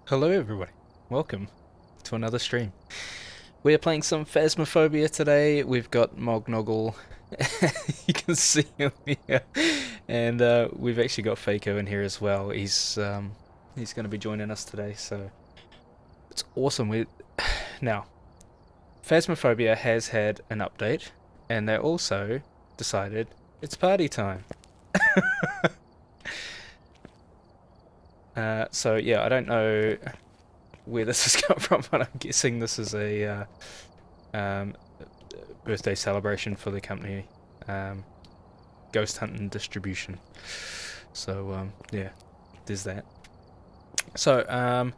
Hello everybody, welcome to another stream. We are playing some Phasmophobia today. We've got Mognogle, you can see him here, and we've actually got Faco in here as well. He's going to be joining us today, so it's awesome. Now, Phasmophobia has had an update, and they also decided it's party time. So yeah, I don't know where this has come from, but I'm guessing this is a birthday celebration for the company, Ghost Hunting Distribution. So yeah, there's that. So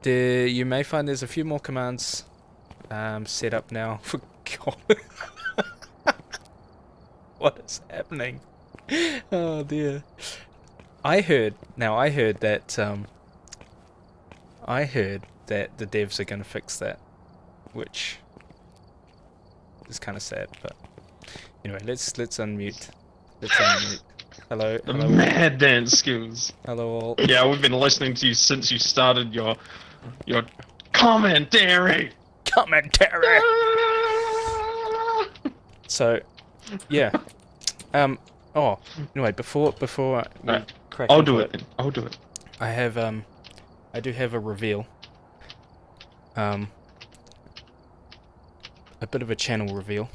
you may find there's a few more commands set up now. For God, what is happening? Oh dear. I heard that the devs are going to fix that, which is kind of sad. But anyway, let's unmute. Let's unmute. Hello, The hello, mad dance skills. hello all. Yeah, we've been listening to you since you started your commentary. Commentary. So, yeah. Oh, anyway, before we crack I'll into do it. I'll do it. I do have a reveal. A bit of a channel reveal.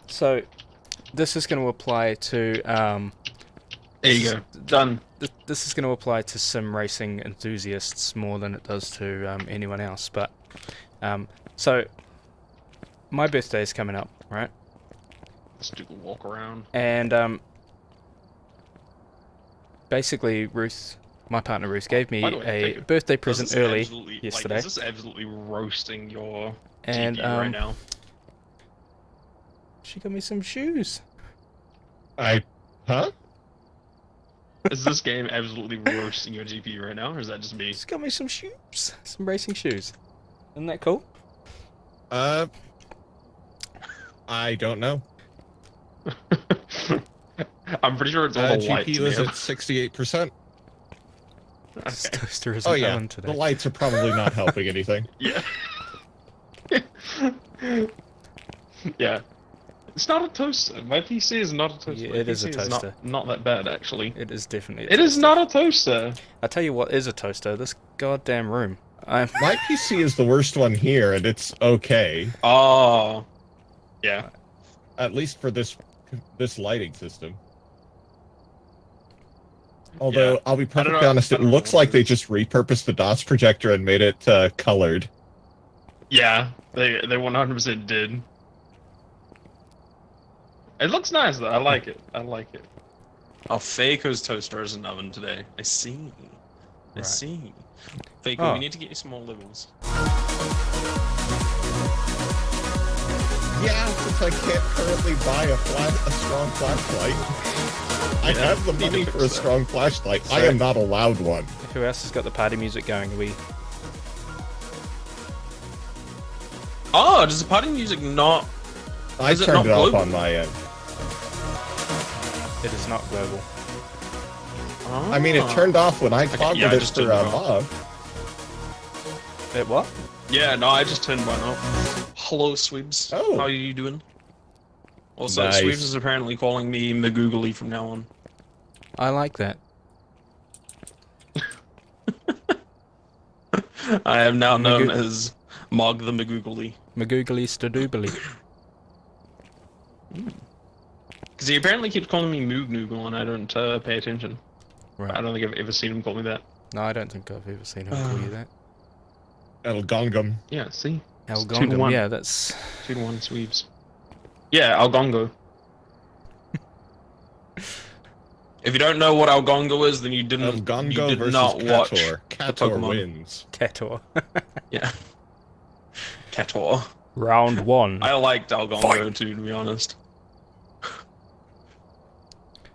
So this is going to apply to There you go. Done. this is going to apply to sim racing enthusiasts more than it does to anyone else. But so my birthday is coming up, right? Let's do the walk around. And basically, Ruth, my partner Ruth, gave me By the way, a birthday present early yesterday. Like, this is absolutely roasting your And GPU right now. she got me some shoes. Huh? Is this game absolutely roasting your GPU right now, or is that just me? She got me some shoes, some racing shoes. Isn't that cool? I don't know. I'm pretty sure it's all the lights. GPU is man. at 68%. This Okay. toaster isn't Oh yeah, on today. the lights are probably not helping anything. Yeah. Yeah. It's not a toaster. My PC is not a toaster. Yeah, My it is a PC toaster. Not that bad, actually. It is definitely. It is not a toaster. I tell you what is a toaster. This goddamn room. My PC is the worst one here, and it's okay, Oh. Yeah. at least for this lighting system. Although, Yeah. I'll be perfectly know- honest, I it don't know looks what like it they is. just repurposed the DOTS projector and made it colored. Yeah. They 100% did. It looks nice though. I like it. I like it. Oh, Faco's toaster is an oven today. I see. I Right. see. Faco, Oh. we need to get you some more levels. Yeah, since I can't currently buy a strong flashlight. I Yeah, have the need to money fix for a that. strong flashlight. I Sorry. am not allowed one. Who else has got the party music going? Oh, does the party music not? I Is it turned not it off global? on my end. It is not global. I mean, it turned off when I toggled yeah, I it just for turned it off. Bob. It what? Yeah, no, I just turned mine off. Hello, Swibs. Oh. How are you doing? Also, Nice. Swibs is apparently calling me Mognogle from now on. I like that. I am now known Magoo- as Mog the Mognogle. Magoogly stadoobly. Because he apparently keeps calling me Mognogle and I don't pay attention. I Right. don't think I've ever seen him call me that. No, I don't think I've ever seen him call you that. El Gongum. Yeah, see? It's 2 to Algonquin. 1. Yeah, that's. 2-1 Swibs. Yeah, Algongo. If you don't know what Algongo is, then you El didn't. You Gongo did versus not watch Cator. the Cator Pokemon. wins. Cator. Yeah. Cator. Round one. I liked Algongo too, to be honest.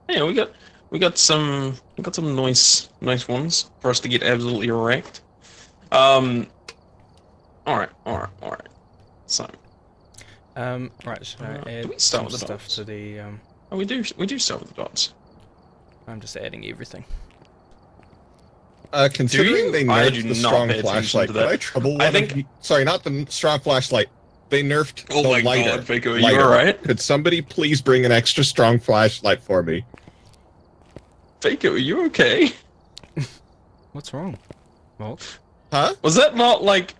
Yeah, we got some nice ones for us to get absolutely wrecked. Alright. So Right, should I do add we start some with the stuff dots? to the, we do start with the dots. I'm just adding everything. Considering they I nerfed do the not strong pay attention flashlight, to could that. I trouble I one think- of you? Sorry, not the strong flashlight. They nerfed Oh the my lighter. god, Faker, are you lighter. alright? Could somebody please bring an extra strong flashlight for me? Faker, are you okay? What's wrong? Well, Huh? Was that not like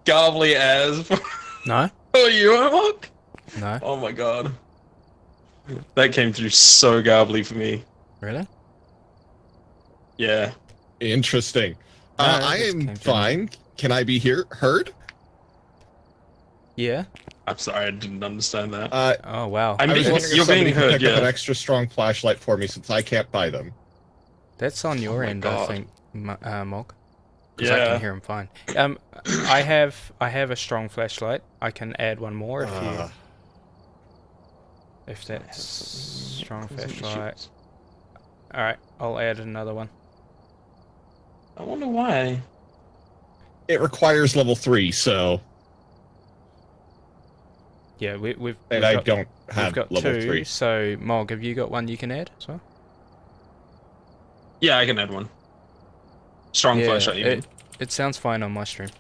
garbly as for no, you, Mark? no, Oh my god. That came through so garbly for me. really? Yeah. Interesting. No, I this am came from- fine. Can I be heard? Yeah. I'm sorry, I didn't understand that. Oh wow. I'm I was being- wondering if you're somebody being could heard, pick up an yeah. extra strong flashlight for me since I can't buy them. That's on your my end, I God. think, Mog. Because I Yeah. can hear him fine. I have a strong flashlight. I can add one more if that's strong flashlight. All right, I'll add another one. I wonder why. It requires level 3, so Yeah, we've and I got, don't we've have got level 2. 3. So Mog, have you got one you can add as well? Yeah, I can add one. Strong Yeah, flashlight, you mean? it sounds fine on my stream.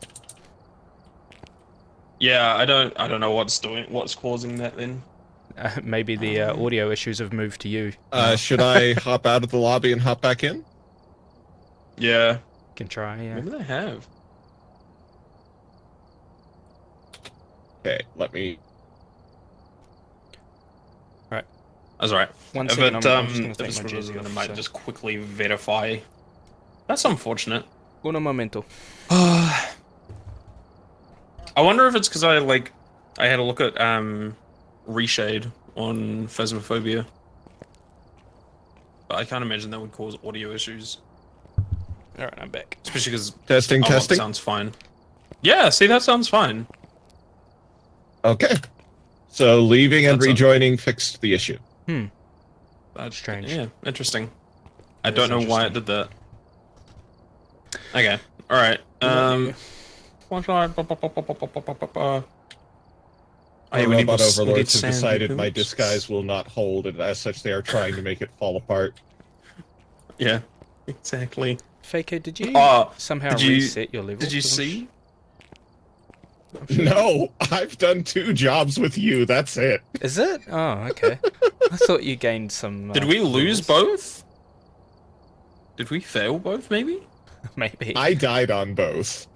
Yeah, I don't know what's causing that then. Maybe the audio issues have moved to you. Should I hop out of the lobby and hop back in? Yeah. Can try. Yeah. Maybe they have. Okay, let me. That's right. One But second, I'm just gonna if take it's my because jersey of it, I off, might so- just quickly verify. That's unfortunate. Uno momento. I wonder if it's because I had a look at reshade on Phasmophobia. But I can't imagine that would cause audio issues, All right, I'm back. especially because Testing. sounds fine. Yeah, see, that sounds fine. Okay. So leaving and That's rejoining fixed the issue. That's Strange. Yeah, interesting. I That don't is know why it did that. Okay, all right. Our we need robot more- we overlords need have sand decided my boots. disguise will not hold, and as such, they are trying to make it fall apart. Yeah, exactly. Faker, did you Oh, somehow did you- reset your level? Did you 'Cause I'm see? No, I've done 2 jobs with you. That's it. Is it? Oh, okay. I thought you gained some. Did we lose levels. both? Did we fail both? Maybe. Maybe. I died on both,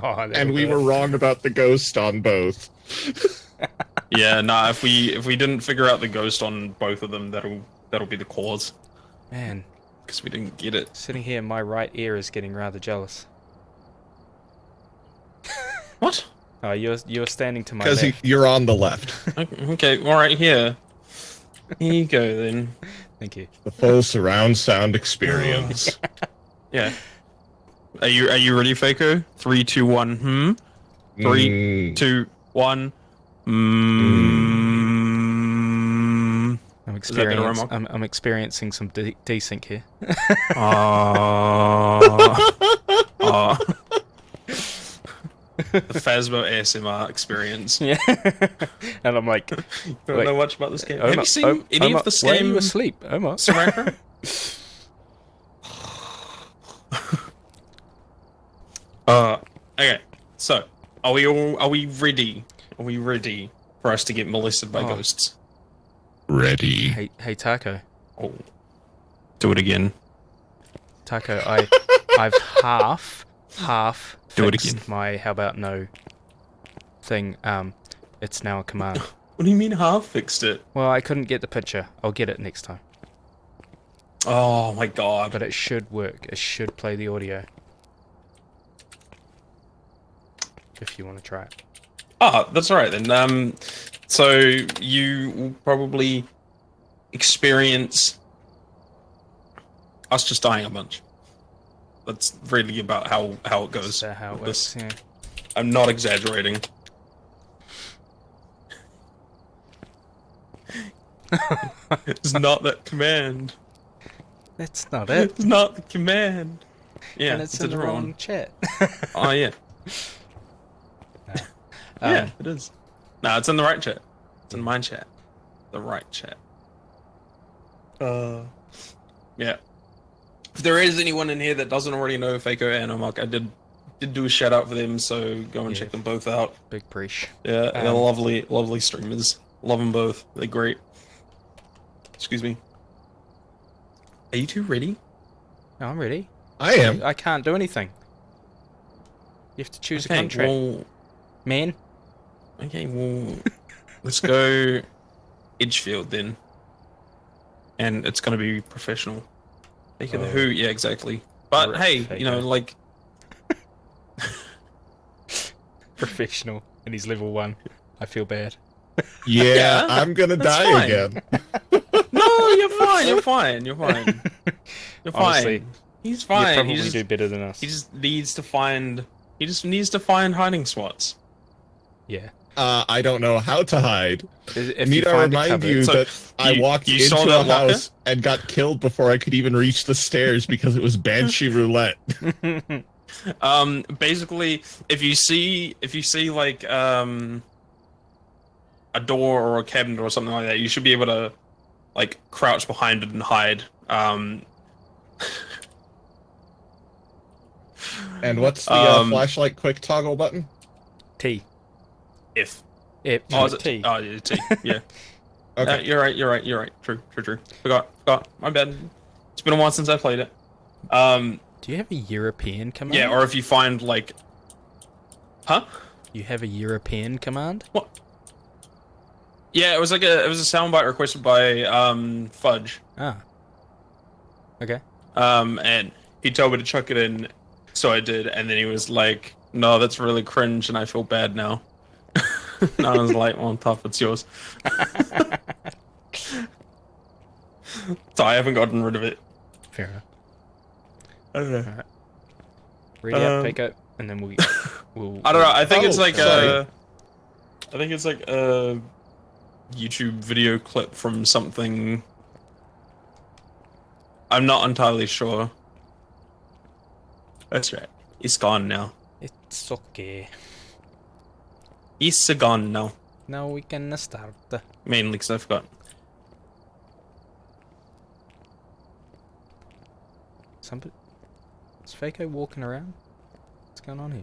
Oh, that'll and we do were it. wrong about the ghost on both. Yeah, nah. If we didn't figure out the ghost on both of them, that'll be the cause. Man, Because we didn't get it. sitting here, my right ear is getting rather jealous. What? Oh, you're standing to my Because left. you're on the left. Okay, all right, here. Here you go then. Thank you. The full surround sound experience. Yeah. Are you ready, Faker? 3, 2, 1. Hmm. 3, Mm, 2, 1. I'm that better, experiencing. Mark? I'm experiencing some desync here. The Phasmo ASMR experience. Yeah. And I'm like, Don't Wait. know much about this game. Omar, Have you seen any Omar, of the why are you game asleep, Omar? Surrender? Okay. So, are we ready? Are we ready for us to get molested by Oh. ghosts? ready. Hey Taco, Oh. Do it again. Taco, I've half Do it fixed again. my how about no thing. It's now a command. What do you mean half fixed it? Well, I couldn't get the picture. I'll get it next time. Oh my god. But it should work. It should play the audio. If you want to try it. Ah, that's all right then. So you will probably experience us just dying a bunch. That's really about how it goes. Is that how it with this. works? Yeah. I'm not exaggerating. It's not that command. That's not it. It's not the command. Yeah, And it's in the different wrong one. chat. Oh yeah, Um, yeah, it is. No, it's in the right chat. It's in my chat. The right chat. Yeah. If there is anyone in here that doesn't already know Faco and Amok, I did do a shout out for them, so go and Yeah. check them both out. Big preach. Yeah, they're lovely streamers. Love them both. They're great. Excuse me. Are you two ready? No, I'm ready. I am. I can't do anything. You have to choose a contract. Well, Man. okay, well, let's go Edgefield then. And it's gonna be professional. Think of the Oh. who, yeah, exactly. But Rip hey, Faco. you know, like, Professional. And he's level 1. I feel bad. Yeah, Yeah, I'm gonna that's die fine. again. no, you're fine, you're fine, you're fine. You're Honestly, fine. He's You fine. probably He just, do better than us. he just needs to find. He just needs to find hiding spots. Yeah. I don't know how to hide. If Need you to find a remind cupboard, you So, that I you- walked you into saw a that locker? house and got killed before I could even reach the stairs because it was Banshee Roulette. Basically, if you see like a door or a cabinet or something like that, you should be able to like crouch behind it and hide. And what's the flashlight quick toggle button? T. If It, oh, is it T. Oh, yeah, T. Yeah. Okay. You're right. True. Forgot. My bad. It's been a while since I played it. Do you have a European command? Yeah, or if you find like, huh? You have a European command? What? Yeah, it was a soundbite requested by Fudge. Ah. Okay. And he told me to chuck it in, so I did, and then he was like, "No, that's really cringe, and I feel bad now." And I was like, "Well, tough, it's yours." So I haven't gotten rid of it. Fair enough. I don't know. Alright. Ready up, Um, take it, and then we'll I don't know. I think it's Oh, like sorry. a YouTube video clip from something. I'm not entirely sure. That's right. It's gone now. It's okay. It's gone now. Now we can start. Mainly because I forgot. Somebody... Is Faco walking around? What's going on here?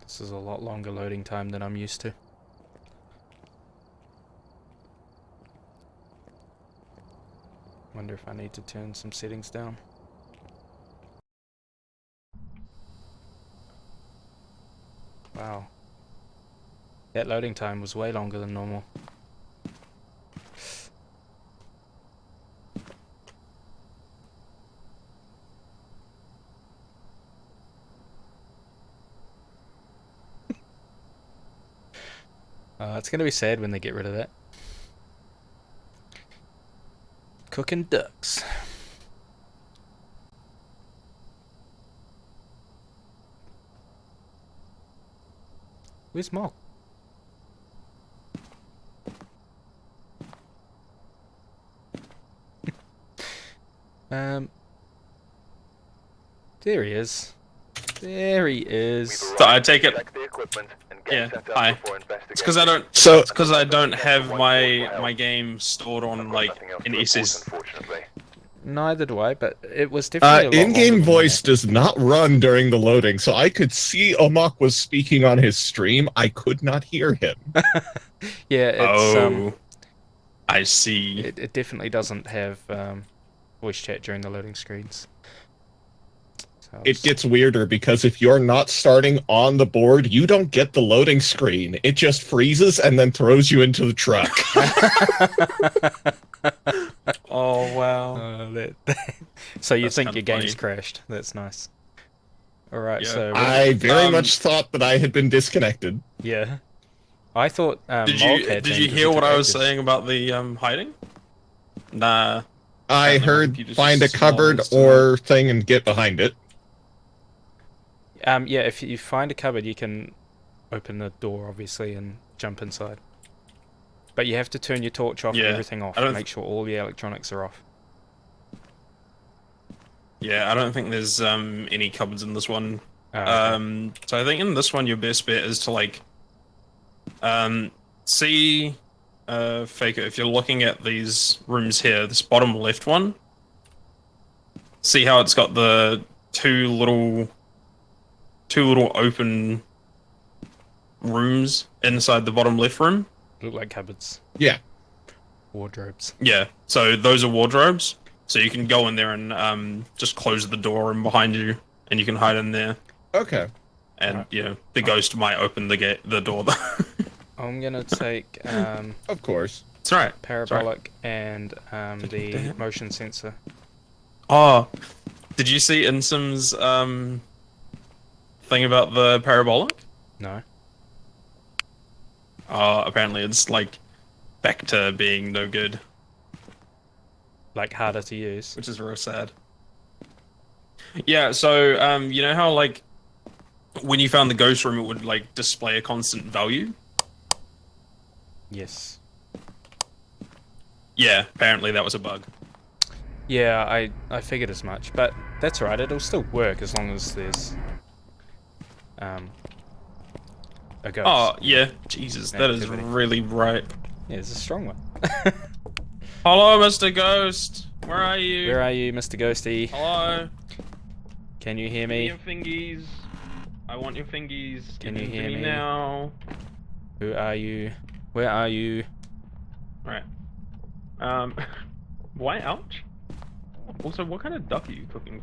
This is a lot longer loading time than I'm used to. Wonder if I need to turn some settings down. Wow. That loading time was way longer than normal. It's gonna be sad when they get rid of that. Cooking ducks. Where's Mog? There he is. There he is. So I take it. Yeah. Hi. It's because I don't. So, It's because I don't have my game stored on like an SS. Neither do I, but it was definitely a lot longer in-game than voice does not run during the loading, so I could see Omok was speaking on his stream. I could not hear him. that. Yeah, it's I see. it definitely doesn't have voice chat during the loading screens. So It gets weirder because if you're not starting on the board, you don't get the loading screen. It just freezes and then throws you into the truck. Oh wow. So you That's think kinda your game's funny. crashed? That's nice. All right, Yeah. so I very much thought that I had been disconnected. yeah, I thought Did Mog you had hear changes what I was to saying about the hiding? Nah. I Apparently my heard computer's find a just small cupboard as to- or thing and get behind it. Yeah, if you find a cupboard, you can open the door, obviously, and jump inside. But you have to turn your torch off and Yeah, everything off. I don't Make sure all the electronics are off. Yeah, I don't think there's any cupboards in this one. Oh, okay. So I think in this one your best bet is to like see Faker, if you're looking at these rooms here, this bottom left one, see how it's got the two little open rooms inside the bottom left room? Look like cupboards. Yeah. Wardrobes. Yeah, so those are wardrobes. So you can go in there and just close the door and behind you, and you can hide in there. Okay. And Right. you know, the ghost might open the door. I'm gonna take Of course. It's right. parabolic and the Damn. motion sensor. Oh, did you see Insim's thing about the parabolic? No. Apparently it's like back to being no good, Like harder to use. which is real sad. Yeah, so you know how like when you found the ghost room, it would like display a constant value. Yes. Yeah, apparently that was a bug. Yeah, I figured as much, but that's right. It'll still work as long as there's a ghost. Oh yeah, Jesus, that is Activity. really right. Yeah, it's a strong one. Hello, Mr. Ghost. Where are you? Where are you, Mr. Ghosty? Hello. Can you hear Give me me? your fingies. I want your fingies. Can Give you them to hear me? now? Who are you? Where are you? Right. Why ouch? Also, what kind of duck are you cooking,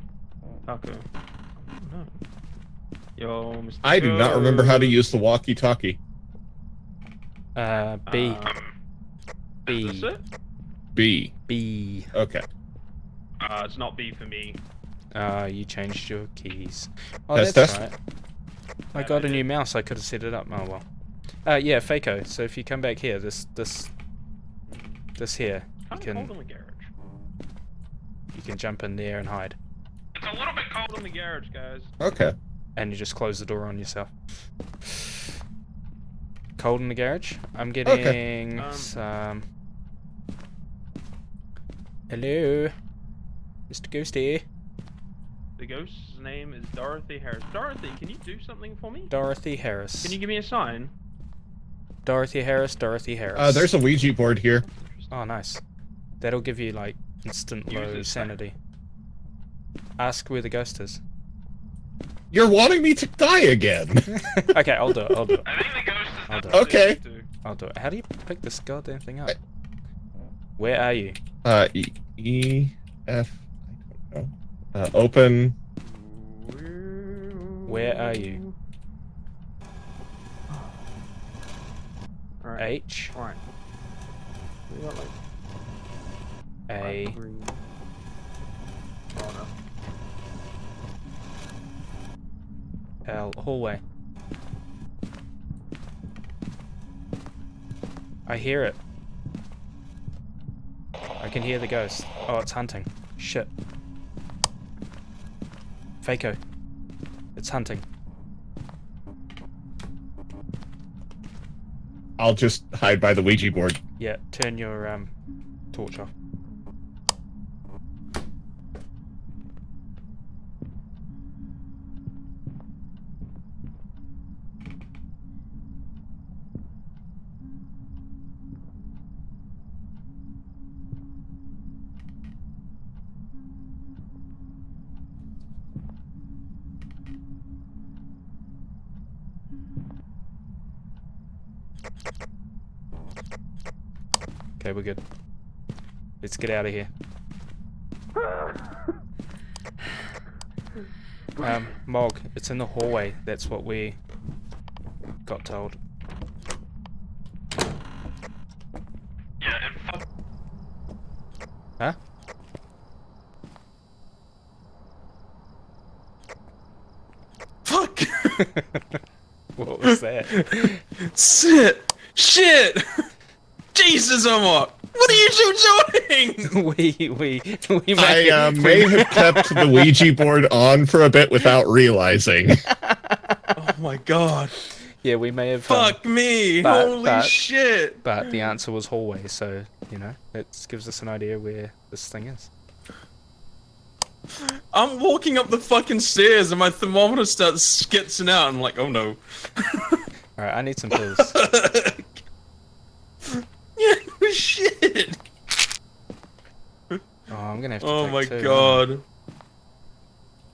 Taco? No. Yo, Mr. I do not remember how to Ghost. use the walkie-talkie. B. Is this it? B. B. Okay. It's not B for me. You changed your keys. Oh, Test, that's test. right. I got a new mouse. I could have set it up. Oh well. Yeah, Fako. So if you come back here, this here, you Kinda can cold in the garage. jump in there and hide, It's a little bit cold in the garage, guys. Okay. and you just close the door on yourself. Cold in the garage. I'm getting some. Hello, Mr. Ghosty. The ghost's name is Dorothy Harris. Dorothy, can you do something for me? Dorothy Harris. Can you give me a sign? Dorothy Harris. Dorothy Harris. There's a Ouija board here. Oh, nice. That'll give you like instant Use low this sanity. Ask where the ghost is. You're wanting me to die again. Okay, I'll do it. I'll do it. I think the ghost is I'll do it. Okay. I'll do it. How do you pick this goddamn thing up? Where are you? F. I don't know. Open. Where are you? Alright. H Alright. We got like A 5, 3. Oh no. L hallway. I hear it. I can hear the ghost. Oh, it's hunting. Shit. Fako. It's hunting. I'll just hide by the Ouija board. Yeah, turn your torch off. Okay, we're good. Let's get out of here. Mog, it's in the hallway. That's what we got told. Yeah, and Huh? fuck! What was that? Shit! Jesus, Omar! What are you two doing? we I may have kept the Ouija board on for a bit without realizing. Oh my god. Yeah, we may have. Fuck me! but- Holy but- shit! But the answer was hallway, so you know it gives us an idea where this thing is. I'm walking up the fucking stairs and my thermometer starts skitzing out. I'm like, oh no. All right, I need some pills. Yeah, shit. Oh, I'm gonna have to. Oh take my two. god.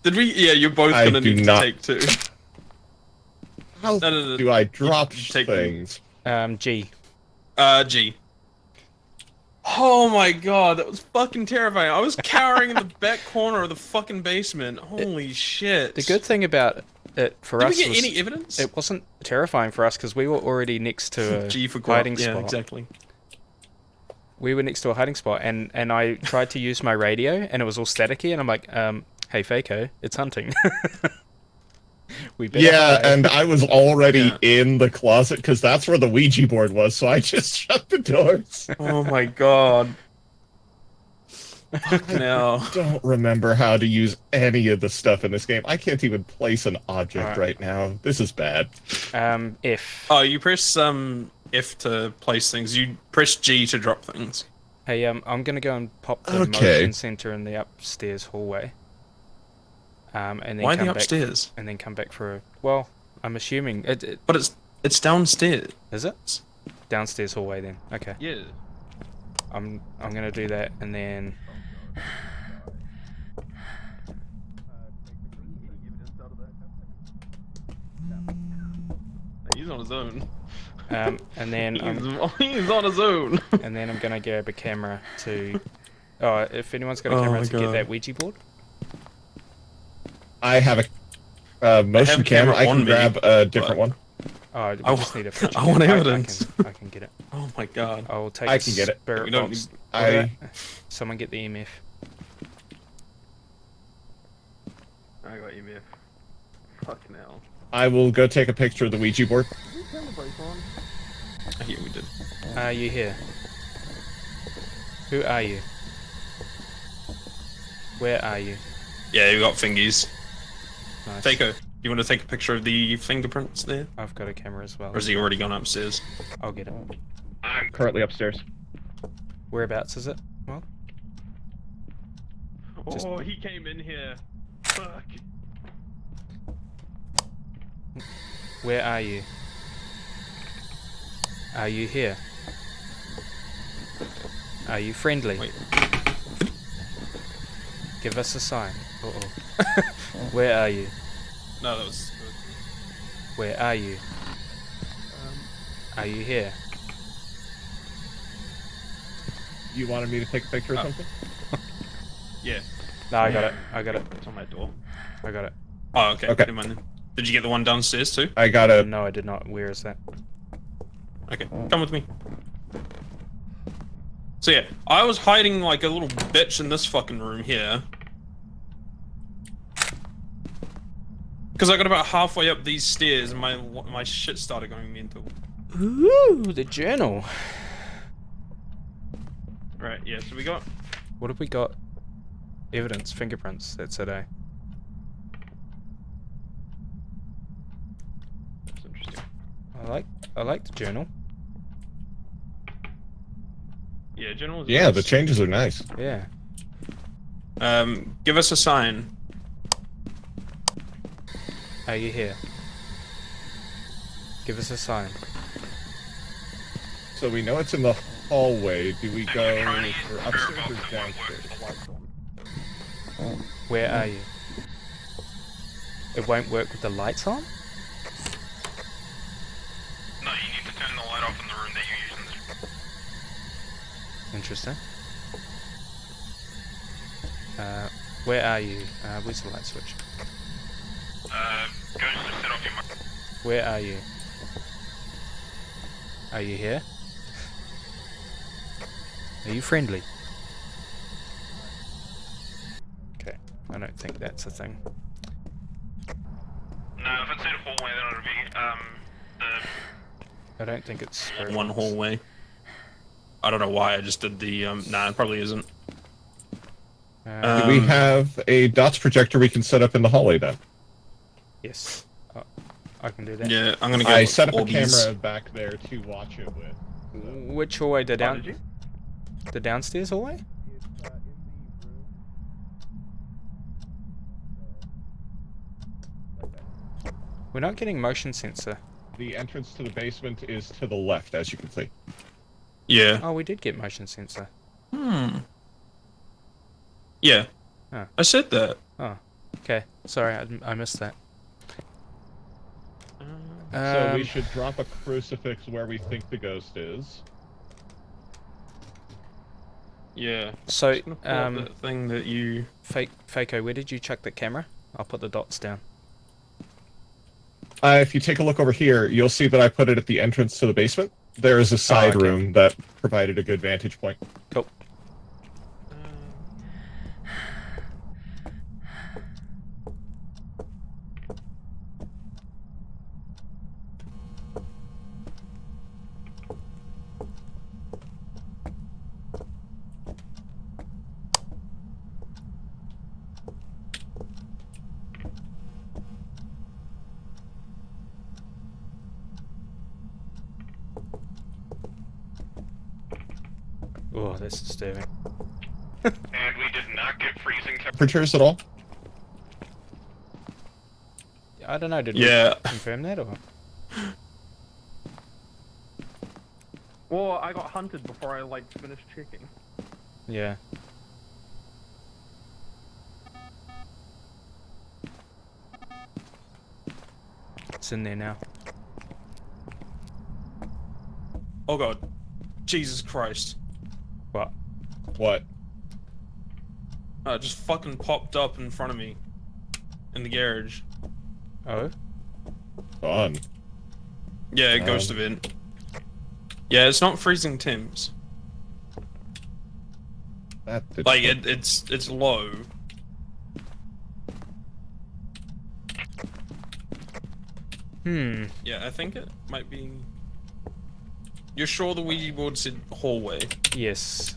Did we? Yeah, you're both I gonna do need not- to take two. How No. do I drop take them. things? G. G. Oh my god, that was fucking terrifying. I was cowering in the back corner of the fucking basement. Holy shit. The good thing about it for Did us we get was any evidence? it wasn't terrifying for us because we were already next to a G for hiding yeah, spot. exactly. We were next to a hiding spot, and I tried to use my radio, and it was all staticky, and I'm like, hey, Faco, it's hunting. We better Yeah, hide. and I was already Yeah. in the closet because that's where the Ouija board was, so I just shut the doors. Oh my god. No. Don't remember how to use any of the stuff in this game. I can't even place an object Alright. right now. This is bad. F. Oh, you press F to place things. You press G to drop things. Hey, I'm gonna go and pop the Okay. motion sensor in the upstairs hallway. And then Why come the back, upstairs? and then come back for a. Well, I'm assuming it But it's downstairs. is it downstairs hallway then. Okay, Yeah. I'm gonna do that, and then He's on his own. and then He's on his own. and then I'm gonna grab a camera to. Oh, if anyone's got a Oh camera my to get God. that Ouija board. I have a motion a camera. camera I on can me, grab a different but- one. Oh, we I just need a picture. I want I evidence. I can get it. Oh my god. I'll take. I the can get it. Spirit We don't box. I Someone get the EMF. I got EMF. Fucking hell. I will go take a picture of the Ouija board. Yeah, we did. Are you here? Who are you? Where are you? Yeah, you got fingies. Nice. Faco, you want to take a picture of the fingerprints there? I've got a camera as well. Or has he already gone upstairs? I'll get it. I'm currently upstairs. Whereabouts is it? Well, Just- Oh, he came in here. Fuck. where are you? Are you here? Are you friendly? Wait. Give us a sign. Uh-oh. Where are you? No, that was... Where are you? Are you here? You wanted me to take a picture or Oh. something? Yeah, No, I got it. I got it. it's on my door. I got it. Oh, okay. Okay. Never mind then. Did you get the one downstairs too? I got a. No, I did not. Where is that? Okay, come with me. So yeah, I was hiding like a little bitch in this fucking room here. Because I got about halfway up these stairs and my shit started going mental. Ooh, the journal. Right, yeah, so we got... What have we got? Evidence, fingerprints. That's it, eh? That's interesting. I like the journal. Yeah, general is Yeah, nice. the changes are nice. Yeah. Give us a sign. Are you here? Give us a sign. So we know it's in the hallway. Do we go for upstairs or downstairs? Where are you? It won't work with the lights on? No, you need to turn the light off in the room that you're using. Interesting. Where are you? Where's the light switch? Go to set off your mic. Where are you? Are you here? Are you friendly? Okay, I don't think that's a thing. No, if it's in a hallway, then it'll be, I don't think it's spirit one box. hallway. I don't know why I just did the, nah, it probably isn't. Do we have a dots projector we can set up in the hallway then? Yes. I can do that. Yeah, I'm gonna go. I with set up a Orbeez. camera back there to watch it with. Which hallway? The Oh, did you? the downstairs hallway? We're not getting motion sensor. The entrance to the basement is to the left, as you can see. Yeah. Oh, we did get motion sensor. Hmm. Yeah. Huh. I said that. Oh, okay. Sorry, I missed that. So we should drop a crucifix where we think the ghost is. Yeah. So, Just gonna pull up that thing that you. Fako, where did you chuck the camera? I'll put the dots down. If you take a look over here, you'll see that I put it at the entrance to the basement. There is a side okay. room that provided a good vantage point. Cool. Oh, that's disturbing. And we did not get freezing temperatures at all. I don't know, did Yeah. we confirm that or? Well, I got hunted before I like finished checking. Yeah. It's in there now. Oh god. Jesus Christ. What? What? It just fucking popped up in front of me. In the garage. Oh? Fun. Yeah, ghost event. Yeah, it's not freezing temps. That did Like it's low. Yeah, I think it might be. You're sure the Ouija board said hallway? Yes.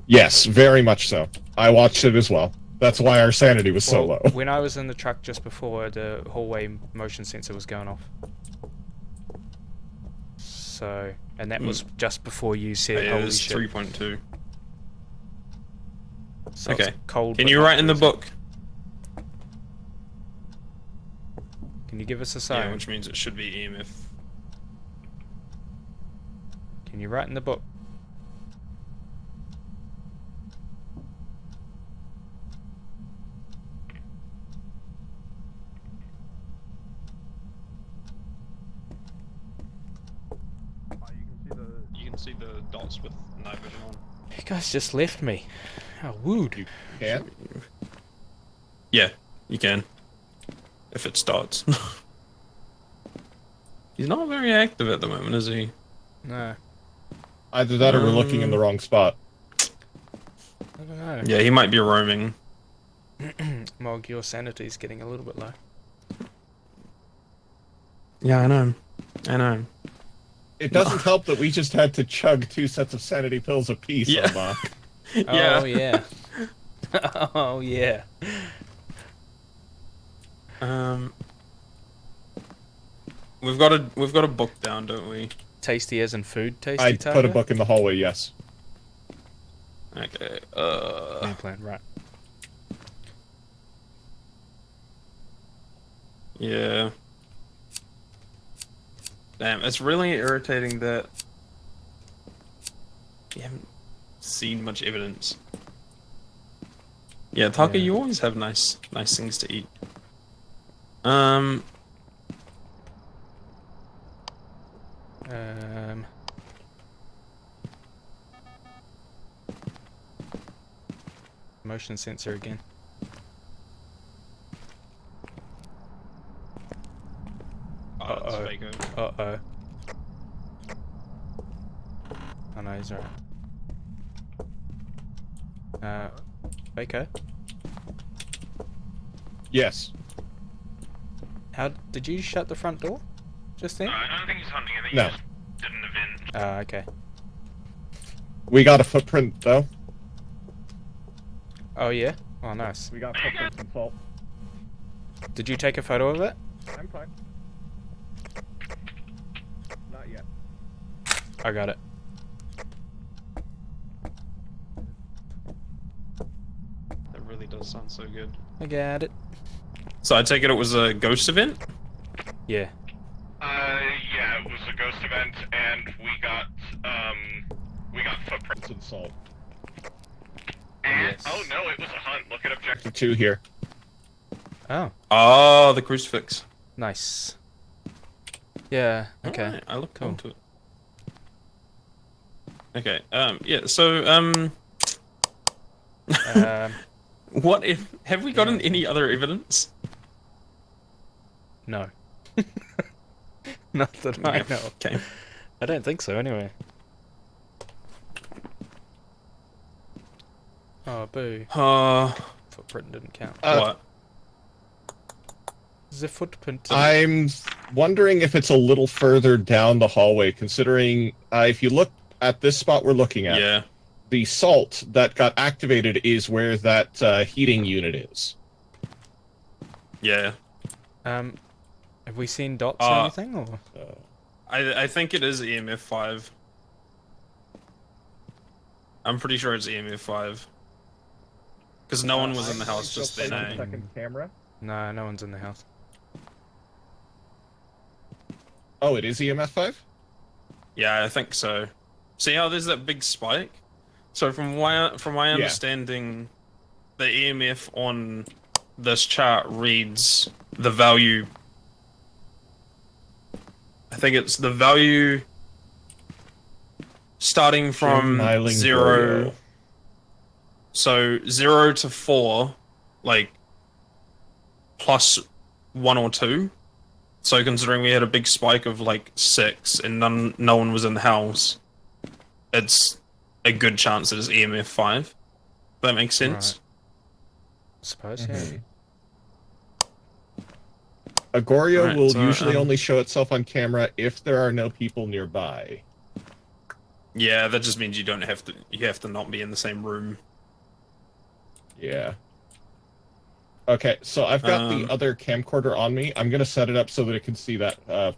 Yes, very much so. I watched it as well. That's why our sanity was so Well, low. when I was in the truck just before, the hallway motion sensor was going off. So, and that was just before you said, Yeah, holy it's shit. 3.2. So it's Okay. cold. Can but you not write in the freezing. book? Can you give us a Yeah, sign? which means it should be EMF. Can you write in the book? You can see the dots with night vision on. You guys just left me. Oh, wooed. You can? Yeah, you can. If it starts. He's not very active at the moment, is he? No. Either that or we're looking in the wrong spot. I don't know. Yeah, he might be roaming. Mog, your sanity's getting a little bit low. Yeah, I know. I know. It doesn't help that we just had to chug 2 sets of sanity pills apiece Yeah. on Bach. Yeah. Oh, yeah. Oh, yeah. We've got a book down, don't we? Tasty as in food tasty I taco? put a book in the hallway, yes. Okay. Game plan, right. Yeah. Damn, it's really irritating that you haven't seen much evidence. Yeah, Taka, Yeah. you always have nice things to eat. Motion sensor again. Oh, it's Uh-oh. Fago. Uh-oh. Oh no, he's alright. Baker? Yes. How did you shut the front door? Just then? I don't think he's hunting. I think No. he just did an event. Ah, okay. We got a footprint, though. Oh yeah? Oh nice. We got footprints and salt. Did you take a photo of it? I'm fine. I got it. That really does sound so good. I got it. So I take it was a ghost event? Yeah. Yeah, it was a ghost event, and we got footprints. It's in salt. And, Yes. oh no, it was a hunt. Look at objective. 2 here. Oh, Oh, the crucifix. nice. Yeah. Okay. Alright, I looked Cool. into it. Okay, yeah, so, what if, have we gotten any other evidence? No. Not that I know. Okay. I don't think so, anyway. Oh, boo. Footprint didn't count. What? The footprint. I'm wondering if it's a little further down the hallway, considering if you look at this spot we're looking at, Yeah. the salt that got activated is where that heating unit is. Yeah. Have we seen dots or anything, or? I think it is EMF 5. I'm pretty sure it's EMF 5. Because no one was in the house just then, eh? Second camera. No, no one's in the house. Oh, it is EMF 5? Yeah, I think so. See how there's that big spike? So from my understanding, the EMF on this chart reads the value. I think it's the value starting from Smiling 0. Goryo. So 0 to 4, like plus 1 or 2. So considering we had a big spike of like 6 and no one was in the house, it's a good chance that it's EMF 5. That makes sense. I suppose, yeah. Agorio Alright, will so, usually only show itself on camera if there are no people nearby. Yeah, that just means you have to not be in the same room. Yeah. Okay, so I've got the other camcorder on me. I'm gonna set it up so that it can see that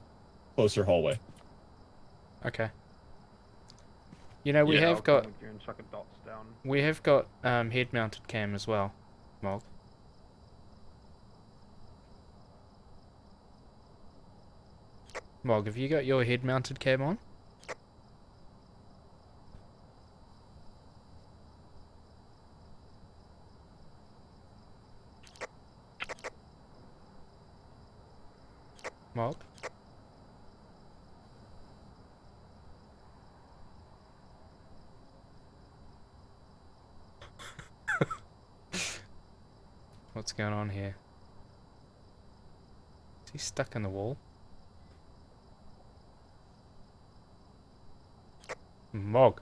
closer hallway. Okay. You know, we Yeah, have got And chuck a dots down. head-mounted cam as well, Mog. Mog, have you got your head-mounted cam on? Mog? What's going on here? Is he stuck in the wall? Mog.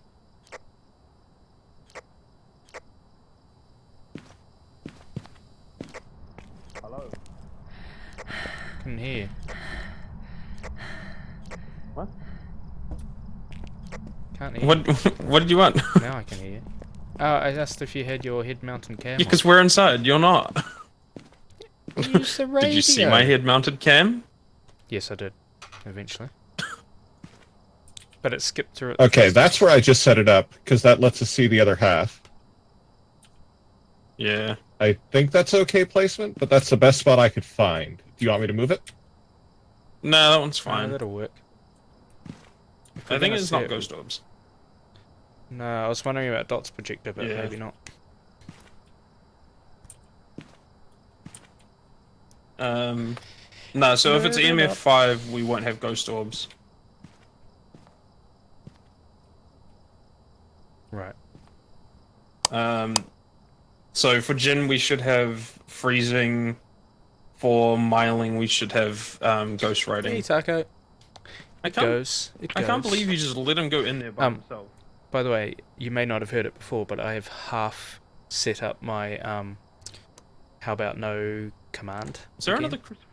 Hello. Couldn't hear you. What? Can't hear you. What did you want? Now I can hear you. Oh, I asked if you had your head-mounted cam Yeah, on. because we're inside. You're not. Use the radio. Did you see my head-mounted cam? Yes, I did. Eventually. But it skipped through it. Okay, that's where I just set it up, because that lets us see the other half. Yeah. I think that's okay placement, but that's the best spot I could find. Do you want me to move it? No, that one's Fine. fine. That'll work. If I we're think gonna it's see not it- ghost orbs. No, I was wondering about Dot's projector, but Yeah. maybe not. No, so if it's Load it EMF up. 5, we won't have ghost orbs. Right. So for Jin, we should have freezing. For Myling, we should have ghost Hey, writing. Taco. I It can't, goes. It goes. I can't believe you just let him go in there by Um, himself. By the way, you may not have heard it before, but I have half set up my how about no command. Is there again. another crucifix?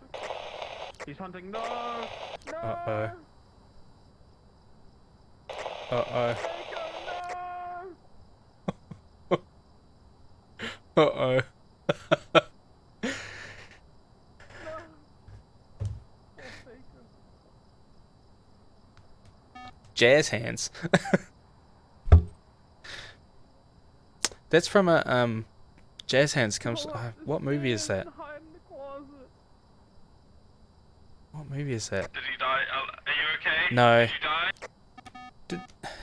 He's hunting. No! No! Uh-oh. Uh-oh. No! Uh-oh. Jazz hands. That's from a Jazz hands comes. What movie is that? Hide in the closet. What movie is that? Did he die? Are you okay? No. Did you die?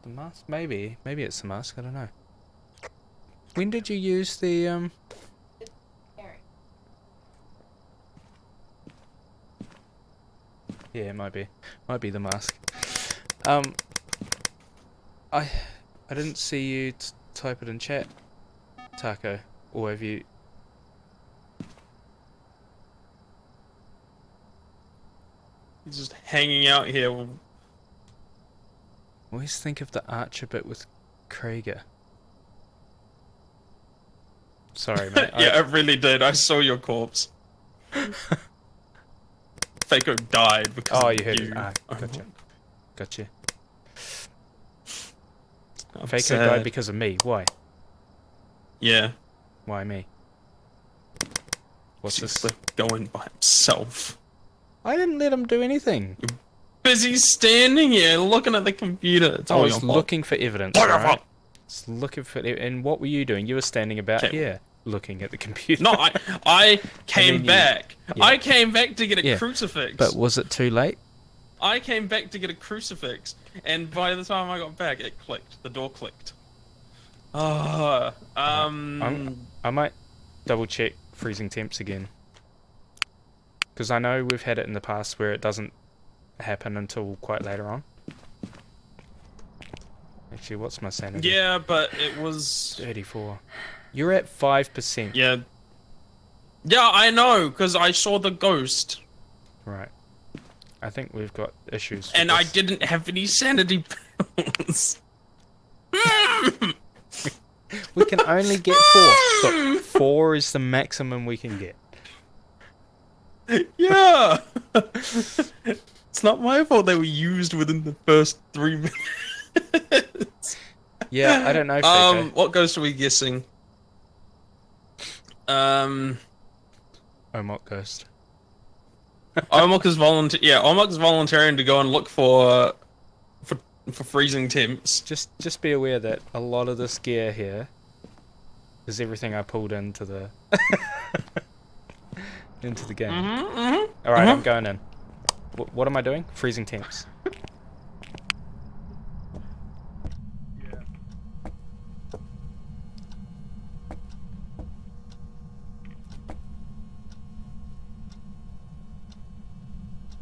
The mask? Maybe. Maybe it's the mask. I don't know. When did you use the Yeah, it might be. Might be the mask. I didn't see you type it in chat, Taco. Or have you? He's just hanging out here. Always think of the Archer bit with Krieger. Sorry, mate. Yeah, I really did. I saw your corpse. Faco died because Oh, of you heard you. it. Ah, gotcha. Gotcha. I'm Faco sad. died because of me. Why? Yeah. Why me? What's He's this? left going by himself. I didn't let him do anything. Busy standing here looking at the computer. It's I all was your fault. looking for evidence. Fuck Right? off. Just looking for. And what were you doing? You were standing about Okay. here, looking at the computer. No, I came then you- back. yeah. I came back to get a Yeah. crucifix. But was it too late? I came back to get a crucifix, and by the time I got back, it clicked. The door clicked. I might double check freezing temps again. Because I know we've had it in the past where it doesn't happen until quite later on. Actually, what's my sanity? Yeah, but it was 34. You're at 5%. yeah. Yeah, I know, because I saw the ghost, Right. I think we've got issues. with and I this. didn't have any sanity pills. We can only get 4. Look, 4 is the maximum we can get. Yeah. It's not my fault they were used within the first 3 minutes. Yeah, I don't know, Faco. What ghost are we guessing? Omok Ghost. Omok is Omok is volunteering to go and look for freezing temps. Just be aware that a lot of this gear here is everything I pulled into the into the game. All right, I'm going in. What am I doing? Freezing temps. Yeah.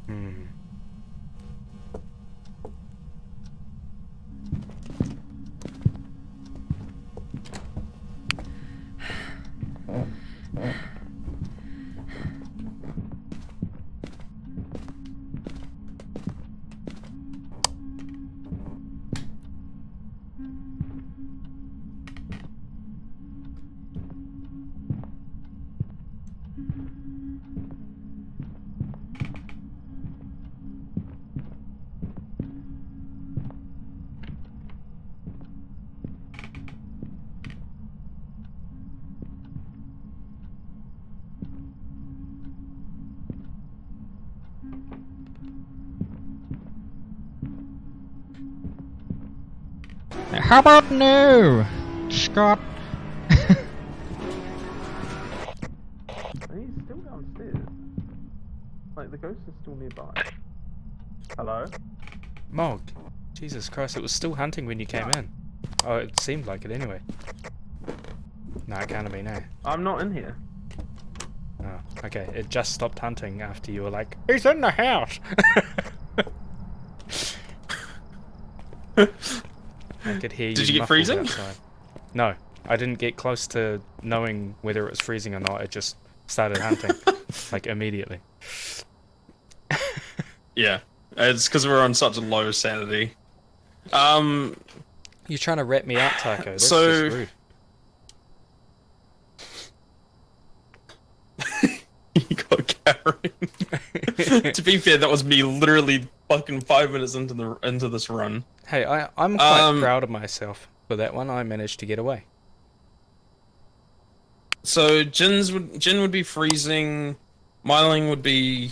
Hmm. How about no, Scott? And he's still downstairs. Like, the ghost is still nearby. Hello? Mog. Jesus Christ, it was still hunting when you came in. Oh, it seemed like it anyway. No, it can't have been, eh? I'm not in here. Oh, okay. It just stopped hunting after you were like, he's in the house! I could hear you. Did you get muffled freezing? outside. No, I didn't get close to knowing whether it was freezing or not. It just started hunting, like immediately. Yeah, it's because we're on such a low sanity. You're trying to rat me out, Taco. That's So- just rude. You got carried. To be fair, that was me literally fucking 5 minutes into this run. Hey, I'm quite Um, proud of myself for that one. I managed to get away. So Jin would be freezing, Myling would be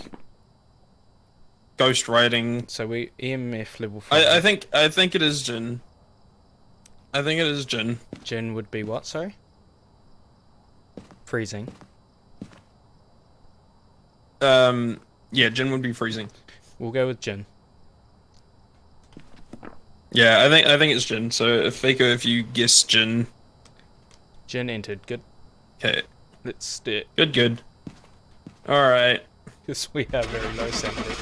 ghost writing. So we EMF level 5. I think it is Jin. I think it is Jin. Jin would be what, sorry? Freezing. Yeah, Jin would be freezing. We'll go with Jin. Yeah, I think it's Jin. So Faker, if you guess Jin. Jin entered. Good. Okay. Let's do it. Good. Alright. Because we have very low sanity.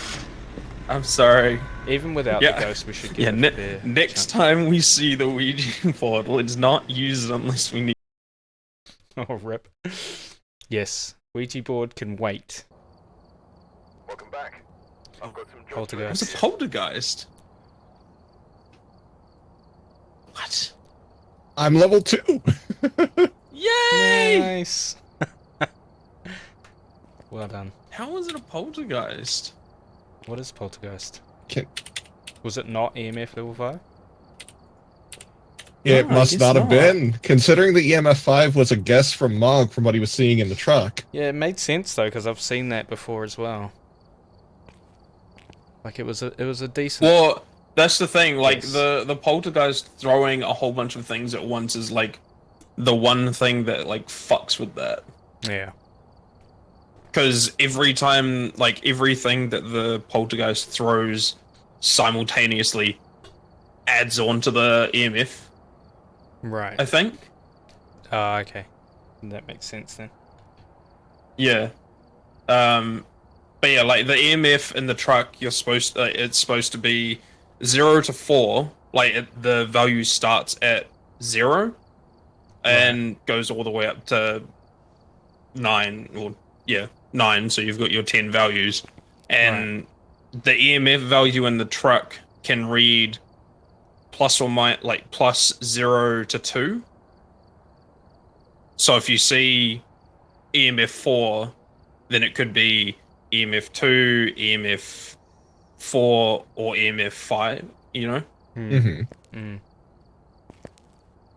I'm sorry. Even without the ghost, we should get it next time we see the Ouija board, let's not use it unless we need. Oh, rip. Yes, Ouija board can wait. Welcome back. I've got some jobs. Poltergeist. It's a poltergeist. What? I'm level 2. Yay! Nice. Well done. How is it a poltergeist? What is poltergeist? Can- Was it not EMF level 5? Yeah, it No, I must guess not have not. been, considering the EMF 5 was a guess from Mog from what he was seeing in the truck. Yeah, it made sense though, because I've seen that before as well. Like it was a decent. Well, that's the thing. Like Yes. the poltergeist throwing a whole bunch of things at once is like the one thing that like fucks with that. Yeah. Because every time, like everything that the poltergeist throws simultaneously adds on to the EMF. Right. I think. Ah, okay. That makes sense then. Yeah. But yeah, like the EMF in the truck, it's supposed to be 0 to 4. Like the value starts at 0 and goes all the way up to 9, or yeah, 9. So you've got your 10 values, and the EMF value in the truck can read plus or minus, like plus 0 to 2. So if you see EMF 4, then it could be EMF 2, EMF 4, or EMF 5, you know? Mm-hmm.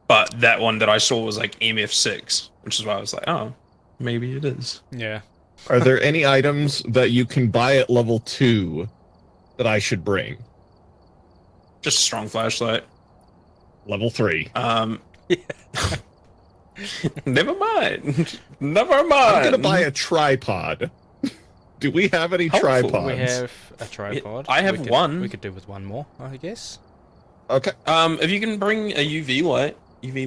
But that one that I saw was like EMF 6, which is why I was like, oh, maybe it is. Yeah. Are there any items that you can buy at level 2 that I should bring? Just a strong flashlight. Level 3. Never mind. Never mind. I'm gonna buy a tripod. Do we have any Helpful. tripods? We have a tripod. I have one. We could do with one more, I guess. Okay. If you can bring a UV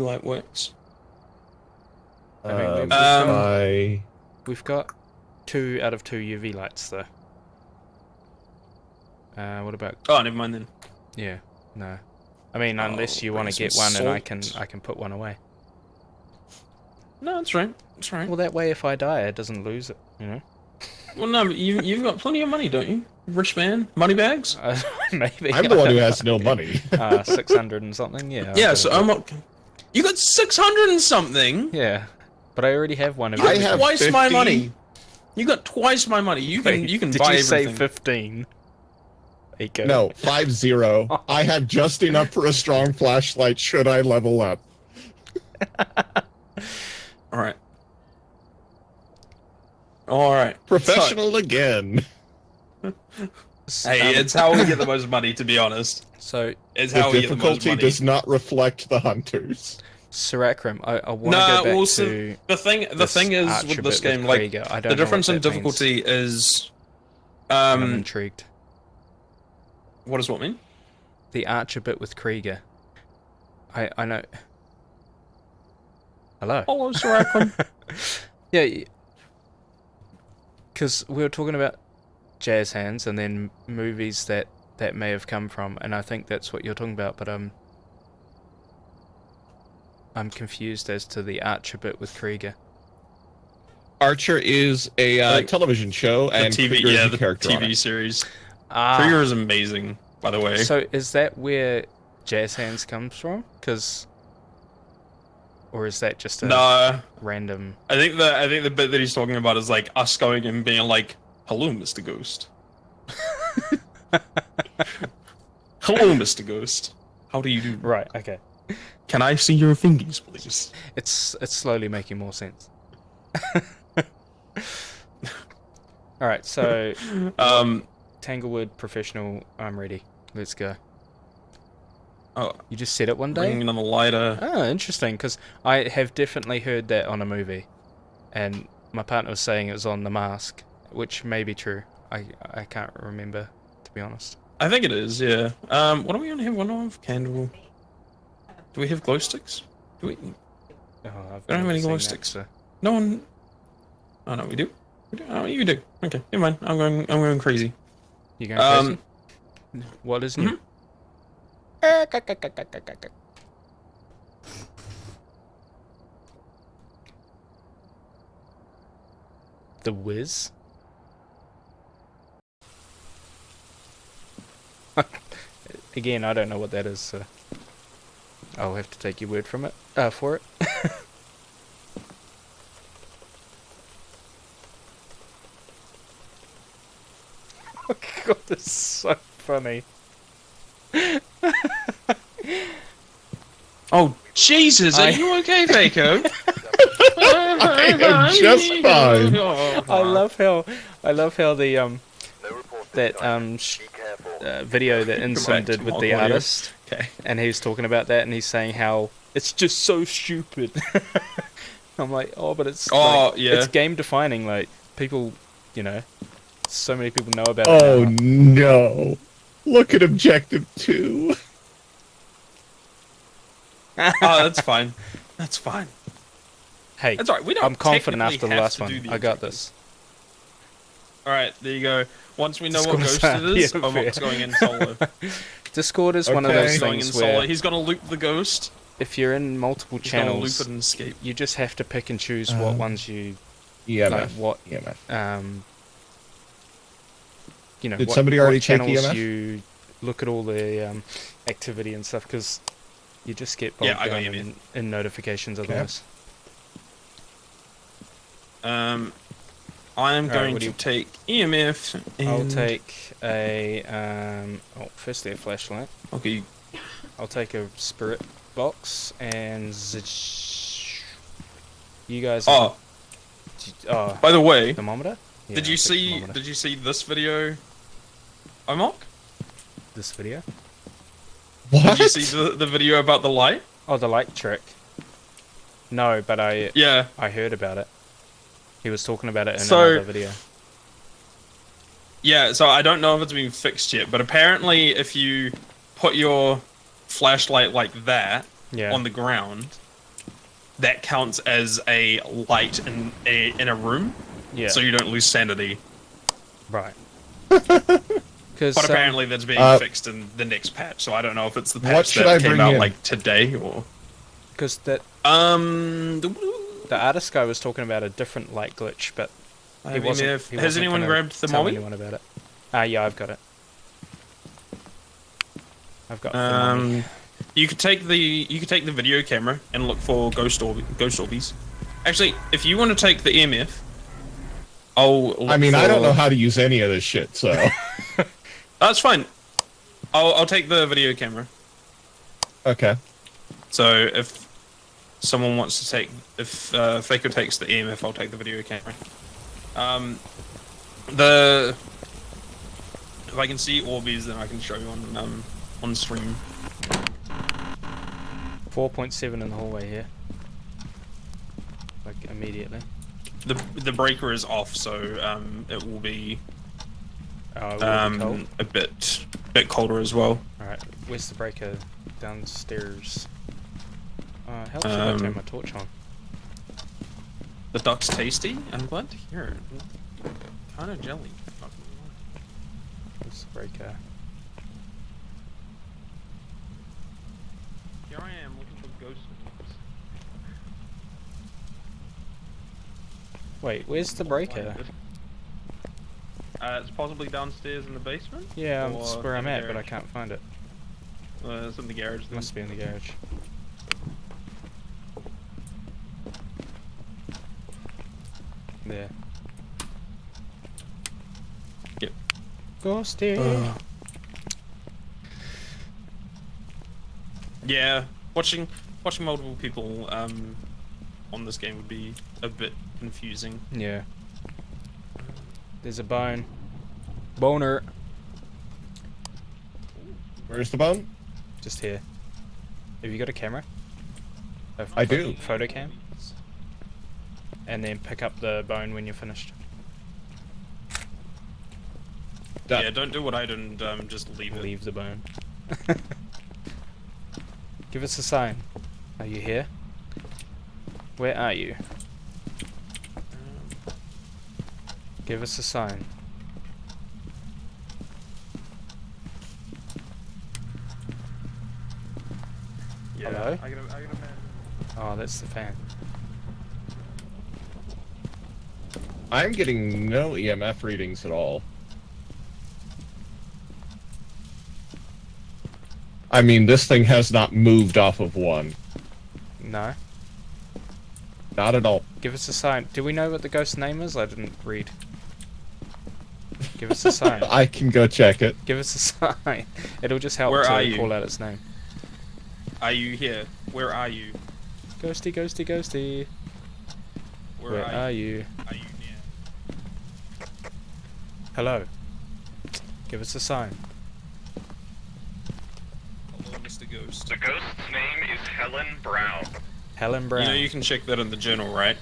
light works. I mean, I... we've got 2 out of 2 UV lights though. What about? Oh, never mind then. Yeah. No. I mean, unless you want to bring get some one, and salt. I can put one away. No, that's right. That's right. Well, that way, if I die, it doesn't lose it. You know. Well, no, but you've got plenty of money, don't you? Rich man, money bags. Maybe. I'm the one who has no money. 600 and something. Yeah. Yeah, I've so got a I'm bit. not. You got 600 and something. Yeah, but I already have one of I everything. have Twice my 50. money. You got twice my money. You can Wait, buy did you everything. say 15? There you go. No, 50. I have just enough for a strong flashlight should I level up. All right. All right. Professional again. Hey, it's how we get the most money, to be honest. So, It's The how we get the most difficulty money. does not reflect the hunters. Siracrum, I want to Nah, go back well, to the thing is with this game, like the difference in difficulty is, I'm intrigued. what does what mean? The archer bit with Krieger. I know. Hello. Oh, Siracrum. Yeah, because we were talking about jazz hands and then movies that may have come from, and I think that's what you're talking about. But I'm confused as to the archer bit with Krieger. Archer is a Like, television show, The and TV, Krieger is yeah, the the character on TV it. series. Ah, Krieger is amazing, by the way. so is that where jazz hands comes from? Or is that just a No, random? I think the bit that he's talking about is like us going and being like, "Hello, Mr. Ghost." Hello, Mr. Ghost. How do you do? Right. Okay. Can I see your fingers, please? It's slowly making more sense. All right. So Tanglewood professional. I'm ready. Let's go. Oh, You just said it one day? bringing another lighter. Oh, interesting, because I have definitely heard that on a movie. And my partner was saying it was on The Mask, which may be true. I can't remember, to be honest. I think it is, yeah. What do we only have one of? Candle. Do we have glow sticks? Do we? Oh, I've I don't have never any seen glow that, sticks. so- No one. Oh no, we do. We do. Oh, you do. Okay, never mind. I'm going crazy. You going crazy? What is new? The Wiz? Again, I don't know what that is, so I'll have to take your word from it. For it. Oh god, this is so funny. Oh Jesus! Are you okay, Faco? I am just fine. I love how the video that Insom did with the artist, Okay. and he was talking about that, and he's saying how it's just so stupid. I'm like, oh, but it's Yeah. it's game defining. Like people, you know, so many people know about Oh it now. no! Look at Objective 2. Oh, that's fine. That's fine. Hey, That's alright. We don't. I'm confident technically after the have last to one. do the I got objectives. this. All right, there you go. Once we know Just what gonna ghost say, it is, yeah, Omok's fair. going in solo. Discord is one of Okay. those He's going in things solo. where He's gonna loop the ghost. if you're in multiple He's gonna loop channels, it and escape. you just have to pick and choose what ones you EMF. like. What EMF. you know, Did what, somebody already what take channels EMF? you look at all the activity and stuff, because you just get bogged Yeah, I got down EMF. in notifications otherwise. I'm Alright, going what do to you- take EMF. And... I'll take a firstly a flashlight. Okay. I'll take a spirit box and you guys. Oh, Oh, by the way, thermometer. Yeah, did you I'll take see? thermometer. Did you see this video, Omok? This video? What? Did you see the video about the light? Oh, the light trick. No, but I Yeah. heard about it. He was talking about it in So- another video. Yeah, so I don't know if it's been fixed yet, but apparently if you put your flashlight like that Yeah. on the ground, that counts as a light in a room, Yeah. so you don't lose sanity. Right. Because But apparently that's being fixed in the next patch, so I don't know if it's the What patch should that I came bring out in? like today or... the The artist guy was talking about a different light glitch, but he wasn't. He Has wasn't anyone gonna grabbed the tell mommy? anyone about it? Yeah, I've got it. I've got the mommy. You could take the video camera and look for ghost orbies. Actually, if you want to take the EMF, I'll. Look I mean, I don't for- know how to use any of this shit, so. That's fine. I'll take the video camera. Okay. So if someone wants to take, if Faker takes the EMF, I'll take the video camera. If I can see orbies, then I can show you on stream. 4.7 in the hallway here. Like immediately. The breaker is off, so it will be Oh, it will be cold. a bit colder as well. Alright, where's the breaker? Downstairs. How should I turn my torch on? The duck's tasty. I'm glad to hear it. Kind of jelly. Where's the breaker? Here I am looking for ghost orbs. Wait, where's the breaker? It's possibly downstairs in the basement. Yeah, or that's where I'm in the at, but I garage. can't find it. It's in the garage. Then. Must be in the garage. There. Yep. Ghost here. Yeah, watching multiple people on this game would be a bit confusing. Yeah. There's a bone. Boner. Where's the bone? Just here. Have you got a camera? I do. Photo cam? And then pick up the bone when you're finished. Done. Yeah, don't do what I did and just leave it. Leave the bone. Give us a sign. Are you here? Where are you? Give us a sign. Yeah, Hello? I got a man. Oh, that's the fan. I'm getting no EMF readings at all. I mean, this thing has not moved off of 1. No. Not at all. Give us a sign. Do we know what the ghost's name is? I didn't read. Give us a sign. I can go check it. Give us a sign. It'll just help Where to are you? call out its name. Are you here? Where are you? Ghosty, ghosty, ghosty. Where are you? Are you near? Hello. Give us a sign. Hello, Mr. Ghost. The ghost's name is Helen Brown. Helen Brown. You know you can check that in the journal, right?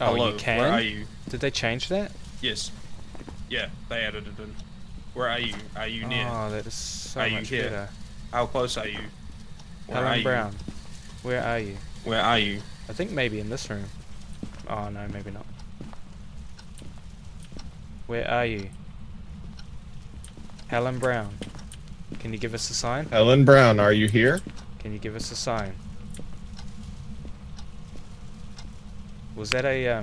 Oh, Hello, you can? where are you? Did they change that? Yes. Yeah, they added it in. Where are you? Are you near? Oh, that is so Are you much here? better. How close are you? Where are Helen you? Brown. Where are you? Where are you? I think maybe in this room. Oh no, maybe not. Where are you? Helen Brown. Can you give us a sign? Helen Brown, are you here? Can you give us a sign? Was that a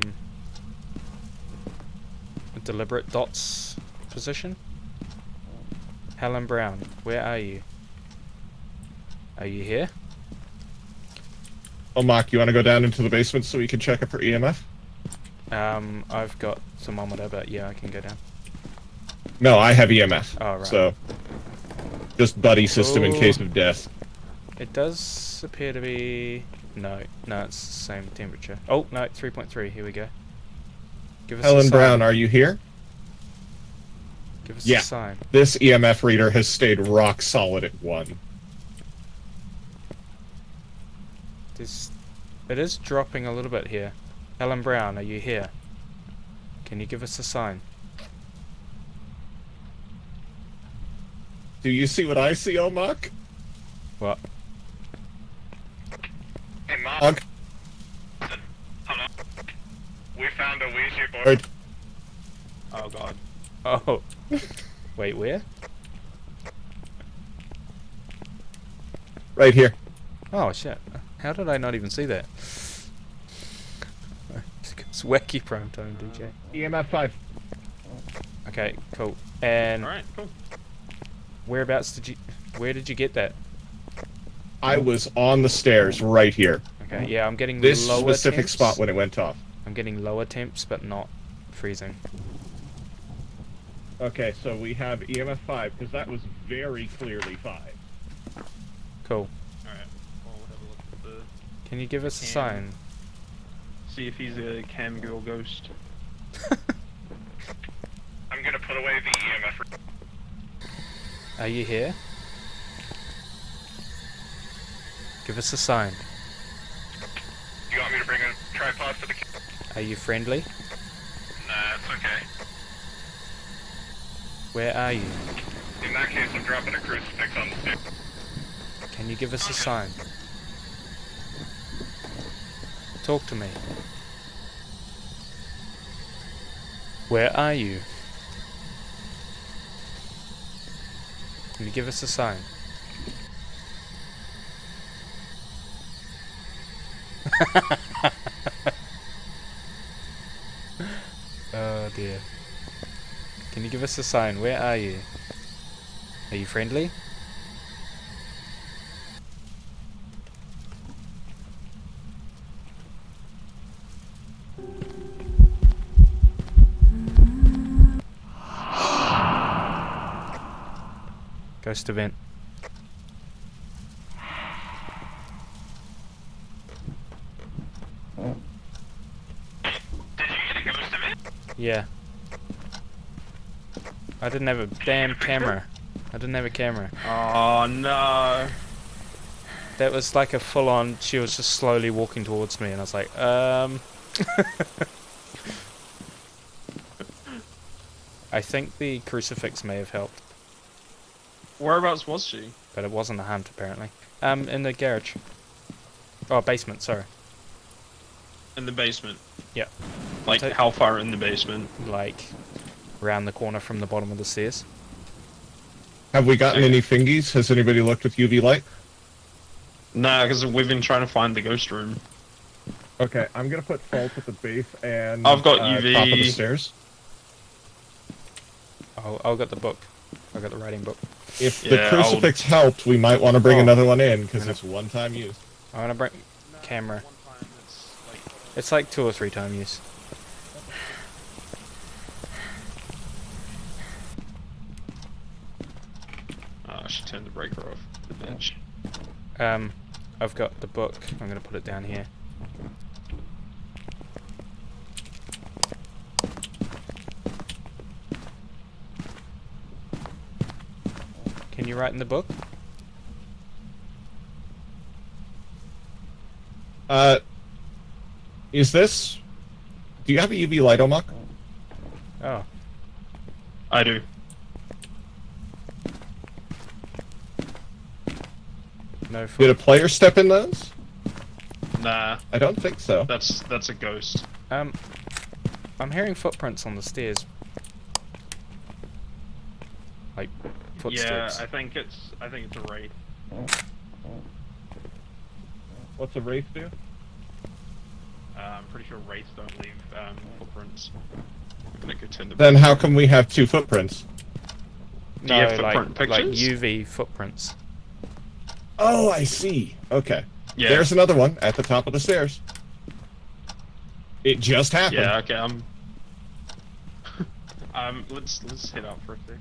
deliberate dots position? Helen Brown, where are you? Are you here? Oh, Mark, you want to go down into the basement so we can check it for EMF? I've got thermometer, but yeah, I can go down. No, I have EMF. Oh, right. So, just buddy system in Ooh. case of death. It does appear to be... No, it's the same temperature. Oh, no, 3.3, here we go. Give us a Helen sign. Brown, are you here? Give us Yeah. a sign. This EMF reader has stayed rock solid at 1. It is dropping a little bit here. Helen Brown, are you here? Can you give us a sign? Do you see what I see, Omak? What? Hey, Mom. Omak? Hold on. We found a Ouija board. Right. Oh god. Oh. Wait, where? Right here. Oh, shit. How did I not even see that? It's wacky prime time, DJ. EMF 5. Okay, cool. And Alright, cool. where did you get that? I was on the stairs right here. Okay, yeah, I'm getting This lower specific temps. spot when it went off. I'm getting lower temps, but not freezing. Okay, so we have EMF 5, because that was very clearly 5. Cool. Alright. Well, we'll have a look at the... Can you give us a Cam. sign? See if he's a cam girl ghost. I'm gonna put away the EMF. Are you here? Give us a sign. You want me to bring a tripod for the camera? Are you friendly? Nah, it's okay. Where are you? In that case, I'm dropping a crucifix on the stairs. Can you give us a sign? Talk to me. Where are you? Can you give us a sign? Oh dear. Can you give us a sign? Where are you? Are you friendly? Ghost event. Did you get a ghost event? Yeah. I didn't have a damn camera. I didn't have a camera. Oh no. That was like a full-on. She was just slowly walking towards me, and I was like, I think the crucifix may have helped, Whereabouts was she? but it wasn't a hunt apparently. In the garage. Oh, basement. Sorry. In the basement. Yeah. Like Ta- how far in the basement? Like, round the corner from the bottom of the stairs. Have we gotten any fingies? Has anybody looked with UV light? Nah, because we've been trying to find the ghost room. Okay, I'm gonna put salt at the base and I've got UV. top of the stairs. I'll get the book. I got the writing book. If the Yeah, crucifix helped, we might want to bring Oh. another one in because it's one-time use. I'm gonna bring camera. It's like 2 or 3 time use. Oh, I should turn the breaker off the bench. I've got the book. I'm gonna put it down here. Can you write in the book? Is this... Do you have a UV light, Omok? Oh, I do. no. Did a player step in those? Nah, I don't think so. that's a ghost. I'm hearing footprints on the stairs. Like footsteps. Yeah, I think it's a wraith. What's a wraith do? I'm pretty sure wraiths don't leave footprints. I'm gonna go turn the. Then how come we have 2 footprints? Do you have like, footprint like pictures? UV footprints. Oh, I see. Okay. Yeah. There's another one at the top of the stairs. It just happened. Yeah. Okay. Let's head out for a sec.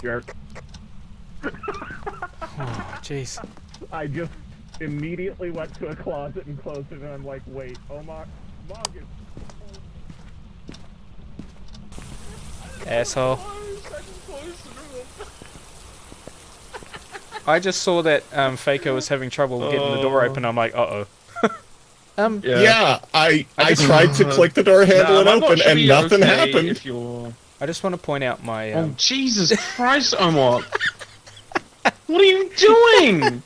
Jerk. Oh, jeez. I just immediately went to a closet and closed it, and I'm like, wait, Mog is... Asshole. I just saw that Faker was having trouble getting the door open. I'm like, uh oh. Yeah, I just- tried to click the door handle and open, and nothing happened. If you're... I just want to point out my. Oh Jesus Christ, Omok! What are you doing?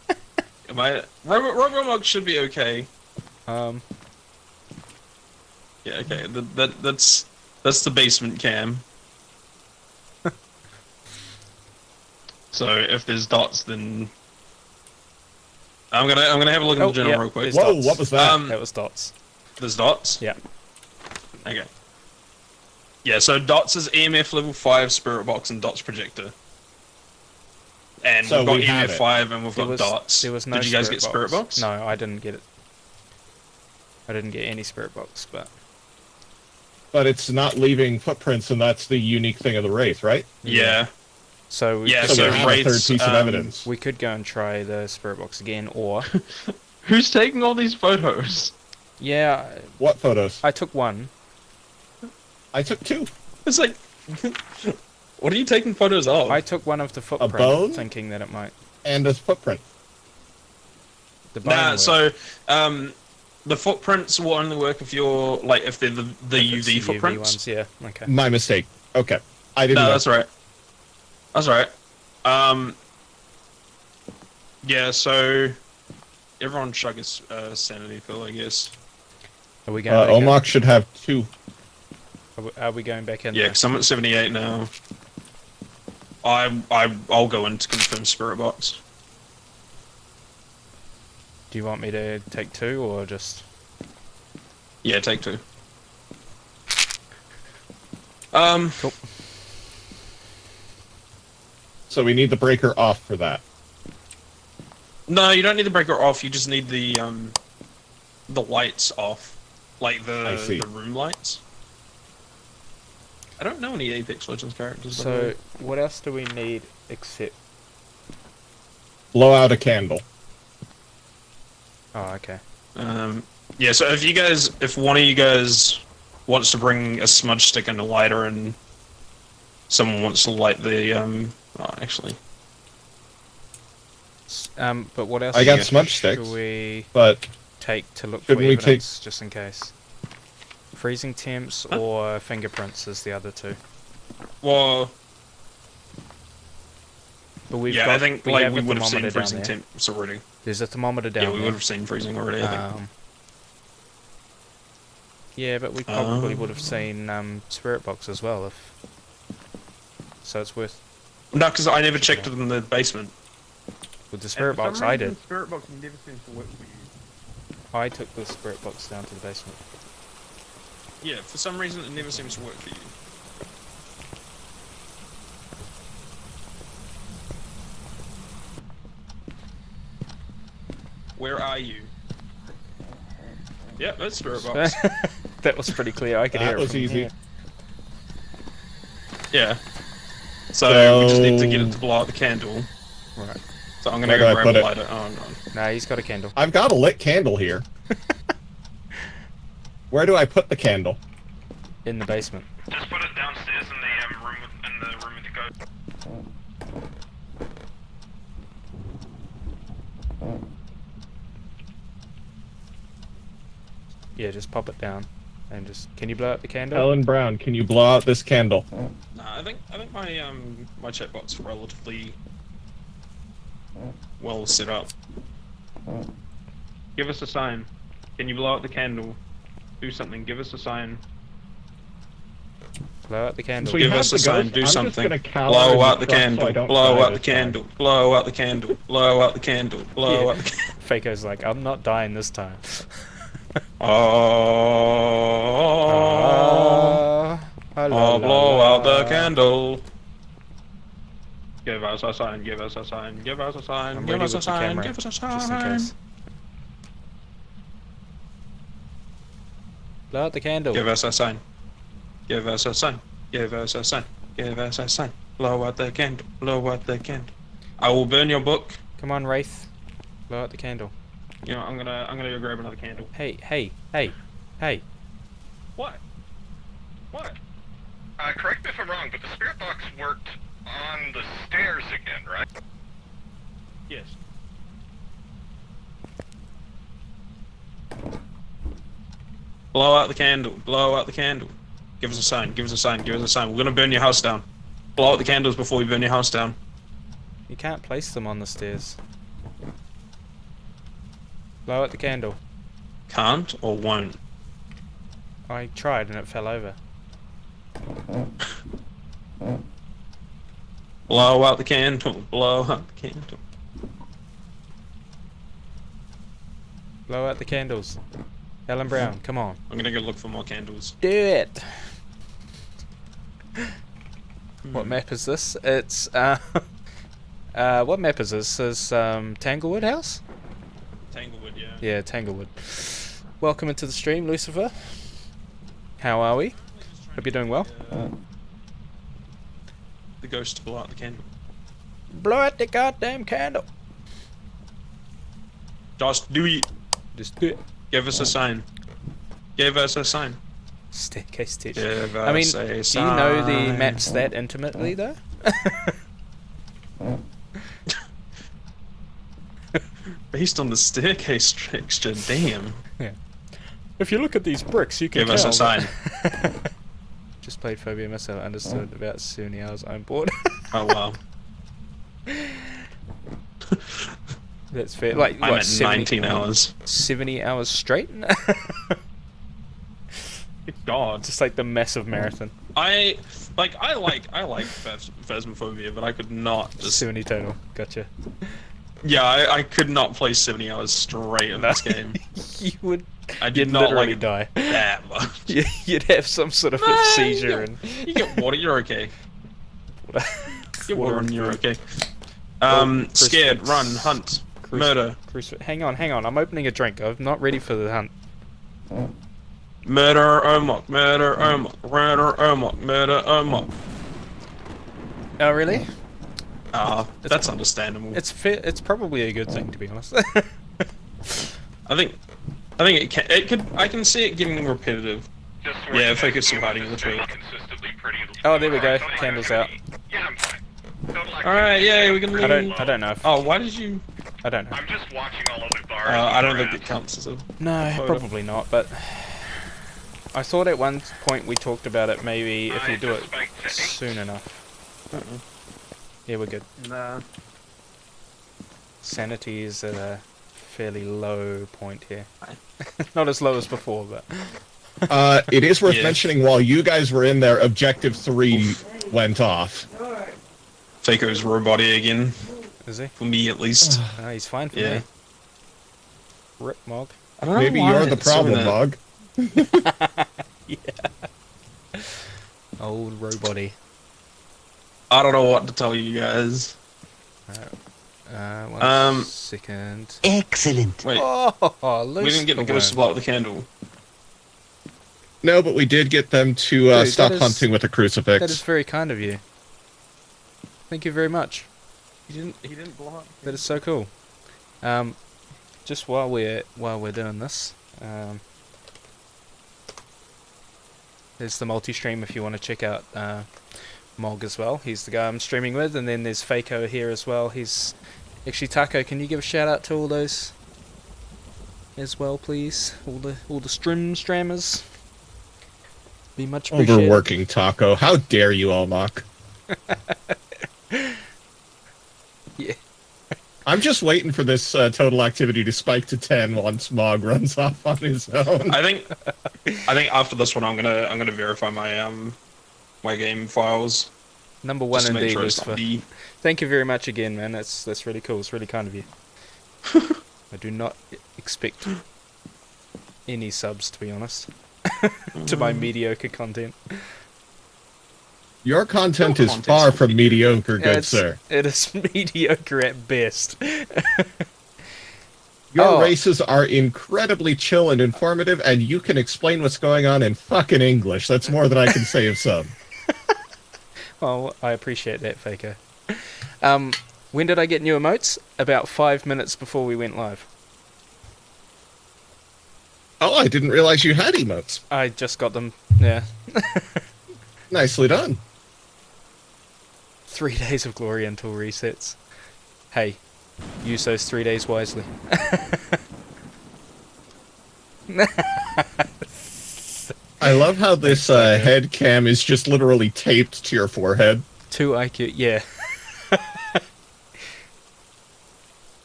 Am I? Robomok should be okay. Yeah. Okay. That's the basement cam. So if there's dots, then I'm gonna have a look at the general real quick. there's Whoa, dots. what was that? That was dots. There's dots. Yeah. Okay. Yeah, so dots is EMF level 5 spirit box and dots projector. And So we've got we have EMF it. 5 and we've got dots. There was no. Did you guys get spirit box? No, I didn't get it. I didn't get any spirit box, but But it's not leaving footprints, and that's the unique thing of the wraith, right? Yeah. so Yeah, So, so we have a wraiths, third piece of um, evidence. we could go and try the spirit box again, or Who's taking all these photos? yeah, What photos? I took one. I took 2. It's like, what are you taking photos of? I took one of the footprint, bone? thinking that it might. And a footprint. The bone Nah, work. so the footprints will only work if you're like if they're the If it's UV footprints. ones, yeah. Okay. My mistake. Okay. I didn't No, know. that's all right. That's all right. Yeah. So everyone chug his sanity pill, I guess. Are we going? Back in? Omok should have 2. Are we going back in? Yeah, there? because I'm at 78 now. I'll go in to confirm spirit box. Do you want me to take 2 or just? Yeah, take 2. Cool. So we need the breaker off for that. No, you don't need the breaker off. You just need the lights off, like I see. the room lights. I don't know any Apex Legends characters. by the So way. what else do we need except blow out a candle. Oh, okay. Yeah, so if one of you guys wants to bring a smudge stick and a lighter, and someone wants to light the, actually. But what else I got should smudge sticks, we but take to look for shouldn't we evidence, just in case? Freezing temps or fingerprints is the other two. Well, But we've yeah, got, I think we like have we a would have seen thermometer down freezing there. temps already. There's a thermometer down Yeah, we there. would have seen freezing already, I think. Yeah, but we probably would have seen spirit box as well, if so. It's worth No, because I never checked it in the basement. with the And spirit for some box. I reason, did. Spirit box never seems to work for you. I took the spirit box down to the basement. Yeah, for some reason it never seems to work for you. Where are you? Yep, that's spirit box. That was pretty clear. I could hear that it was from easy. here. Yeah. So we just need to get it to blow out the candle. Right. So I'm gonna Where do I go grab put a it? lighter. Oh no. Nah, he's got a candle. I've got a lit candle here. Where do I put the candle? In the basement. Just put it downstairs in the room with the ghost. Yeah, just pop it down. And just... Can you blow out the candle? Ellen Brown, can you blow out this candle? Nah, I think my my chatbot's relatively well set up. Give us a sign. Can you blow out the candle? Do something. Give us a sign. Blow out the candle. So we Give have us the a sign, ghost. do I'm just something. gonna cower Blow in out the the truck so I candle. don't Blow die out the this time. candle. Blow out the candle. Blow out the candle. Blow out the candle. Fako's like, I'm not dying this time. Oh, la, blow la. out the candle. Give us a sign. Give us a sign. Give us a sign. I'm Give ready us a with the sign. camera, Give us a just in sign. case. Blow out the candle. Give us a sign. Give us a sign. Give us a sign. Give us a sign. Blow out the candle. Blow out the candle. I will burn your book. Come on, Wraith. Blow out the candle. You know, I'm gonna go grab another candle. Hey, hey, hey, hey. What? What? Correct me if I'm wrong, but the spirit box worked on the stairs again, right? Yes. Blow out the candle. Blow out the candle. Give us a sign. Give us a sign. Give us a sign. We're gonna burn your house down. Blow out the candles before we burn your house down. You can't place them on the stairs. Blow out the candle. Can't or won't. I tried and it fell over. Blow out the candle. Blow out the candle. Blow out the candles. Ellen Brown, come on. I'm gonna go look for more candles. Do it! What map is this? It's, what map is this? Is, Tanglewood House? Tanglewood, yeah. Yeah, Tanglewood. Welcome into the stream, Lucifer. How are we? Hope you're doing well. The ghost to blow out the candle. Blow out the goddamn candle! Just do it. Just do it. Give us a sign. Give us a sign. Staircase teach. Give I mean, us a do you sign. know the maps that intimately, though? Based on the staircase texture, damn. Yeah. If you look at these bricks, you can Give us a tell sign. that- Just played Phobia myself, understood about 70 hours, I'm bored. Oh wow. That's fair. Like, I'm what, at 70 19 hours. 70 hours straight? God. Just like the massive marathon. I like Phasmophobia, but I could not just 70 total. Gotcha. yeah, I could not play 70 hours straight in this game. You would. I You'd did not literally like die. that much. You'd have some sort of a Nah, seizure you get water, you're okay. and. Get water and you're okay. Crucifix. Scared, run, hunt, murder. Hang on. I'm opening a drink. I'm not ready for the hunt. Murder, Omok, murder, Omok, murder, Omok, murder, Omok. Oh, really? That's understandable. It's it's probably a good thing, to be honest. I think it could. I can see it getting repetitive. Just Yeah, focus some hiding in the tree. consistently pretty. Oh, there we go. Total Candles activity. Yeah, I'm fine. Total activity Alright, yeah, we can leave. I don't know. Oh, why did you? I don't know. I'm just watching all of the bars. I don't think it counts as a. No, Photo. probably not. But I thought at one point we talked about it. Maybe if you do it soon enough. Yeah, we're good. Nah. Sanity is at a fairly low point here. Not as low as before, but It is worth Yeah. mentioning while you guys were in there, Objective 3 went off. Fako's robot-y again, is he? for me at least. He's fine for Yeah. me. Rip Mog. I don't know Maybe why you're the it's doing problem, that. Mog. Old robot-y. I don't know what to tell you guys. One second. Excellent. Wait, Oh, we didn't get the ghost to blow out the candle. No, but we did get them to Dude, stop that is- hunting with a crucifix. That is very kind of you. Thank you very much. He didn't blow up. That is so cool. Just while we're doing this, there's the multi-stream if you want to check out Mog as well. He's the guy I'm streaming with, and then there's Fako here as well. He's actually Taco. Can you give a shout out to all those as well, please? All the strammers. Be much appreciated. Overworking Taco. How dare you, Almach? Yeah. I'm just waiting for this total activity to spike to 10 once Mog runs off on his own. I think after this one, I'm gonna verify my my game files. Number one Just to make indeed, sure it's Lucifer. not D. Thank you very much again, man. That's really cool. It's really kind of you. I do not expect any subs, to be honest, to my mediocre content. Your content Your is content's far from mediocre. mediocre, good It's- sir. It is mediocre at best. Your Oh. races are incredibly chill and informative, and you can explain what's going on in fucking English. That's more than I can say of some. Well, I appreciate that, Faker. When did I get new emotes? About 5 minutes before we went live. Oh, I didn't realize you had emotes. I just got them. Yeah. Nicely done. 3 days of glory until resets. Hey, use those 3 days wisely. I love how this head cam is just literally taped to your forehead. 2 IQ, yeah.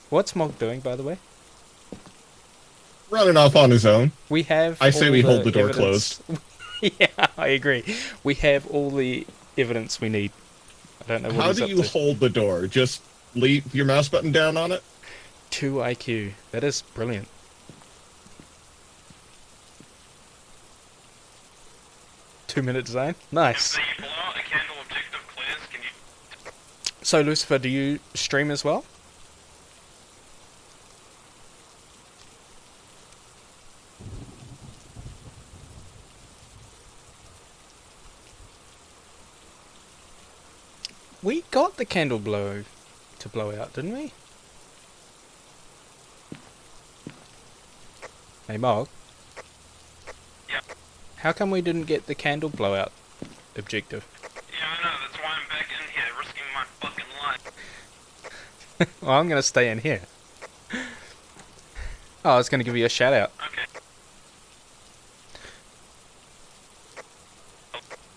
What's Mog doing, by the way? Running off on his own. We have. I say all we hold the door evidence. Yeah, I agree. We have all the evidence we need. I don't know what How he's do up you to. hold the door? Just leave your mouse button down on it? 2 IQ. That is brilliant. Two-minute design. Nice. If the blow out a candle objective clears, can you? So, Lucifer, do you stream as well? We got the candle blow to blow out, didn't we? Hey, Mog. Yeah. How come we didn't get the candle blowout objective? Yeah, I know. That's why I'm back in here, risking my fucking life. Well, I'm going to stay in here. Oh, I was going to give you a shout out. Okay.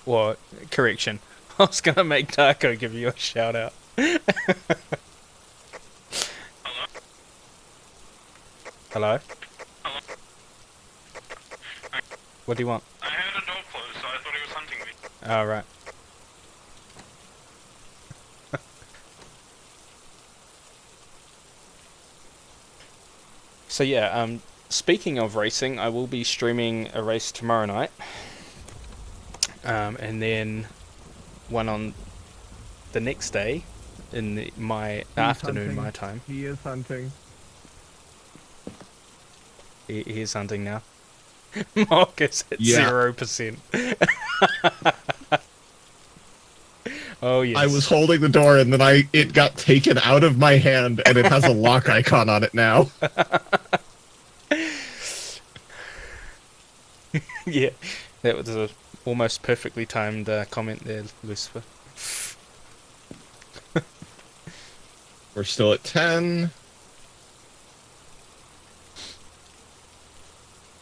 What? Correction. I was going to make Taco give you a shout out. Hello? Hello? What do you want? I heard a door close, so I thought he was hunting me. Oh, right. So yeah, speaking of racing, I will be streaming a race tomorrow night. And then one on the next day in my afternoon, hunting. my time. He is hunting. He is hunting now. Mark is at Yeah. 0%. Oh yes. I was holding the door, and then it got taken out of my hand, and it has a lock icon on it now. Yeah, that was a almost perfectly timed comment there, Lucifer. We're still at 10.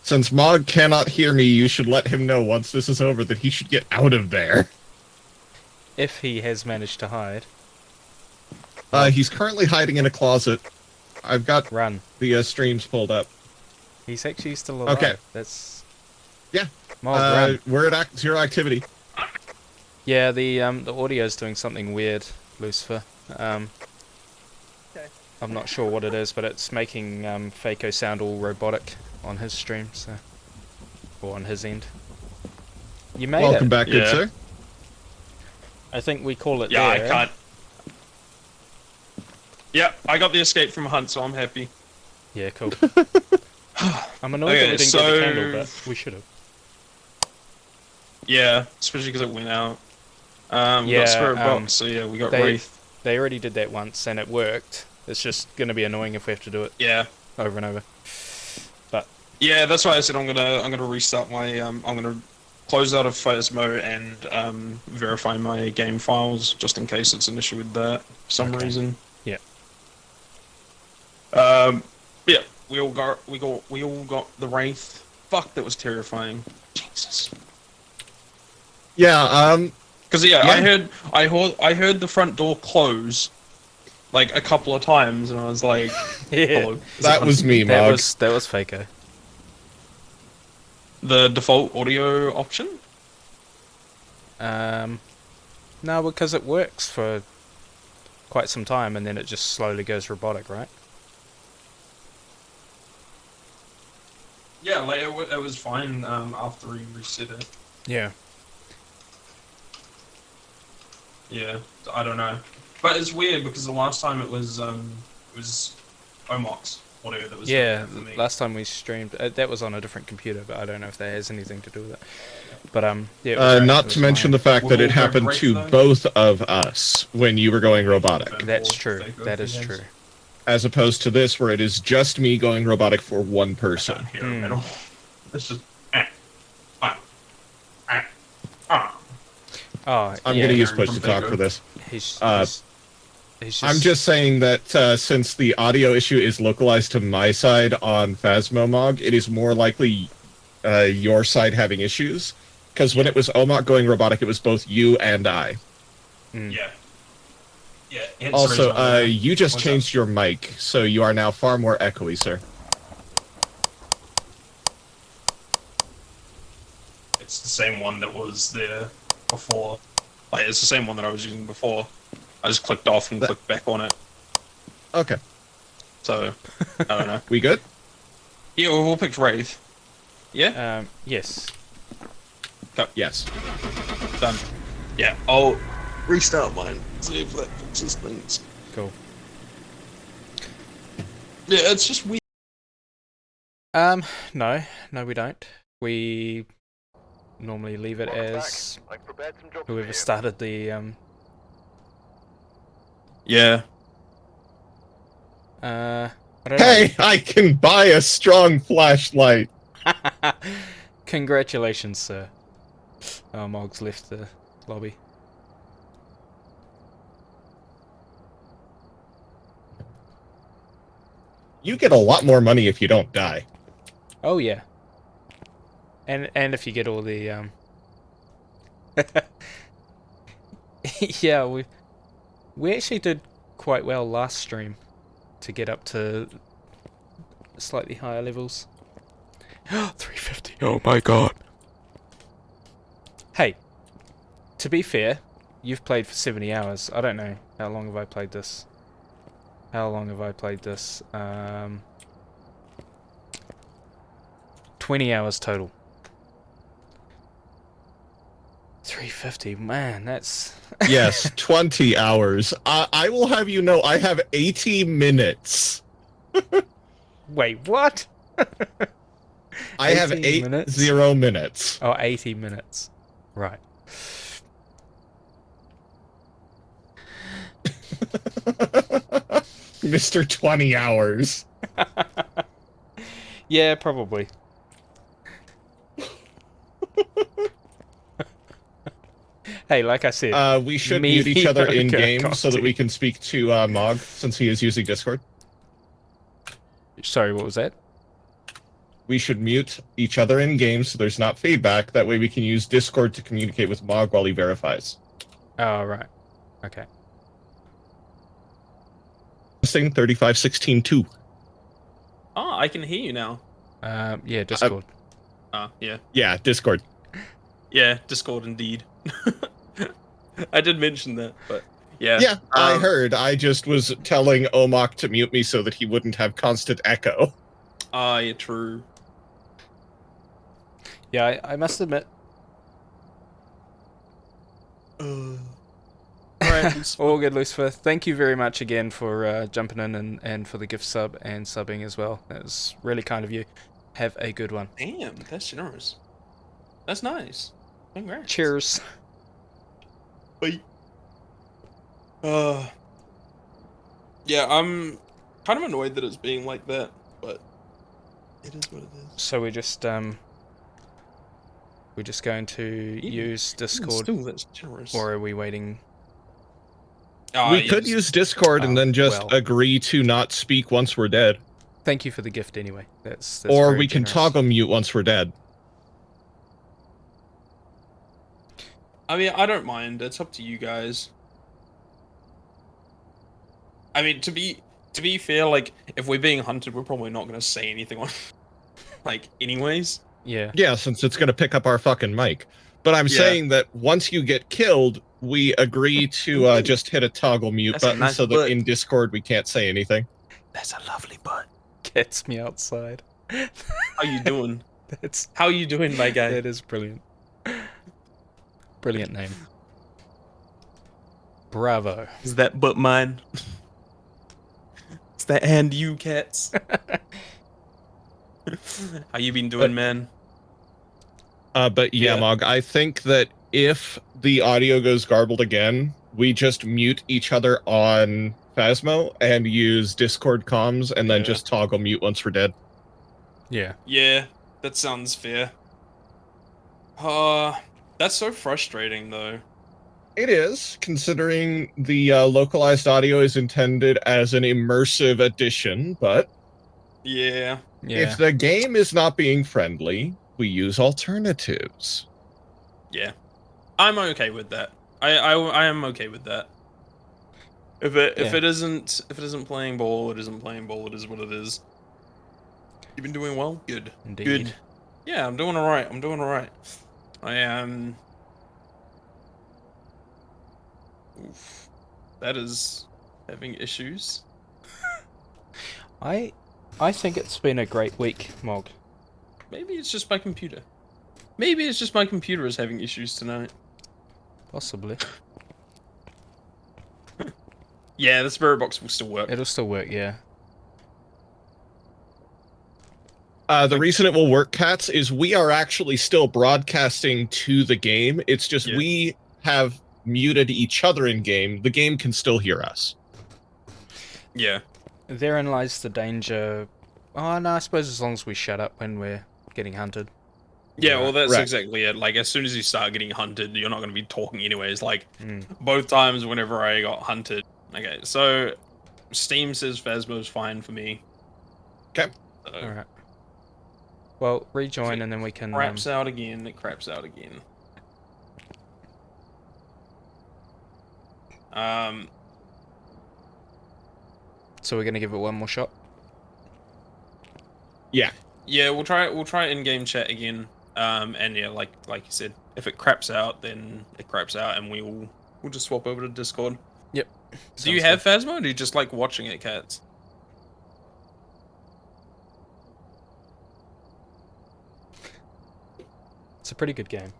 Since Mog cannot hear me, you should let him know once this is over that he should get out of there. If he has managed to hide, He's currently hiding in a closet. I've got run. the streams pulled up. He's actually still alive. Okay. That's Yeah. Mog, run. We're at zero activity. Yeah, the audio's doing something weird, Lucifer. Okay. I'm not sure what it is, but it's making Faco sound all robotic on his stream, so or on his end. You made Welcome it. back, good Yeah. sir. I think we call it Yeah, there. I can't. Yeah, I got the escape from Hunt, so I'm happy. Yeah, cool. I'm annoyed Okay, that we didn't get the candle, but we should have. Yeah, especially because it went out. We Yeah, got Spirit Box, so yeah, we got they- Wraith. They already did that once, and it worked. It's just going to be annoying if we have to do it Yeah. over and over. Yeah, that's why I said I'm gonna restart my I'm gonna close out of Phasmo and verify my game files just in case it's an issue with that for some Okay. reason. Yeah. Yeah, we all got the Wraith. Fuck, that was terrifying. Jesus. Yeah, Because yeah, Yeah. I heard the front door close like a couple of times, and I was like, Yeah, "Hello." that was me, that Mog. was Faco. The default audio option. No, because it works for quite some time, and then it just slowly goes robotic, right? Yeah, like it was fine after we reset it. Yeah. Yeah, I don't know, but it's weird because the last time it was Omox audio that was Yeah, for me. last time we streamed, that was on a different computer, but I don't know if that has anything to do with it. But yeah, it was Not to mention the fact that it happened to both of us when you were going robotic, That's true. That is true. as opposed to this where it is just me going robotic for one person. Here in the middle. It's just ah, ah, ah. Oh, I'm yeah, going to use Aaron push from to talk Fago. for this. He's just, I'm just saying that since the audio issue is localized to my side on Phasmomog, it is more likely your side having issues. Because when it was Omok going robotic, it was both you and I. Yeah. Yeah. hence the Also, reason I'm- you just What's changed your mic, so you are now far more echoey, sir. It's the same one that was there before. Like, it's the same one that I was using before. I just clicked off and clicked back on it. Okay. So, I don't know. We good? Yeah, we've all picked Wraith. Yeah? yes. Yes. Done. Yeah, I'll restart mine. See if that fixes things. Cool. Yeah, it's just weird. No, we don't. We normally leave it as whoever started the Yeah. I don't Hey, I can buy a strong flashlight. know. Congratulations, sir. Oh, Mog's left the lobby. You get a lot more money if you don't die. Oh yeah. And if you get all the yeah, we actually did quite well last stream to get up to slightly higher levels. 350. Oh my god. Hey, to be fair, you've played for 70 hours. I don't know. How long have I played this? 20 hours total. 350, man, that's... Yes, 20 hours. I will have you know, I have 80 minutes. Wait, what? I have 18 minutes? 80 minutes. Oh, 80 minutes. Right. Mr. 20 hours. Yeah, probably. Hey, like I said, We should mute each other in mediocre game so that we can speak to Mog, since he is using Discord. Sorry, what was that? We should mute each other in game so there's not feedback. That way we can use Discord to communicate with Mog while he verifies. Oh, right. Okay. Thing 3516.2. Oh, I can hear you now. Yeah, Discord. Yeah. Yeah, Discord. Yeah, Discord indeed. I did mention that, but yeah. Yeah, I heard. I just was telling Omok to mute me so that he wouldn't have constant echo. Yeah, true. Yeah, I must admit. Alright, All good, Lucifer. Thank you very much again for jumping in and for the gift sub and subbing as well. That was really kind of you. Have a good one. damn, that's generous. That's nice. Congrats. Cheers. Bye. Yeah, I'm kind of annoyed that it's being like that, but it is what it is. So we're just going to use Discord, Still, that's generous. or are we waiting? Oh, we yeah, could just- use Discord and then just well. agree to not speak once we're dead. Thank you for the gift anyway. That's Or very we can generous. toggle mute once we're dead. I mean, I don't mind. It's up to you guys. I mean, to be fair, like if we're being hunted, we're probably not going to say anything on, like, anyways. Yeah. Yeah, since it's going to pick up our fucking mic. But I'm Yeah. saying that once you get killed, we agree to just hit a toggle mute That's a button nice so that butt. in Discord we can't say anything. That's a lovely butt. Gets me outside. How you doing? That's How you doing, my guy? that is brilliant. Brilliant name. Bravo. Is that butt mine? Is that hand you, cats? How you been doing, man? But yeah, Yeah. Mog, I think that if the audio goes garbled again, we just mute each other on Phasmo and use Discord comms and then Yeah. just toggle mute once we're dead. Yeah. Yeah, that sounds fair. That's so frustrating, though. It is, considering the localized audio is intended as an immersive addition, but Yeah. Yeah. if the game is not being friendly, we use alternatives. Yeah. I'm okay with that. I am okay with that. If it isn't playing ball, it isn't playing ball. It is what it is. You've been doing well. Good. Indeed. Good. Yeah, I'm doing alright. I'm doing alright. I am. Oof. That is having issues. I think it's been a great week, Mog. Maybe it's just my computer. Maybe it's just my computer is having issues tonight. Possibly. Yeah, the spirit box will still work. It'll still work, yeah. The reason it will work, Cats, is we are actually still broadcasting to the game. It's just Yeah. we have muted each other in game. The game can still hear us. Yeah. Therein lies the danger. Oh, no, I suppose as long as we shut up when we're getting hunted. Yeah, well, that's Right. exactly it. Like, as soon as you start getting hunted, you're not going to be talking anyways. Like, Mm. both times whenever I got hunted. Okay, so Steam says Phasmo's fine for me. Okay. So, Alright. Well, rejoin and then we can... craps out again. It craps out again. So we're going to give it one more shot? Yeah. Yeah, we'll try it in-game chat again. And yeah, like you said, if it craps out, then it craps out, and we'll just swap over to Discord. Yep. Do you have Phasmo, or do you just like watching it, Cats? It's a pretty good game.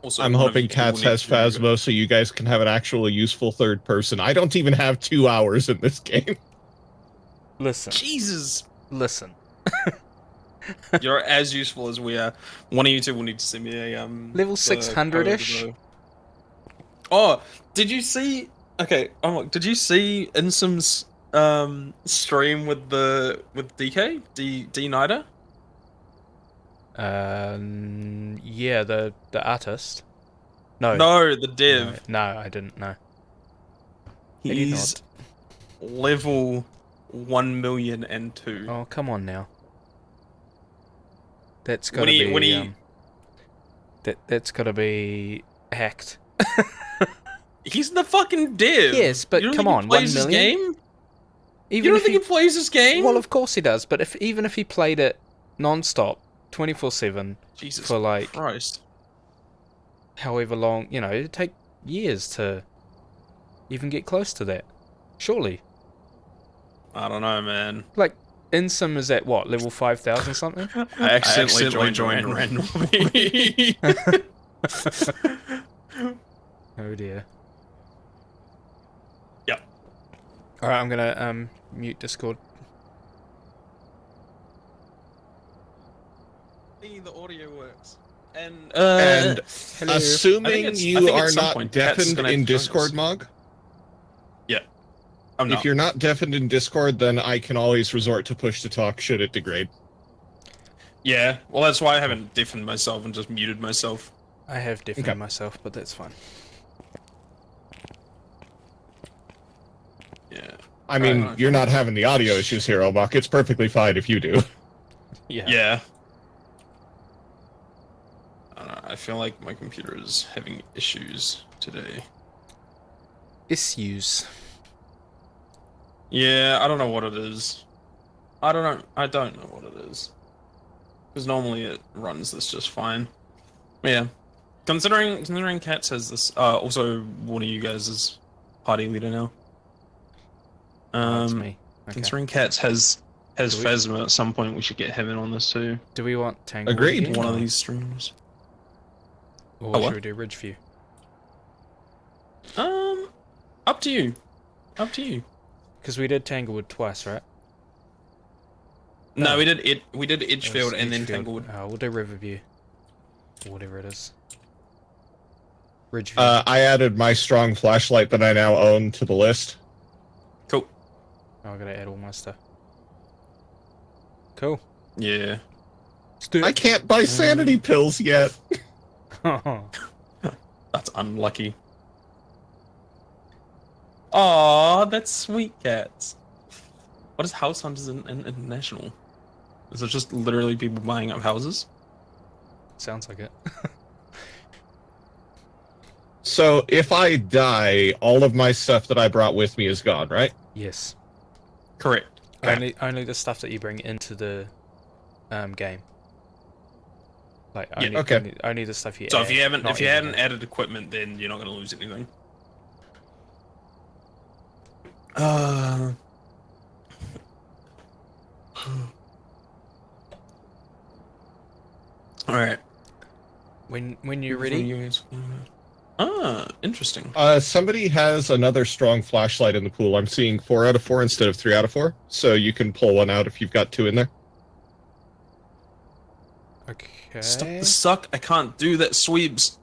Also, I'm one of hoping you two Cats will has need to- Phasmo so you guys can have an actual useful third person. I don't even have 2 hours in this game. Listen. Jesus, Listen. you're as useful as we are. One of you two will need to send me a Level the 600-ish? code, though. Oh, did you see Okay, did you see Insom's stream with DK D Nida? Yeah, the artist. No, No, the dev. no, I didn't know. Did he He's level 1,000,002. Oh, come on now. That's When gotta he- be when he- that's gotta be hacked. He's the fucking dev. Yes, but you don't come think on, he plays 1 his million? game? Even You don't if think he plays his game? well, of course he does. But even if he played it non-stop, 24/7 Jesus for like Christ. however long, it'd take years to even get close to that. Surely, I don't know, man. like Insim is at what level 5,000 something? I accidentally joined randomly. Oh dear. Yep. All right, I'm gonna mute Discord. The audio works. And And Hello. I assuming think at you are some not point, Kat's deafened gonna have in to join us. Discord, Mog, I'm not. if you're not deafened in Discord, then I can always resort to push to talk should it degrade. Yeah, well, that's why I haven't deafened myself and just muted myself. I have deafened Okay. myself, but that's fine. Yeah. I mean, Alright. you're not having the audio issues here, Omok. It's perfectly fine if you do. Yeah. Yeah. I don't know, I feel like my computer is having issues today. Issues. Yeah, I don't know what it is. I don't know what it is. Because normally it runs this just fine. But yeah. Considering Cats has this also one of you guys is party leader now. That's me. Okay. Considering Cats has Do we- Phasma at some point, we should get him in on this too. Do we want Tangle Agreed. again, One of or- these streams. Or Oh, what? should we do Ridgeview? Up to you. Up to you. Because we did Tanglewood twice, right? No, No. we did It was Edgefield and then Edgefield. Tanglewood. We'll do Riverview. Or whatever it is. Ridgeview. I added my strong flashlight that I now own to the list. Cool. Oh, I gotta add all my stuff. Cool. Yeah. Let's do I it. can't buy sanity pills yet. That's unlucky. Aw, that's sweet, Cats. What is House Hunters in International? Is it just literally people buying up houses? Sounds like it. So if I die, all of my stuff that I brought with me is gone, right? Yes. Correct. Only the stuff that you bring into the game. Like Yeah, only, okay. only the stuff you So add, if you hadn't not hadn't everything. added equipment, then you're not going to lose anything. All right. When you're ready. Ah, interesting. Somebody has another strong flashlight in the pool. I'm seeing 4 out of 4 instead of 3 out of 4. So you can pull one out if you've got 2 in there. Okay. Stop the suck! I can't do that, Sweebs.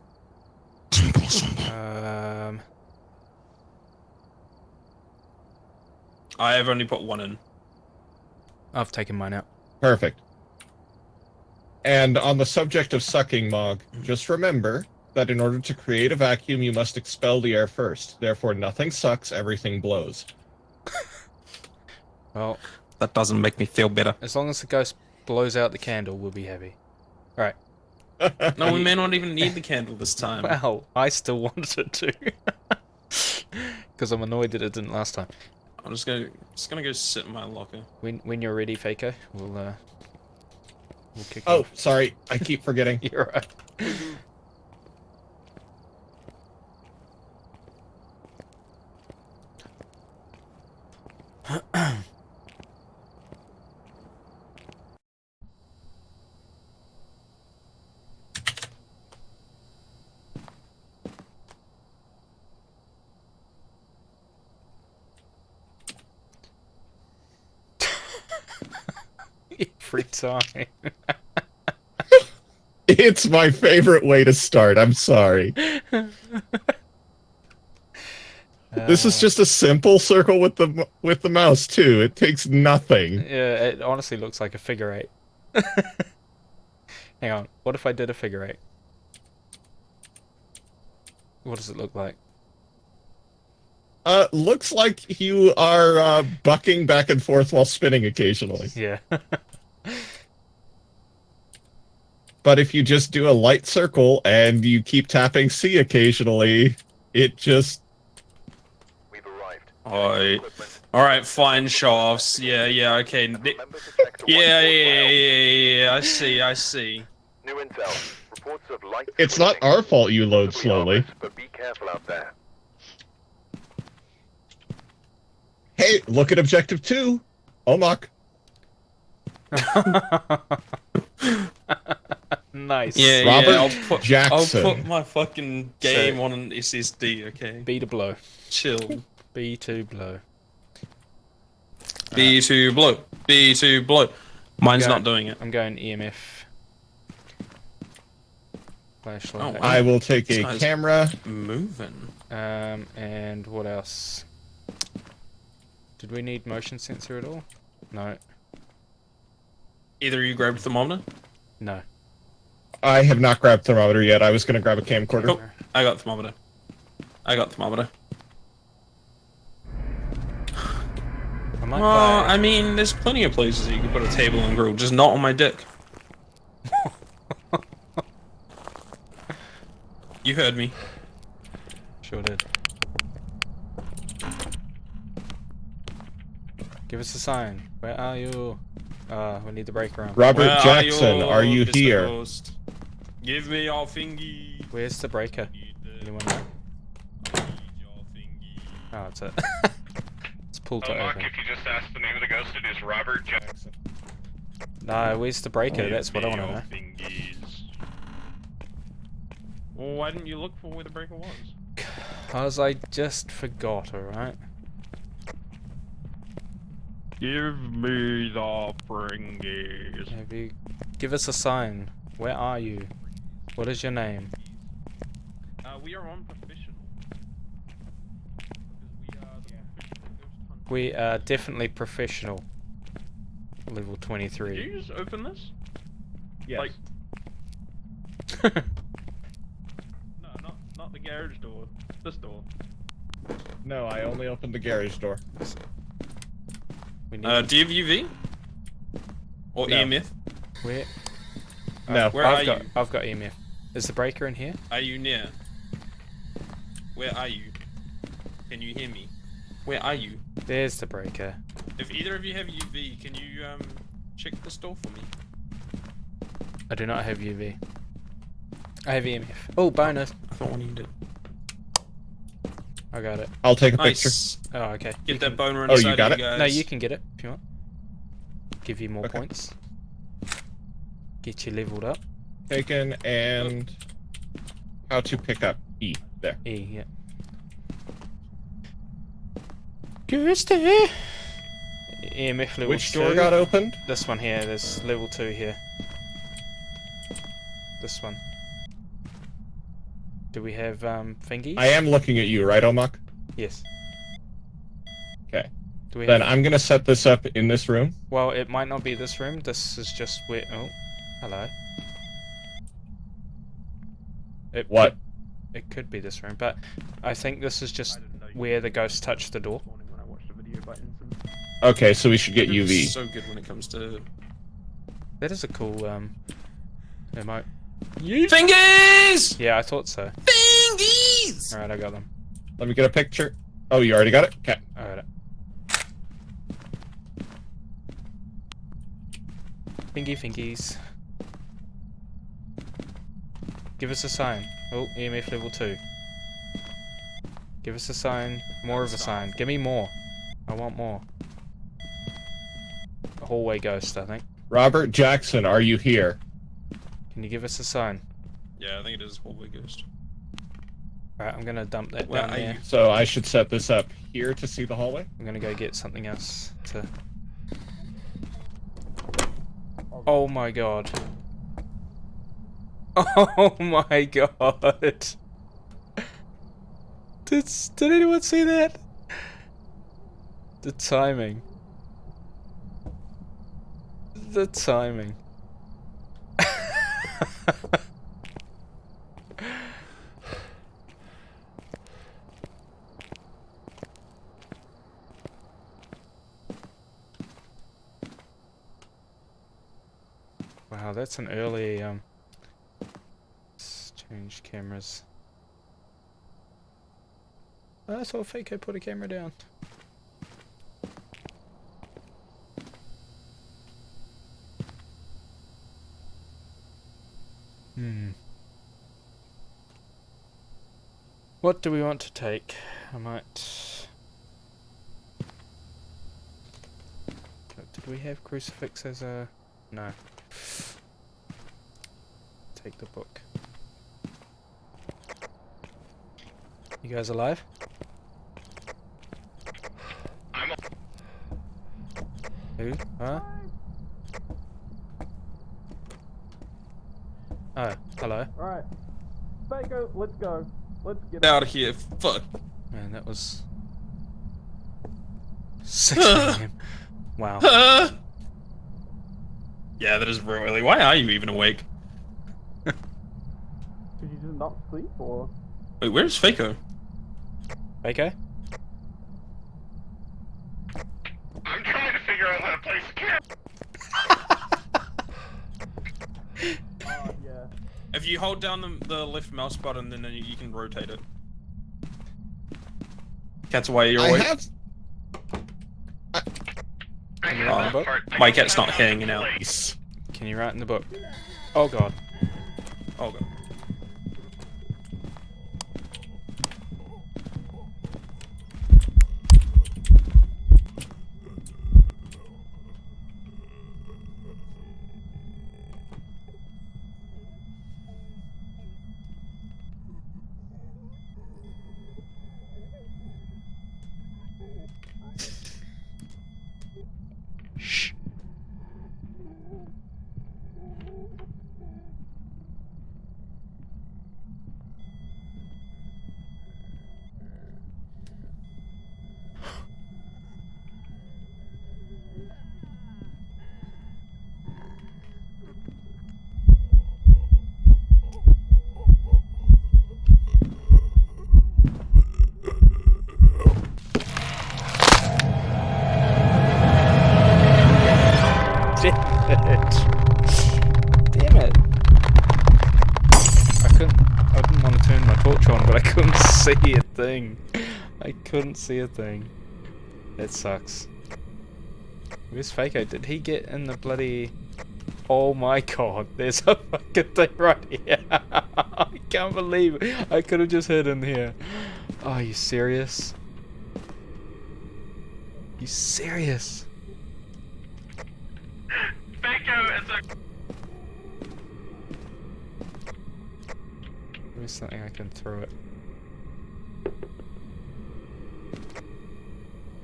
I have only put 1 in. I've taken mine out. Perfect. And on the subject of sucking, Mog, just remember that in order to create a vacuum, you must expel the air first. Therefore, nothing sucks, everything blows. Well, That doesn't make me feel better. as long as the ghost blows out the candle, we'll be happy. Alright. No, we may not even need the candle this time. Wow, I still wanted it to. Because I'm annoyed that it didn't last time. I'm just gonna go sit in my locker. When you're ready, Faker, we'll kick Oh, off. sorry, I keep forgetting. You're right. Every time. It's my favorite way to start. I'm sorry. This is just a simple circle with the mouse too. It takes nothing. Yeah, it honestly looks like a figure eight. Hang on, what if I did a figure eight? What does it look like? Looks like you are bucking back and forth while spinning occasionally. Yeah. But if you just do a light circle and you keep tapping C occasionally, it just... We've arrived. Alright, fine, show-offs. Yeah, okay. Yeah, I see. New intel. Reports of light. It's not our fault you load slowly. But be careful out there. Hey, look at objective 2. Omok. Nice. Yeah, Robert Jackson. I'll put my fucking game on an SSD, okay? B to blow. Chill. B to blow. B2 blow. B2 blow. Mine's not doing it. I'm going EMF. Flashlight. Oh, wow. I will take a Nice. camera. Moving. And what else? Did we need motion sensor at all? No. Either you grabbed the thermometer? No. I have not grabbed thermometer yet. I was going to grab a camcorder. Cool. I got thermometer. I might Well, buy- I mean, there's plenty of places you can put a table and grill, just not on my dick. You heard me. Sure did. Give us a sign. Where are you? We need the breaker arm. Robert Where Jackson, are you Mr. here? Ghost? Give me your fingy. Where's the breaker? Anyone know? Oh, it's it. It's pulled to Mark, open. if you just ask the name of the ghost, it is Robert Jackson. No, where's the breaker? That's what I want to know. Well, why didn't you look for where the breaker was? Cause I just forgot, alright? Give me the fringies. Have you... Give us a sign. Where are you? What is your name? We are on professional. We are the professional ghost hunters. We are definitely professional. Level Did 23. you just open this? Yes. Like, no, not the garage door. This door. No, I only opened the garage door. We need... Do you have UV? Or No. EMF? Where? No. Where are I've got, you? I've got EMF. Is the breaker in here? Are you near? Where are you? Can you hear me? Where are you? There's the breaker. If either of you have UV, can you check this door for me? I do not have UV. I have EMF. Oh, bonus. I thought one of you did. I got it. I'll take a picture. Nice. Oh, okay. Get You that can- boner Oh, inside you got of it? you guys. No, you can get it if you want. Give you more Okay. points. Get you leveled up. Taken and how to pick up E. There. E, yeah. Ghosty! EMF level Which 2. door got opened? This one here, there's level 2 here. This one. Do we have thingies? I am looking at you, right, Omok? Yes. Okay. Do we Then have... I'm gonna set this up in this room. Well, it might not be this room. This is just where... Oh, hello. It What? Could, it could be this room, but I think this is just where the ghost touched the door. When I watched the video by Instant. Okay, so we should get It's UV. so good when it comes to That is a cool emote. You? fingers. Yeah, I thought so. Fingies. Alright, I got them. Let me get a picture. Oh, you already got it? Okay. I got it. Fingies. Give us a sign. Oh, EMF level 2. Give us a sign. More of a sign. Give me more. I want more. A hallway ghost, I think. Robert Jackson, are you here? Can you give us a sign? Yeah, I think it is hallway ghost. Alright, I'm gonna dump that Where down are there. you? So I should set this up here to see the hallway? I'm gonna go get something else to... Oh my god. Oh my god. Did anyone see that? The timing. The timing. Wow, that's an early let's change cameras. Oh, I saw Fako put a camera down. What do we want to take? I might... Did we have crucifix as a... No. Take the book. You guys alive? I'm Who? Huh? Oh, hello. Alright. Fako, let's go. Let's get Out of here. Fuck. Man, that was... 6 a.m. Wow. Yeah, that is really. Why are you even awake? Did you just not sleep or? Wait, where's Fako? Okay? I'm trying to figure out how to place the camera. Oh yeah. If you hold down the left mouse button, then you can rotate it. Cat's away, you're I awake. have. Can you write in the book? My cat's not hanging out. Can you write in the book? Oh god. Oh god. Shh. Damn it. I didn't want to turn my torch on, but I couldn't see a thing. I couldn't see a thing. That sucks. Where's Fako? Did he get in the bloody... Oh my god, there's a fucking thing right here. I can't believe it. I could have just hid in here. Oh, are you serious? You serious? Fako is a... Where's something I can throw it?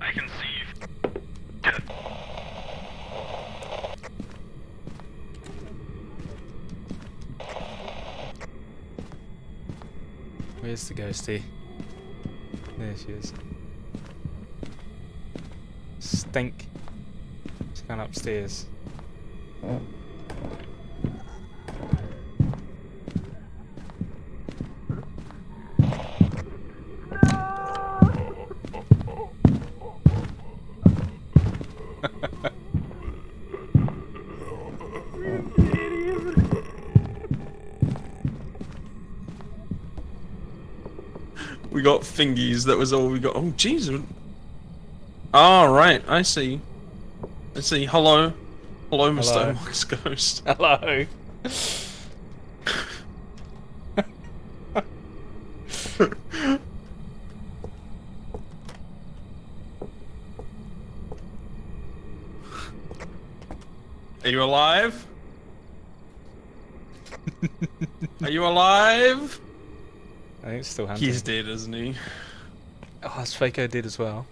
I can see you. Where's the ghostie? There she is. Stink. She's gone upstairs. We got fingies, that was all we got. Oh, jeez. Oh, right, I see. I see. Hello. Hello, Mr. Hello. Amongst Ghost. Hello. Are you alive? Are you alive? I think it's still hunting. He's dead, isn't he? Oh, is Fako dead as well?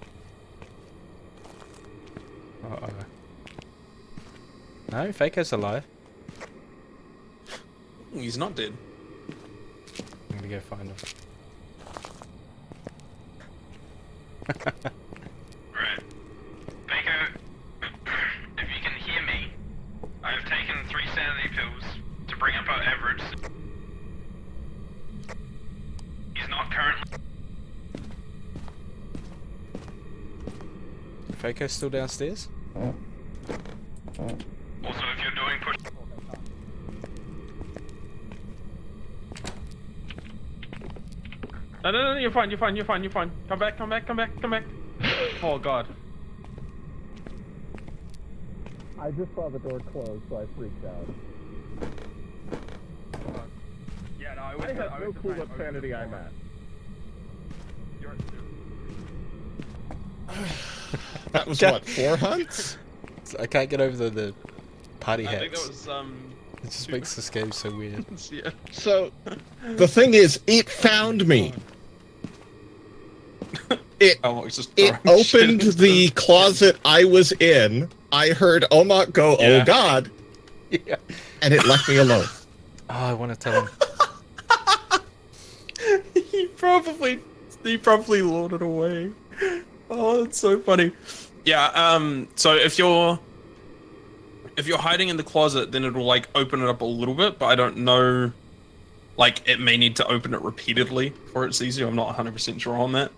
Uh-oh. No, Fako's alive. He's not dead. I'm gonna go find him. Right. Baker, if you can hear me, I've taken 3 sanity pills to bring up our average. He's not currently. Fako's still downstairs? Also, if you're doing push. No, you're fine. Come back. Oh god. I just saw the door close, so I freaked out. Yeah, no, I have no clue what sanity I'm at. That was what, 4 hunts? I can't get over the party hats. I think that was It just makes this game so weird. yeah. So, the thing is, it found me. It opened the closet I was in. I heard Omok go, Yeah. "Oh God," Yeah. and it left me alone. Oh, I want to tell him. he probably lured it away. Oh, that's so funny. Yeah, so if you're hiding in the closet, then it'll like open it up a little bit, but I don't know, like it may need to open it repeatedly before it sees you. I'm not 100% sure on that.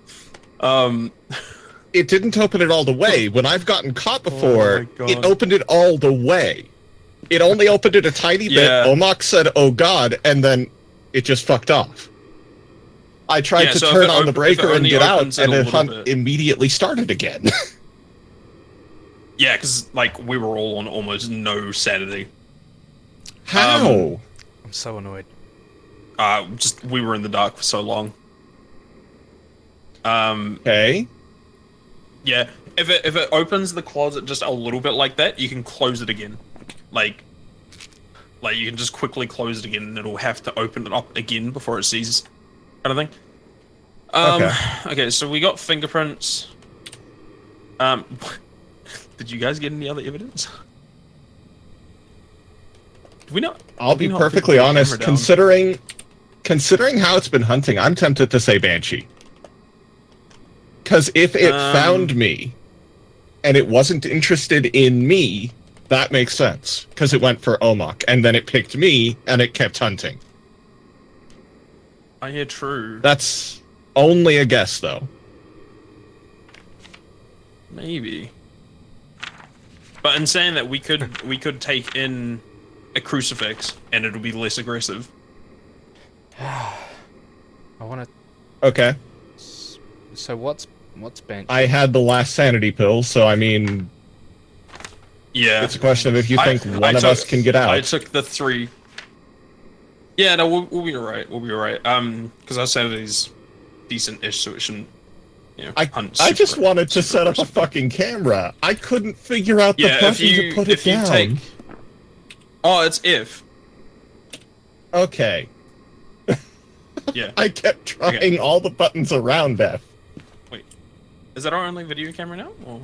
It didn't open it all the way. When I've gotten caught before, God. it opened it all the way. It only opened it a tiny bit. Yeah. Omok said, "Oh God," and then it just fucked off. I tried Yeah, to so if turn it on the if it breaker and only get out, opens it and a the little hunt bit. immediately started again. Yeah, because like we were all on almost no sanity. How? I'm so annoyed. Just we were in the dark for so long. Okay. Yeah, if it opens the closet just a little bit like that, you can close it again. Like you can just quickly close it again, and it'll have to open it up again before it sees, kind of thing. Okay, so we got fingerprints. Did you guys get any other evidence? Did we not? I'll did we be not put perfectly the honest. camera down? Considering how it's been hunting, I'm tempted to say Banshee. Because if it found me, and it wasn't interested in me, that makes sense. Because it went for Omok, and then it picked me, and it kept hunting. Oh yeah, true. That's only a guess, though. Maybe. But in saying that, we could take in a crucifix, and it'll be less aggressive. I want to. Okay. So what's Banshee? I had the last sanity pill, so I mean, Yeah. it's a question of if you think one of took- us can get out. I took the 3. Yeah, no, we'll be alright. We'll be alright. Because our sanity's decent-ish, so it shouldn't, hunt I just super- wanted to super set up a aggressive. fucking camera. I couldn't figure out the Yeah, button if you to put it down. Oh, it's if. Okay. Yeah. I kept trying all the buttons around F. Is that our only video camera now? Or?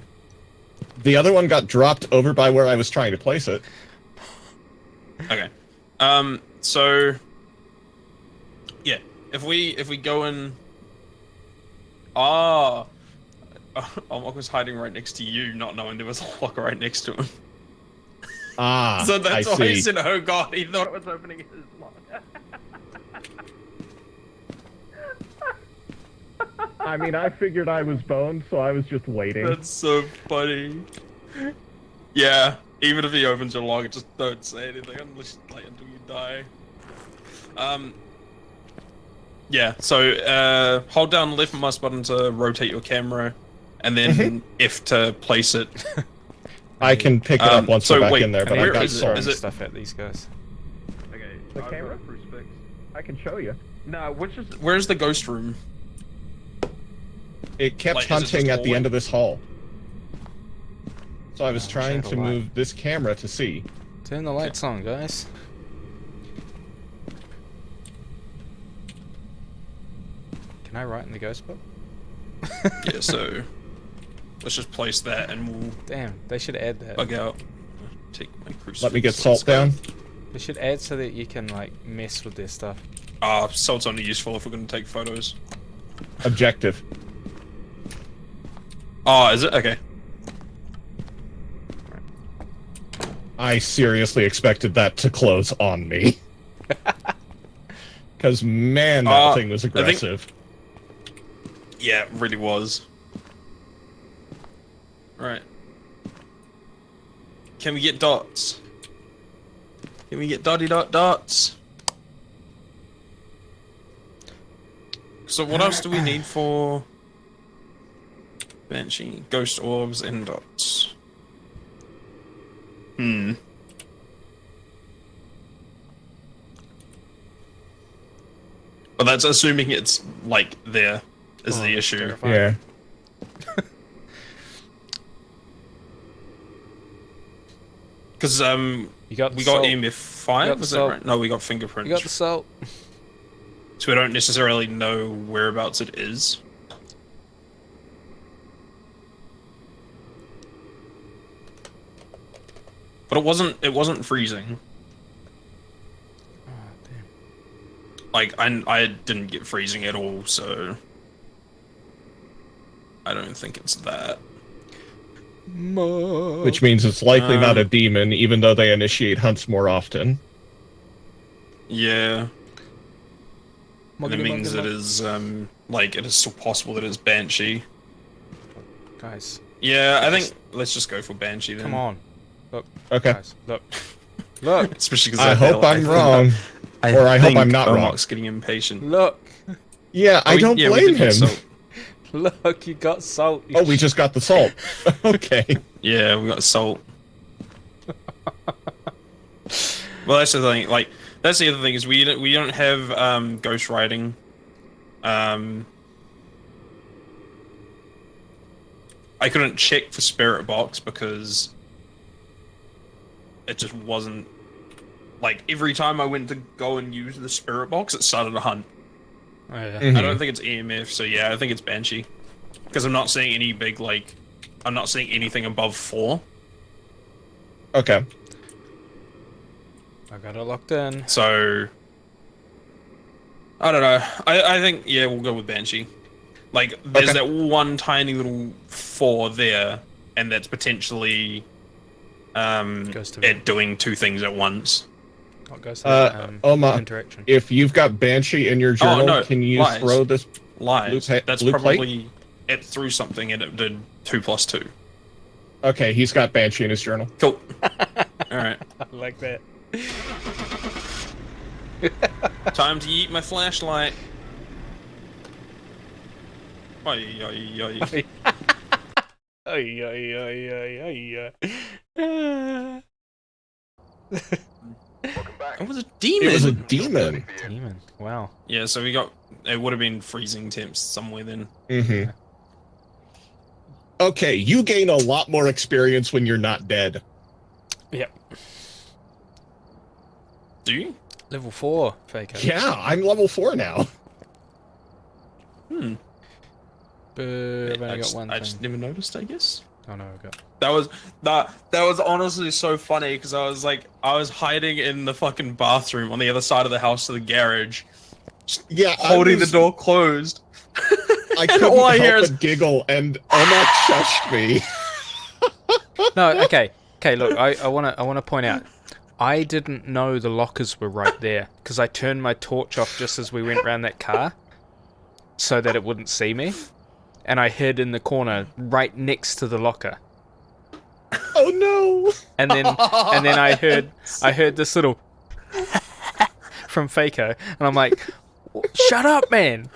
The other one got dropped over by where I was trying to place it. Okay. So yeah, if we go in. Ah, Omok was hiding right next to you, not knowing there was a lock right next to him. Ah, So that's I why he see. said, "Oh God," he thought it was opening his lock. I mean, I figured I was boned, so I was just waiting. That's so funny. Yeah, even if he opens your log, just don't say anything until you die. Yeah, so hold down left mouse button to rotate your camera, and then F to place it. I can pick it up once so we're back wait, in there, but where I got is it? sold. Is it- stuff at these guys? Okay. The I've camera? got a crucifix. I can show you. No, which is Where's the ghost room? It kept Like, is it just hunting at the hallway? end of this hall. So I was Oh, trying shadow to light. move this camera to see. Turn the lights on, guys. Can I write in the ghost book? Yeah, so let's just place that, and we'll Damn, they should add that. bug out. Take my crucifix. Let me get Let's salt go. down. They should add so that you can like mess with their stuff. Salt's only useful if we're going to take photos. Objective. Oh, is it? Okay. I seriously expected that to close on me. Because, man, that thing was I think- aggressive. Yeah, it really was. Right. Can we get dots? Can we get dotty dot dots? So what else do we need for Banshee? Ghost orbs and dots. But that's assuming it's, like, there is the issue. terrifying. Yeah. Because, You got the we got salt. EMF You 5, got the was that salt. right? No, we got fingerprints. You got the salt. So we don't necessarily know whereabouts it is. But it wasn't freezing. Oh, damn. Like, I didn't get freezing at all, so I don't think it's that. Which means it's likely not a demon, even though they initiate hunts more often. Yeah. And it Muggity, means muggity, it mug- is, like, it is still possible that it's Banshee. Guys, Yeah, I think let's just go for Banshee then. come on. Look, Okay. guys, look. Look, Especially because I hope I'm wrong. Or I hope I'm not wrong. Mark's getting impatient. look, Yeah, I don't we blame did get him. salt. look, you got salt. you Oh, we just got the salt. Okay. Yeah, we got salt. Well, that's the thing. Like, that's the other thing is we don't have ghost writing. I couldn't check for spirit box because it just wasn't. Like, every time I went to go and use the spirit box, it started a hunt. Oh, yeah. Mhm. I don't think it's EMF, so yeah, I think it's Banshee. Because I'm not seeing any big, like, I'm not seeing anything above 4. Okay. I got it locked in. So, I don't know. I think, yeah, we'll go with Banshee. Like, there's Okay. that one tiny little 4 there, and that's potentially Goes to it doing 2 things at once. What goes to the, Oma, interaction? if you've got Banshee in your journal, no, can you lies. throw this? Lies. Blue That's blue plate? probably it threw something and it did 2 plus 2. Okay, he's got Banshee in his journal. Cool. Alright. I like that. Time to eat my flashlight. Oi, oi, oi. Ay, ay, ay, ay, ay. Welcome back. It was a demon. It was a demon. Demon. Wow. Yeah, so we got. It would have been freezing temps somewhere then. Mm-hmm. Okay, you gain a lot more experience when you're not dead. Yep. Do you? Level 4, Faker. Yeah, I'm level 4 now. Hmm. I've only I got just, one I thing. just never noticed, I guess. Oh no, I've got. That was honestly so funny because I was hiding in the fucking bathroom on the other side of the house to the garage, Yeah, holding the door closed. I couldn't all I hear help is- but giggle, and Oma shushed me. No, okay. Okay, look, I wanna point out. I didn't know the lockers were right there because I turned my torch off just as we went around that car, so that it wouldn't see me, and I hid in the corner right next to the locker. Oh no! And then I heard this little from Faco, and I'm like, "Shut up, man!"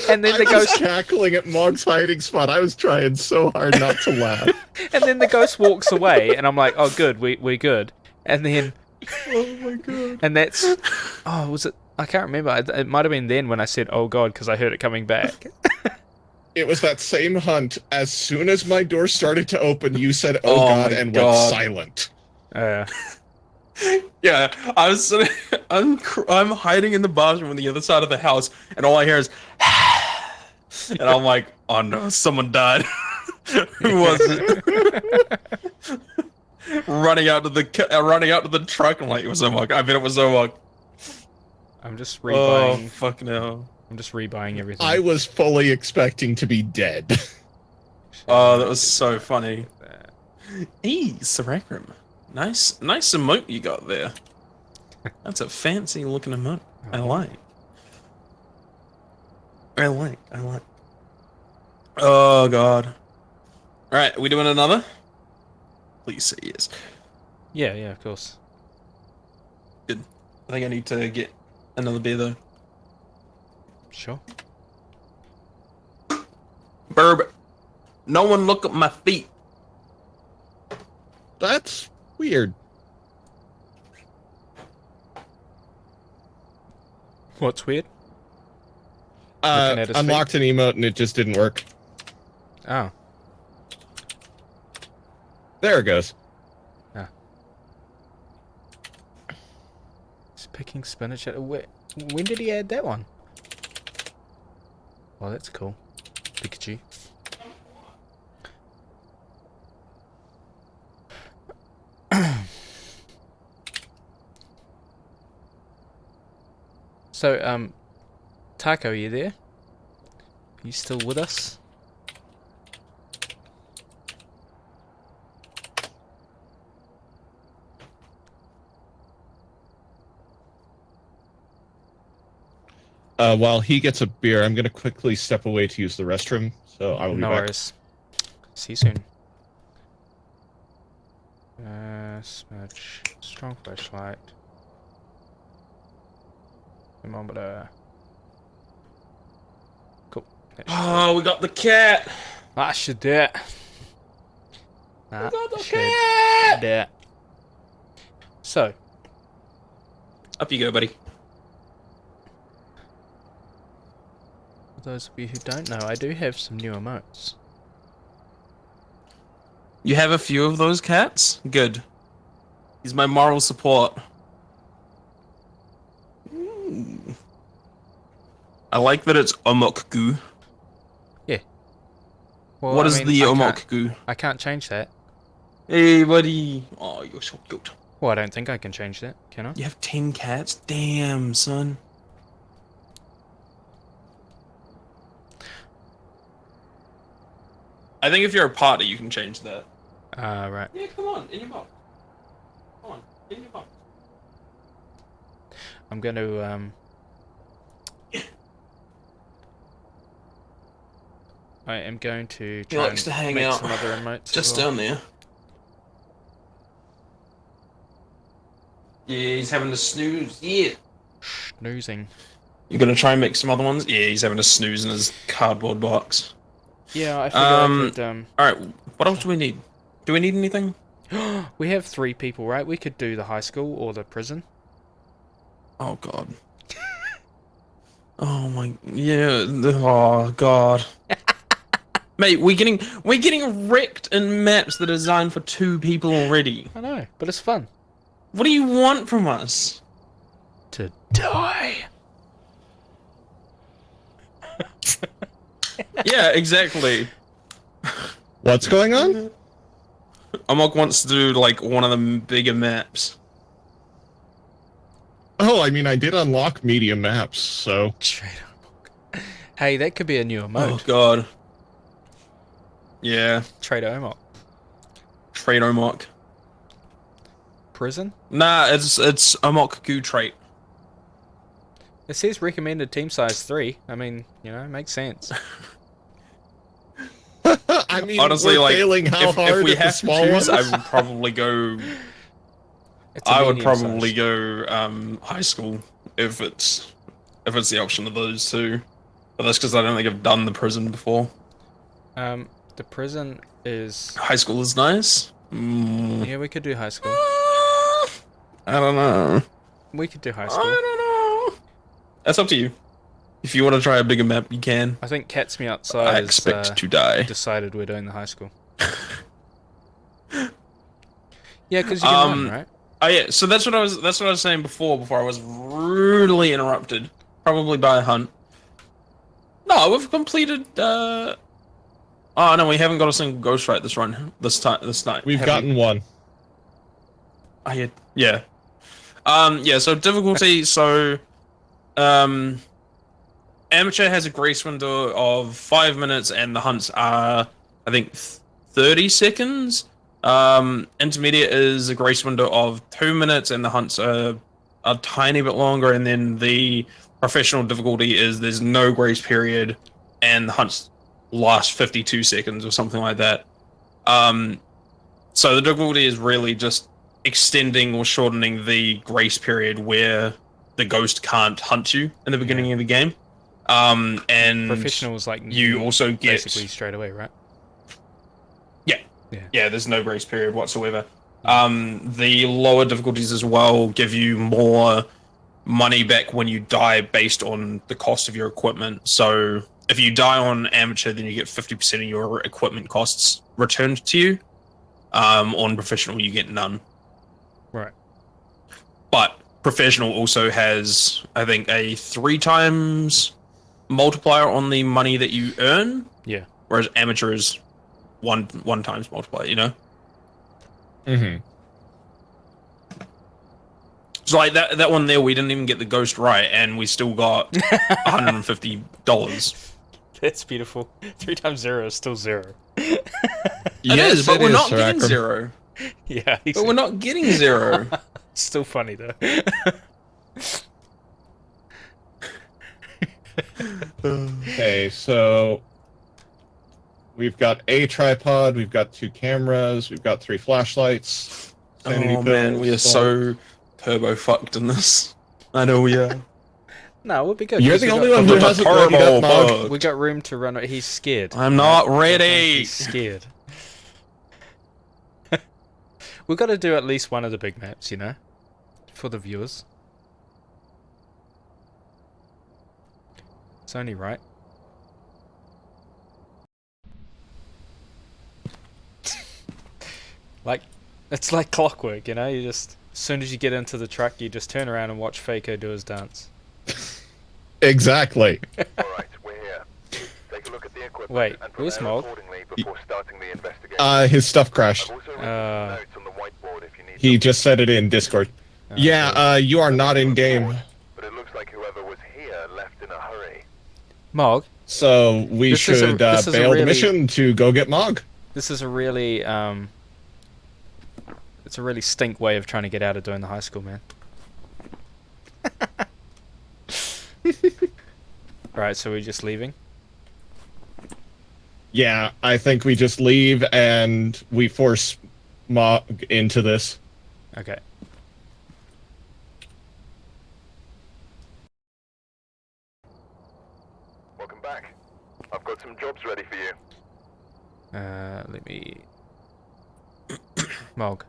And then I the was ghost, cackling at Mog's hiding spot. I was trying so hard not to laugh. and then the ghost walks away, and I'm like, "Oh, good, we're good." And then, Oh my god. and that's, oh, was it? I can't remember. It might have been then when I said, "Oh God," because I heard it coming back. It was that same hunt. As soon as my door started to open, you said, "Oh, Oh god," my and God. went silent. Yeah, I was sitting, I'm hiding in the bathroom on the other side of the house, and all I hear is, and I'm like, oh no, someone died. Who was it? running out to the truck. I'm like, it was Omog. I bet it was Omog. I'm just Oh rebuying. fucking hell. I'm just rebuying everything. I was fully expecting to be dead. Oh, that was so funny. Hey, Sarakram. Nice emote you got there. That's a fancy looking emote. I like. I like. Oh, God. Alright, are we doing another? Please say yes. Yeah, of course. Good. I think I need to get another beer, though. Sure. Burb. No one look at my feet. That's weird. What's weird? Looking at his Unlocked an emote and it just didn't work. Oh. There it goes. He's picking spinach at when did he add that one? Oh, that's cool. Pikachu. So, Taco, are you there? Are you still with us? While he gets a beer, I'm gonna quickly step away to use the restroom, so I will be No back. worries. See you soon. Smudge. Strong flashlight. Thermometer. Cool. Oh, we got the cat. That should do it. That got the should cat. do it. So, Up you go, buddy. for those of you who don't know, I do have some new emotes. You have a few of those cats? Good. He's my moral support. Ooh. I like that it's Mognogle. Well, What I is mean, the I can't- Mognogle? I can't change that. Hey, buddy. Oh, you're so cute. Well, I don't think I can change that, can I? You have 10 cats? Damn, son. I think if you're a party, you can change that. Right. Yeah, come on, in your box. Come on, in your box. I'm going to, I am going to try likes to hang make out some other emotes Just as well. down there. Yeah, he's having a snooze. Yeah. Snoozing. You're gonna try and make some other ones? Yeah, he's having a snooze in his cardboard box. Yeah, I figured I could, Alright, what else do we need? Do we need anything? we have 3 people, right? We could do the high school or the prison. Oh god. Oh my, yeah, oh god. Mate, we're getting wrecked in maps that are designed for 2 people already. I know, but it's fun. What do you want from us? To die. Yeah, exactly. What's going on? Amok wants to do like one of the bigger maps. Oh, I mean, I did unlock medium maps, so... Straight up. Hey, that could be a new emote. Oh god. Yeah, Trader Omok. trait Amok. Prison? Nah, it's Amok goo trait. It says recommended team size 3. I mean, you know, makes sense. I mean, Honestly, we're like, failing how if hard we at the have to small choose, ones. I would probably go. It's a I would medium probably size. go high school if it's the option of those two. But that's because I don't think I've done the prison before. The prison is... High school is nice. Yeah, we could do high school. I don't know. We could do high I school. don't know. That's up to you. If you want to try a bigger map, you can. I think Cat's Me I Outside expect has to die. decided we're doing the high school. Yeah, because you can run, right? Oh yeah, so that's what I was saying before I was rudely interrupted. Probably by a hunt. No, we've completed oh no, we haven't got a single ghost right this night. We've gotten one. Oh yeah. Yeah, so difficulty, so amateur has a grace window of 5 minutes, and the hunts are, I think, 30 seconds. Intermediate is a grace window of 2 minutes, and the hunts are a tiny bit longer. And then the professional difficulty is there's no grace period, and the hunts last 52 seconds or something like that. So the difficulty is really just extending or shortening the grace period where the ghost can't hunt you in the beginning of the game. And Professional is like you also get basically straight away, right? yeah, there's no grace period whatsoever. The lower difficulties as well give you more money back when you die based on the cost of your equipment. So if you die on amateur, then you get 50% of your equipment costs returned to you. On professional, you get none. Right. But professional also has, I think, a 3 times multiplier on the money that you earn. Yeah. Whereas amateur is one times multiplier, you know? Mm-hmm. So like that one there, we didn't even get the ghost right, and we still got $150. That's beautiful. 3 times 0 is still 0. Yes, but we're not getting 0. Yeah, But we're not getting 0. Still funny though. Okay, so we've got a tripod, we've got 2 cameras, we've got 3 flashlights. sanity Oh man, pills, we are so turbo fucked in this. I know we are. No, we'll be good. You're 'cause the we only got- one who hasn't readied up, Mog. fucked. We got room to run. He's scared. I'm not ready. He's scared. We've got to do at least one of the big maps, you know, for the viewers. It's only right. Like, it's like clockwork, you know. You just, as soon as you get into the truck, you just turn around and watch Faco do his dance. Exactly. Alright, we're here. Take a look at the equipment Wait, and where's prepare Mog? accordingly before starting the investigation. His stuff crashed. I've also written some notes on the whiteboard if you need He them. just said it in Discord. Yeah, you are not in game. But it looks like whoever was here left in a hurry. Mog, So we This is a- should this is a bail really- the mission to go get Mog. this is a really it's a really stink way of trying to get out of doing the high school, man. Right, so we're just leaving? Yeah, I think we just leave and we force Mog into this. Okay. Welcome back. I've got some jobs ready for you. Let me... Mog,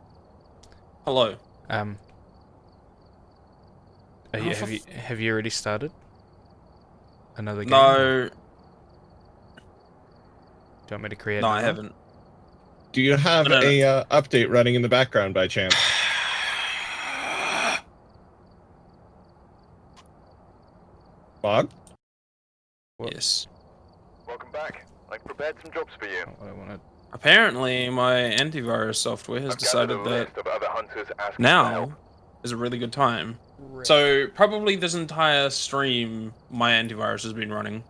Hello. are you, Oh, for have you already started? Another game? No, Do you want me to create no, I another one? haven't. Do you have No. a update running in the background by chance? Mog? What? Yes. Welcome back. I've prepared some jobs for you. I want Apparently, my antivirus software has I've gathered decided a that list of other hunters asking for now help. is a really good time. to... So probably this entire stream, my antivirus has been running,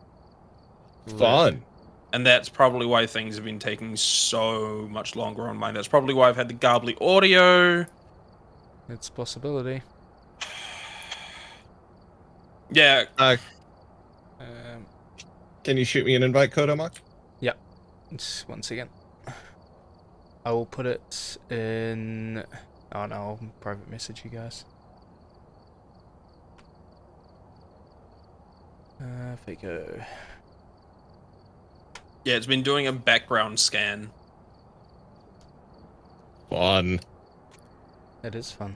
Fun. and that's probably why things have been taking so much longer on mine. That's probably why I've had the garbly audio. It's a possibility. Yeah, Um, Can you shoot me an invite code, Mog? just one second. I will put it in... Oh no, I'll private message you guys. Faco. yeah, it's been doing a background scan. Fun. It is fun.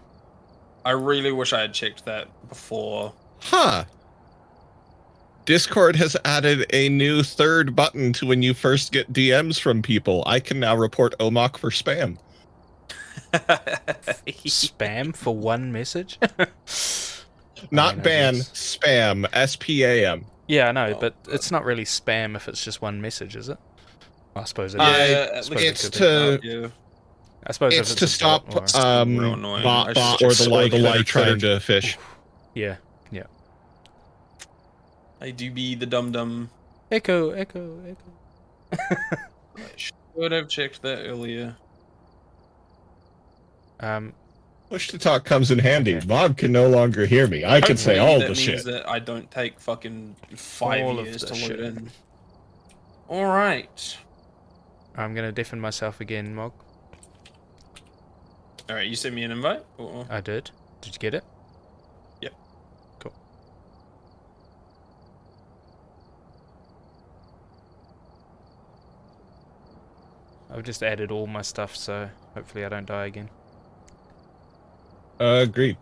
I really wish I had checked that before. Huh. Discord has added a new third button to when you first get DMs from people. I can now report OMOC for spam. Spam for one message? Not I mean, I ban, guess. spam. S-P-A-M. Yeah, I know, Oh, but it's not really spam if it's just one message, is it? I suppose it Uh, is. Yeah, I suppose it it's could be. to yeah. I suppose it's if to it's a stop bot or... real annoying. I bots just or checked the all like the that are like trying that to fish. Yeah. I do be the dum-dum. Echo, echo, echo. I should have checked that earlier. Push to talk comes in handy. Okay. Mog can no longer hear me. I can say Hopefully all that the means shit. that I don't take fucking 5 All of years the to shit. load in. Alright. I'm gonna deafen myself again, Mog. Alright, you sent me an invite? Or... I did. Did you get it? Yep. Cool. I've just added all my stuff, so hopefully I don't die again. Agreed.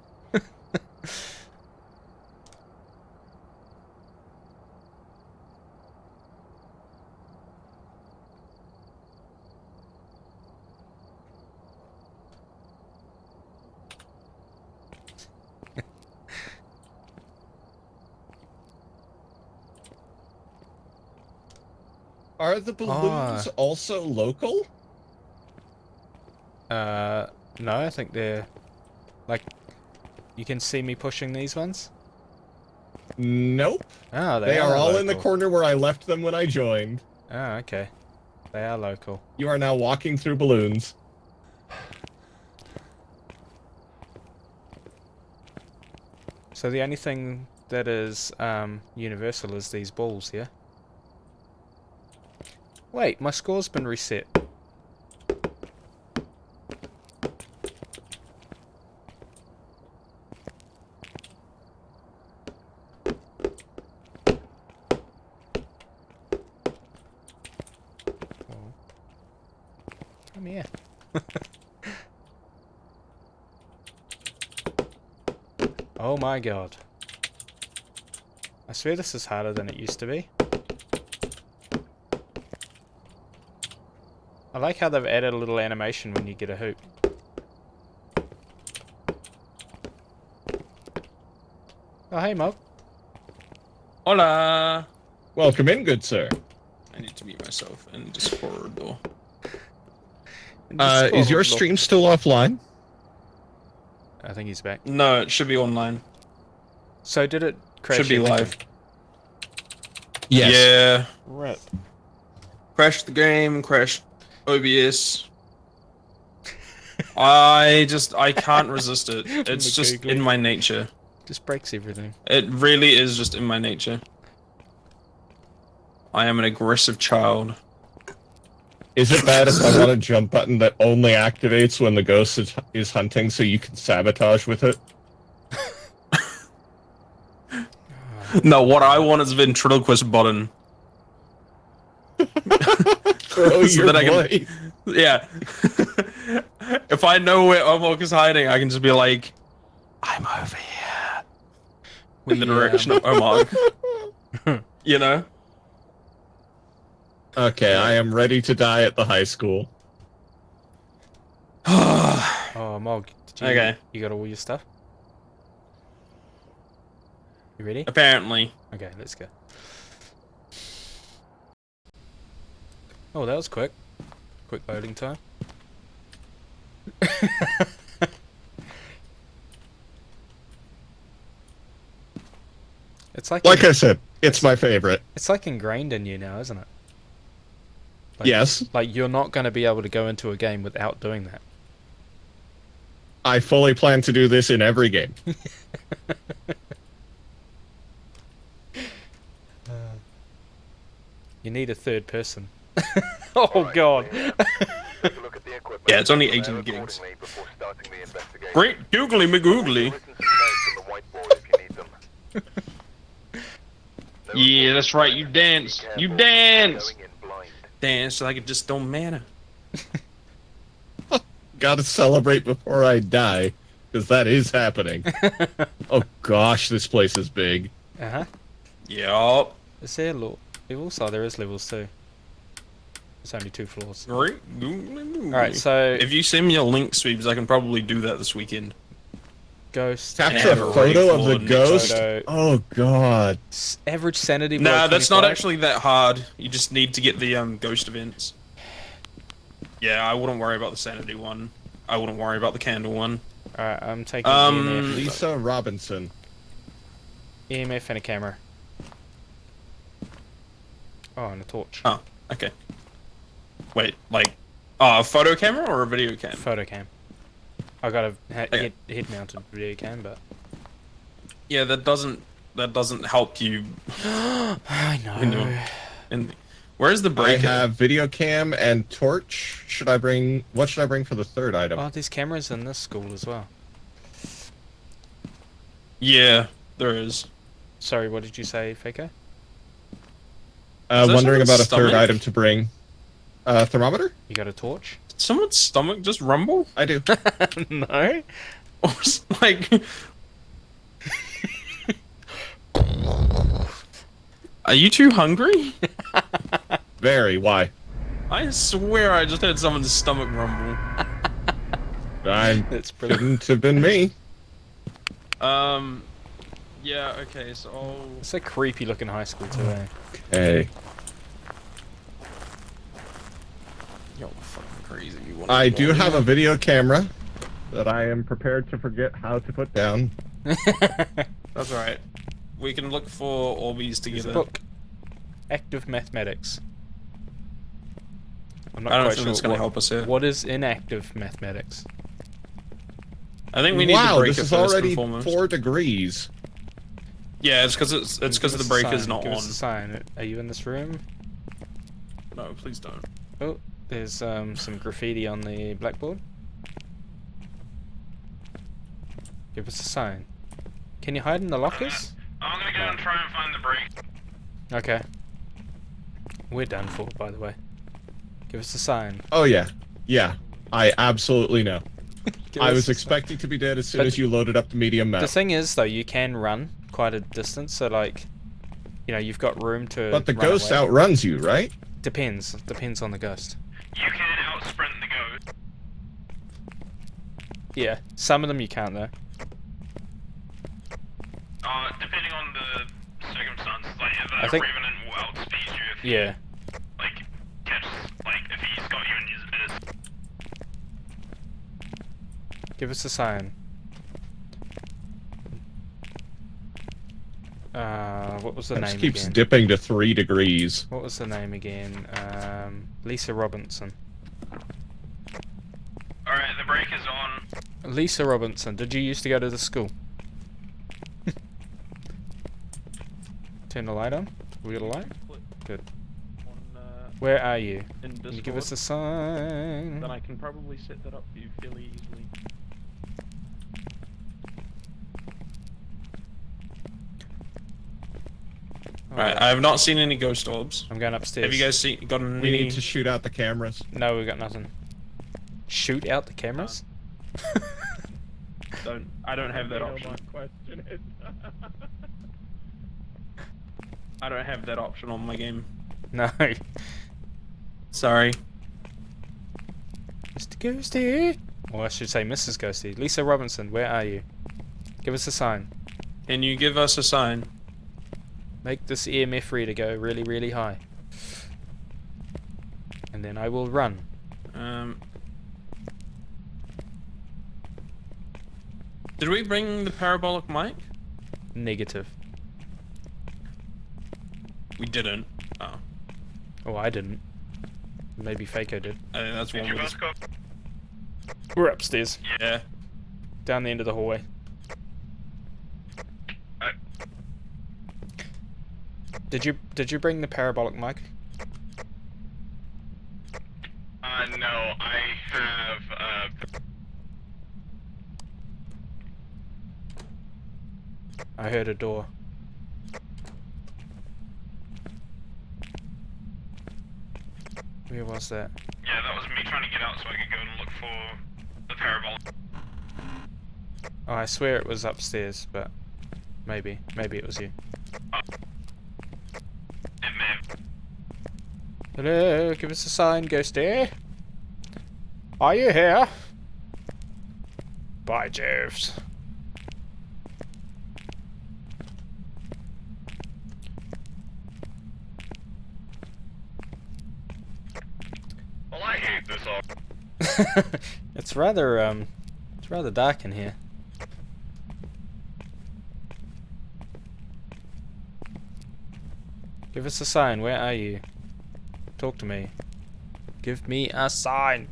Are the balloons also local? No, I think they're... Like, you can see me pushing these ones? Nope. Oh, They are all in the local. corner where I left them when I joined. Oh, okay. They are local. You are now walking through balloons. So the only thing that is universal is these balls, yeah? Wait, my score's been reset. Oh. Come here. Oh my god. I swear this is harder than it used to be. I like how they've added a little animation when you get a hoop. Oh, hey, Mog. Hola! Welcome in, good sir. I need to mute myself in Discord though. Is your stream still offline? I think he's back. No, it should be online. So did it crash? Should be everything? live. Yes. Yeah. Rip. Crashed the game, crashed OBS. I can't resist it. It's just Mognogle. in my nature. Just breaks everything. It really is just in my nature. I am an aggressive child. Is it bad if I want a jump button that only activates when the ghost is hunting so you can sabotage with it? No, what I want is a ventriloquist button. Throw So your that I can- blade. Yeah. If I know where Omok is hiding, I can just be like, I'm over here. In the direction of Omok. You know? Okay, I am ready to die at the high school. Oh, Mog. Did you, Okay. You got all your stuff? You ready? Apparently. Okay, let's go. Oh, that was quick. Quick loading time. It's like Like I said, it's my favorite. it's like ingrained in you now, isn't it? Like, Yes, Like you're not going to be able to go into a game without doing that. I fully plan to do this in every game. You need a third person. Oh god. Take a look at the equipment. Yeah, it's only Prepare 18 gigs. accordingly before starting the investigation. Great googly magoogly. Written some notes on the whiteboard if you need them. No Yeah, that's right, reports, you be dance. careful. You dance! Going in blind. Dance like it just don't matter. Gotta celebrate before I die, because that is happening. Oh gosh, this place is big. Uh-huh. Yup. Is there levels? Oh, there is levels too. It's only 2 floors. Great googly magoogly. Alright, so If you send me a link, Sweeps, I can probably do that this weekend. ghost. Capture have a a photo of the next ghost? photo. Oh god. Average sanity. Nah, below that's not 25. actually that hard. You just need to get the ghost events. Yeah, I wouldn't worry about the sanity one. I wouldn't worry about the candle one. Alright, I'm taking Um, EMF, Lisa Robinson. EMF and a camera. Oh, and a torch. Oh, okay. Wait, like, a photo camera or a video cam? Photo cam. I got a Okay. head-mounted video cam, but Yeah, that doesn't help you. I in know. the- in where's the I breaker? have video cam and torch. Should I bring? What should I bring for the third item? Oh, there's cameras in this school as well. Yeah, there is. Sorry, what did you say, Faker? Is that Wondering about a someone's third stomach? item to bring. Thermometer? You got a torch? Did someone's stomach just rumble? I do. No. Or was like, are you too hungry? Very. Why? I swear I just heard someone's stomach rumble. I That's brilliant. couldn't have been me. Yeah, okay, so I'll... It's a creepy looking high school today. Hey, You're fucking crazy. You want I do have a video camera that I am prepared to forget how to put down. That's alright. We can look for Orbeez There's a together. book. Active mathematics. I'm not I don't quite think sure it's going to help us here. what is inactive mathematics. I think we need Wow, the breaker this is first already and foremost. 4 degrees. Yeah, it's because it's Give because us the a breaker's sign, not give on. us a sign. Are you in this room? No, please don't. Oh, there's some graffiti on the blackboard. Give us a sign. Can you hide in the lockers? I'm gonna go and try and find the break. Okay. We're done for, by the way. Give us a sign. Oh yeah, yeah. I absolutely know. Give I us was a sign. expecting to be dead as soon But as you loaded up the medium map. The thing is, though, you can run quite a distance, so like, you know, you've got room to. But the run ghost away. outruns you, right? Depends. Depends on the ghost. You can outsprint the ghost. Yeah, some of them you can't though. Depending on the circumstances, like if I a think- revenant will outspeed you if Yeah. like catch like if he's got you in his bit. Give us a sign. What was the It name just keeps again? dipping to 3 degrees. What was the name again? Lisa Robinson. Alright, the break is on. Lisa Robinson. Did you used to go to the school? Turn the light on. We got a light? Good. Where are you? In Can you give us a Discord, sign? then I can probably set that up for you fairly easily. Alright, I have not seen any ghost orbs. I'm going upstairs. Have you guys gotten We any? need to shoot out the cameras. No, we got nothing. Shoot out the cameras? I don't have that You know option. my question is. I don't have that option on my game. No. Sorry. Mr. Ghosty. Or I should say Mrs. Ghosty. Lisa Robinson, where are you? Give us a sign. Can you give us a sign? Make this EMF reader go really, really high. And then I will run. Did we bring the parabolic mic? Negative. We didn't. Oh, Oh, I didn't. Maybe Faco did. I think that's Did one you with guys us. go? We're upstairs. Yeah. Down the end of the hallway. Did you bring the parabolic mic? No, I have, I heard a door. Where was that? yeah, that was me trying to get out so I could go and look for the parabolic. Oh, I swear it was upstairs, but maybe it was you. It may have. Hello, give us a sign, Ghosty. Are you here? By Joves. Well, I hate this all. It's rather dark in here. Give us a sign, where are you? Talk to me. Give me a sign.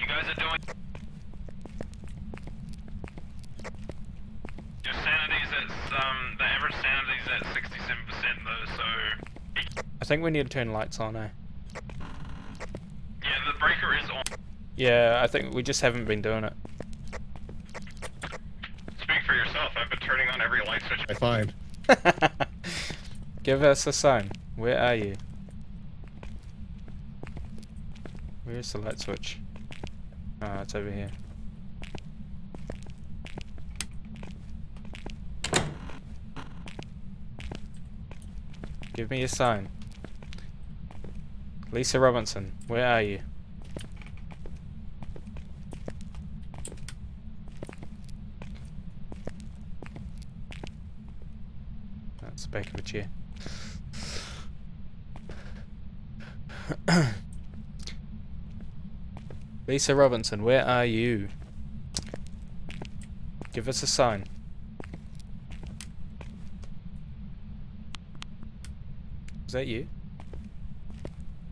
You guys are doing. Your sanity's at the average sanity's at 67% though, so I think we need to turn lights on, eh? yeah, the breaker is on. Yeah, I think we just haven't been doing it. Speak for yourself. I've been turning on every light switch. I find. Give us a sign. Where are you? Where's the light switch? Ah, it's over here. Give me a sign. Lisa Robinson, where are you? That's the back of a chair. Lisa Robinson, where are you? Give us a sign. Is that you?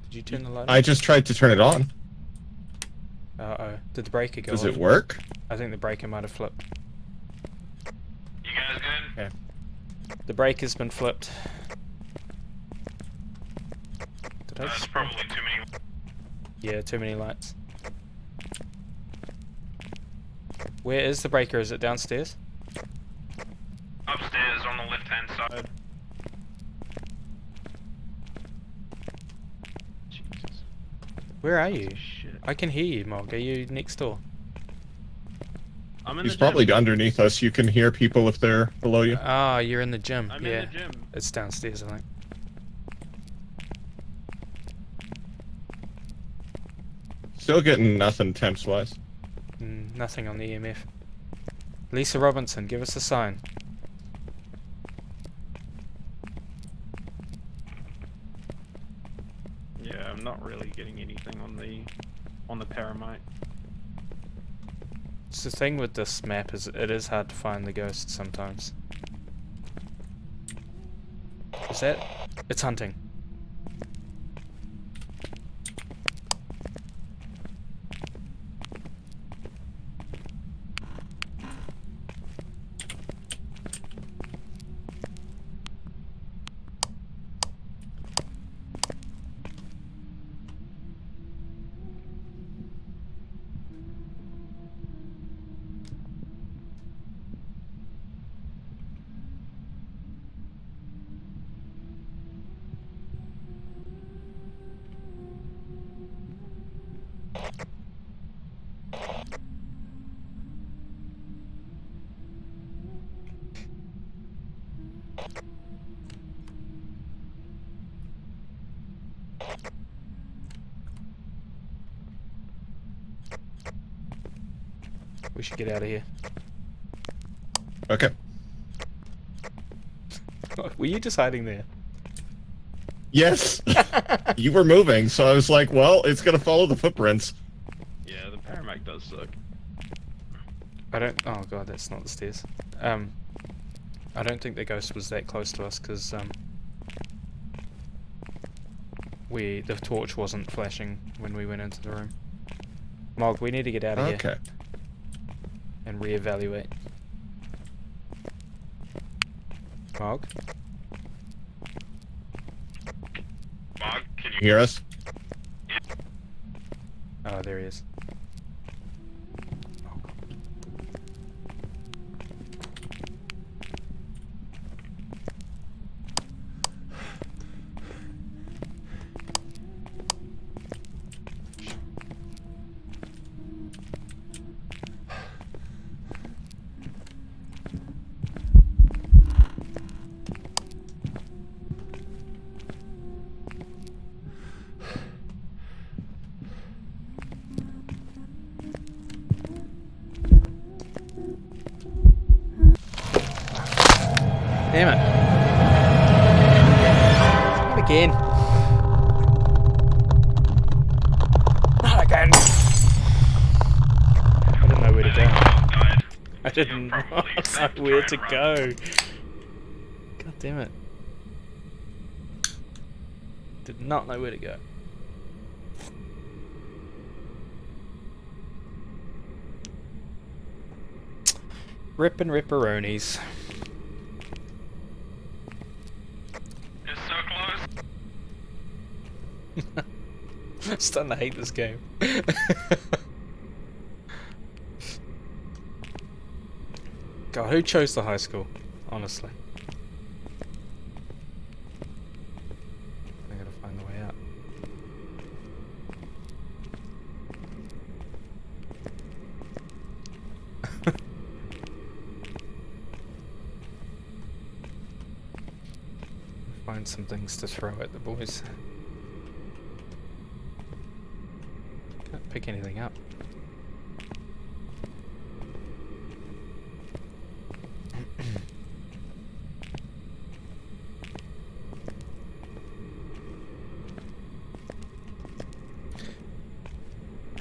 Did you turn the light I on? just tried to turn it on. Uh-oh. Did the breaker go Does off? it work? I think the breaker might have flipped. You guys good? Yeah. The breaker's been flipped. Did I That's just... probably too many. Yeah, too many lights. Where is the breaker? Is it downstairs? Upstairs on the left-hand side. Jesus. Where are you? Shit. I can hear you, Mog. Are you next door? I'm in He's the probably gym. underneath us. You can hear people if they're below you. Ah, you're in the gym. I'm yeah. in the gym. It's downstairs, I think. Still getting nothing temps-wise. Nothing on the EMF. Lisa Robinson, give us a sign. Yeah, I'm not really getting anything on the paramite. It's the thing with this map is it is hard to find the ghosts sometimes. Is that? It's hunting. We should get out of here. Okay. Were you just hiding there? Yes! You were moving, so I was like, well, it's gonna follow the footprints. Yeah, the paramite does suck. I don't. Oh god, that's not the stairs. I don't think the ghost was that close to us because the torch wasn't flashing when we went into the room. Mog, we need to get out of here Okay. and reevaluate. Mog, Mog, can You hear us? oh there he is. Damn it. Not again. Not again. I didn't know where to go. died. I didn't know probably where to go. God damn it. Did not know where to go. Rippin' ripperonis. It's so close. Starting to hate this game. God, who chose the high school? Honestly. I gotta find the way out. Find some things to throw at the boys. Can't pick anything up.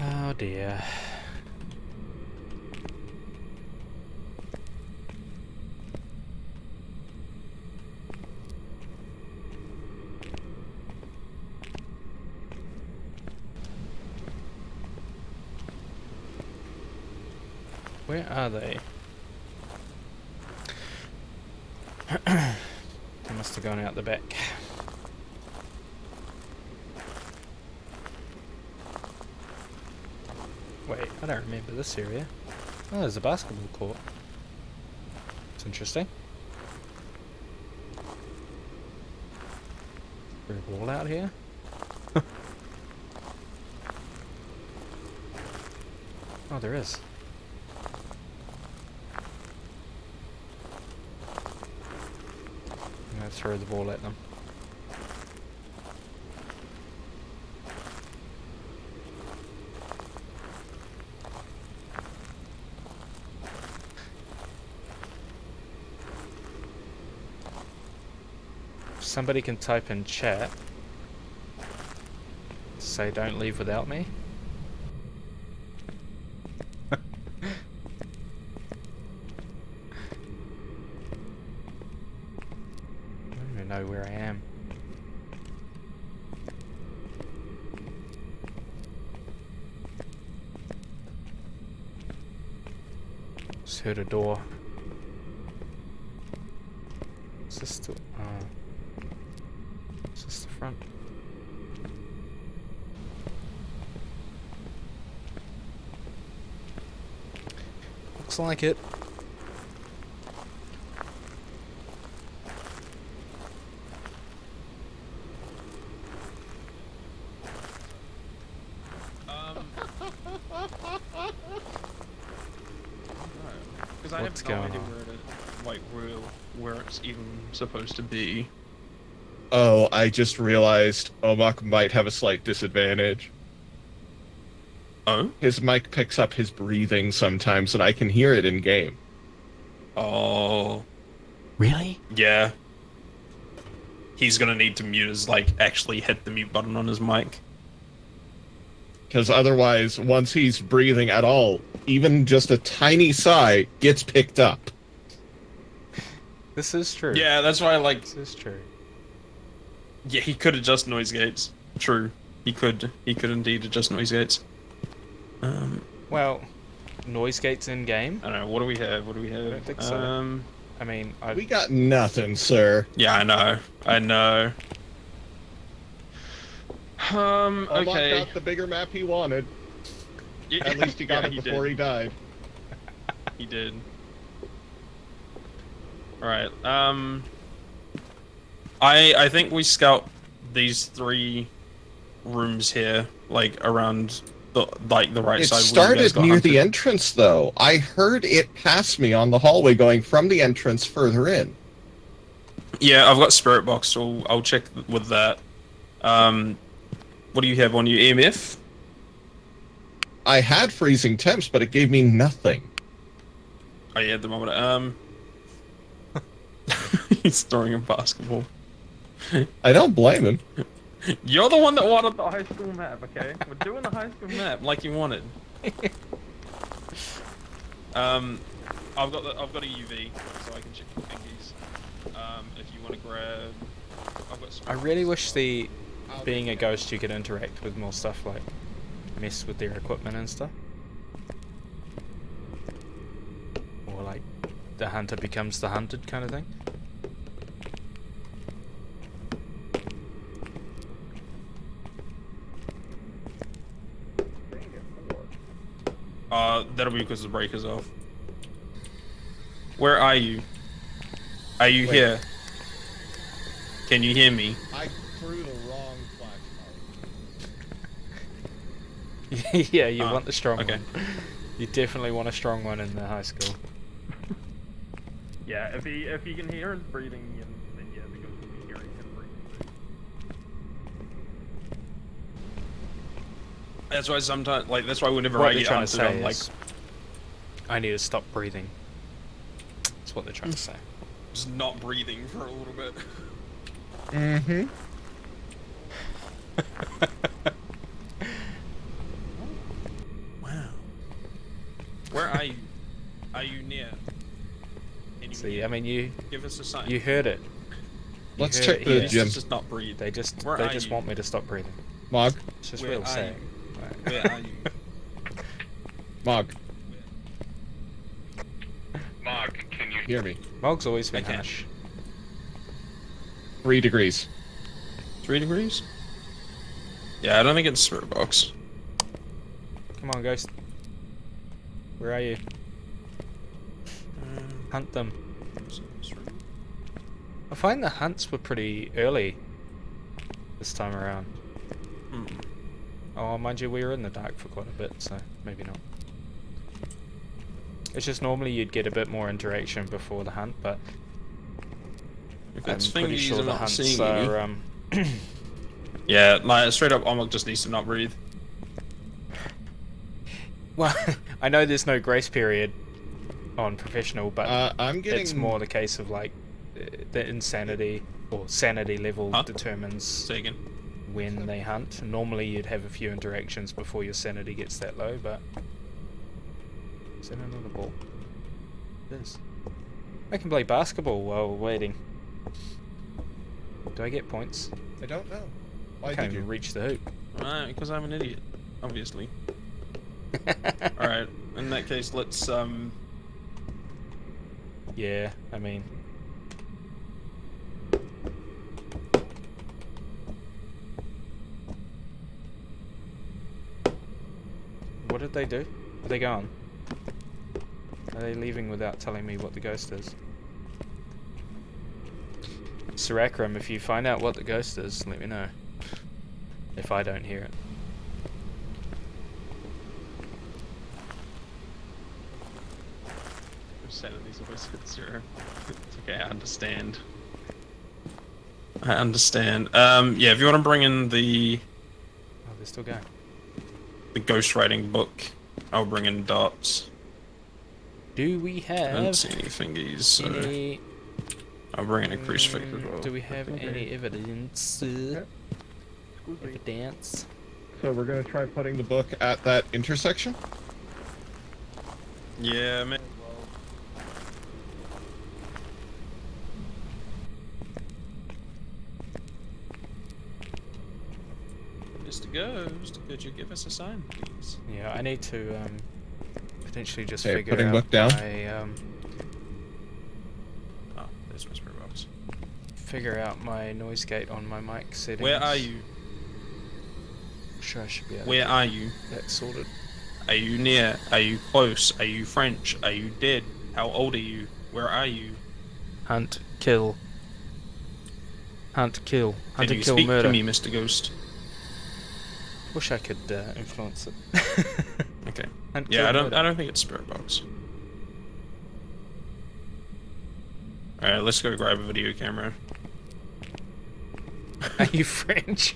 Oh dear. Where are they? They must have gone out the back. Wait, I don't remember this area. Oh, there's a basketball court. It's interesting. Is there a wall out here? Oh, there is. I'm gonna throw the ball at them. If somebody can type in chat to say don't leave without me. I don't even know where I am. Just heard a door. Is this the... is this the front? Looks like it. Because I What's have no going idea on? where it, like where it's even supposed to be. Oh, I just realized Omok might have a slight disadvantage. Oh? His mic picks up his breathing sometimes, and I can hear it in game. Oh. Really? Yeah. He's gonna need to mute his, like, actually hit the mute button on his mic. Because otherwise, once he's breathing at all, even just a tiny sigh gets picked up. This is true. Yeah, that's why, like, This is true. yeah, he could adjust noise gates. True. He could indeed adjust noise gates. Well, noise gates in game? I don't know, what do we have? What do we have? I don't think so. I mean, We got nothing, sir. Yeah, I know. Omok Okay. got the bigger map he wanted. Yeah, At least he got yeah, it before he died. He did. Alright, I think we scout these 3 rooms here, like, around the right It side. where you guys started got near the hunted. entrance, though. I heard it pass me on the hallway going from the entrance further in. Yeah, I've got Spirit Box, so I'll check with that. What do you have on your EMF? I had freezing temps, but it gave me nothing. Oh yeah, at the moment. He's throwing a basketball. I don't blame him. You're the one that wanted the high school map, okay? We're doing the high school map like you wanted. I've got a UV, so I can check your fingies. If you want to grab, I've got. I really wish the being a ghost, you can interact with more stuff, like mess with their equipment and stuff. Or like the hunter becomes the hunted kind of thing. That'll be because the breaker's off. Where are you? Are you here? Can you hear me? I threw the wrong flashlight. Yeah, you want the strong okay. one. You definitely want a strong one in the high school. Yeah, if he can hear us breathing, then yeah, the ghost will be hearing him breathing too. That's why sometimes, like, that's why whenever What I they're get trying to hunted, say I'm like, is, I need to stop breathing. That's what they're trying to say. just not breathing for a little bit. Mm-hmm. Wow. Where are you? Are you near? Can you See, I mean, you give us a sign? you heard it. You Let's heard check it the here. gym. Just not breathe. They just Where are you? want me to stop breathing. Mog, It's just Where real are sad. you? Where are you? Mog, Mark, can you... hear me. Mog's always been I can. harsh. 3 degrees. 3 degrees? Yeah, I don't think it's spirit box. Come on, ghost. Where are you? Hunt them. I find the hunts were pretty early this time around. Oh, mind you, we were in the dark for quite a bit, so maybe not. It's just normally you'd get a bit more interaction before the hunt, but If I'm it's pretty thingies sure and the not hunts seeing are you. Yeah, like straight up, Omok just needs to not breathe. well, I know there's no grace period on professional, but I'm getting... it's more the case of like the insanity or sanity level Huh? determines Say again. when they hunt. Normally you'd have a few interactions before your sanity gets that low, but... Is that another ball? It is. I can play basketball while waiting. Do I get points? I don't know. I Why can't did you? even reach the hoop. Because I'm an idiot, obviously. Alright, in that case, let's, Yeah, I mean... What did they do? Are they gone? Are they leaving without telling me what the ghost is? Sirakram, if you find out what the ghost is, let me know. If I don't hear it. Sanity's always at 0. It's okay, I understand. I understand. Yeah, if you want to bring in the Oh, they're still going. ghostwriting book, I'll bring in dots. Do we I don't have see any thingies, so any... I'll bring in a crucifix as well. Do we have any evidence? Excuse me. Evidence? So we're gonna try putting the book at that intersection? Yeah, man. Mr. Ghost, could you give us a sign, please? Yeah, I need to potentially just Okay, figure putting out book down. my Oh, there's my spirit box. figure out my noise gate on my mic settings. Where are you? Sure, I should be able Where to are you? get that sorted. Are you near? Are you close? Are you French? Are you dead? How old are you? Where are you? Hunt, kill. Hunt, kill. Hunt Can and you kill, speak murder. to me, Mr. Ghost? Wish I could influence it. Okay. Hunt, Yeah, kill, I murder. don't think it's spirit box. Alright, let's go grab a video camera. Are you French?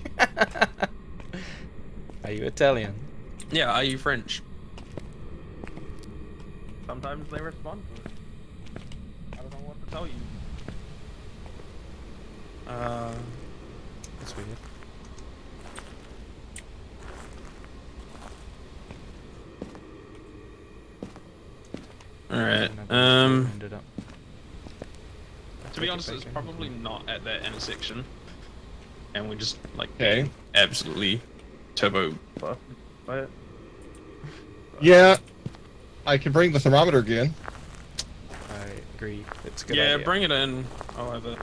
Are you Italian? Yeah, are you French? Sometimes they respond to it. I don't know what to tell you. That's weird. Alright, Ended up. to be honest, it's probably not at that intersection. and we're just like Okay. absolutely turbo. But by it. Yeah. I can bring the thermometer again. I agree. It's a good Yeah, idea. bring it in. I'll have it.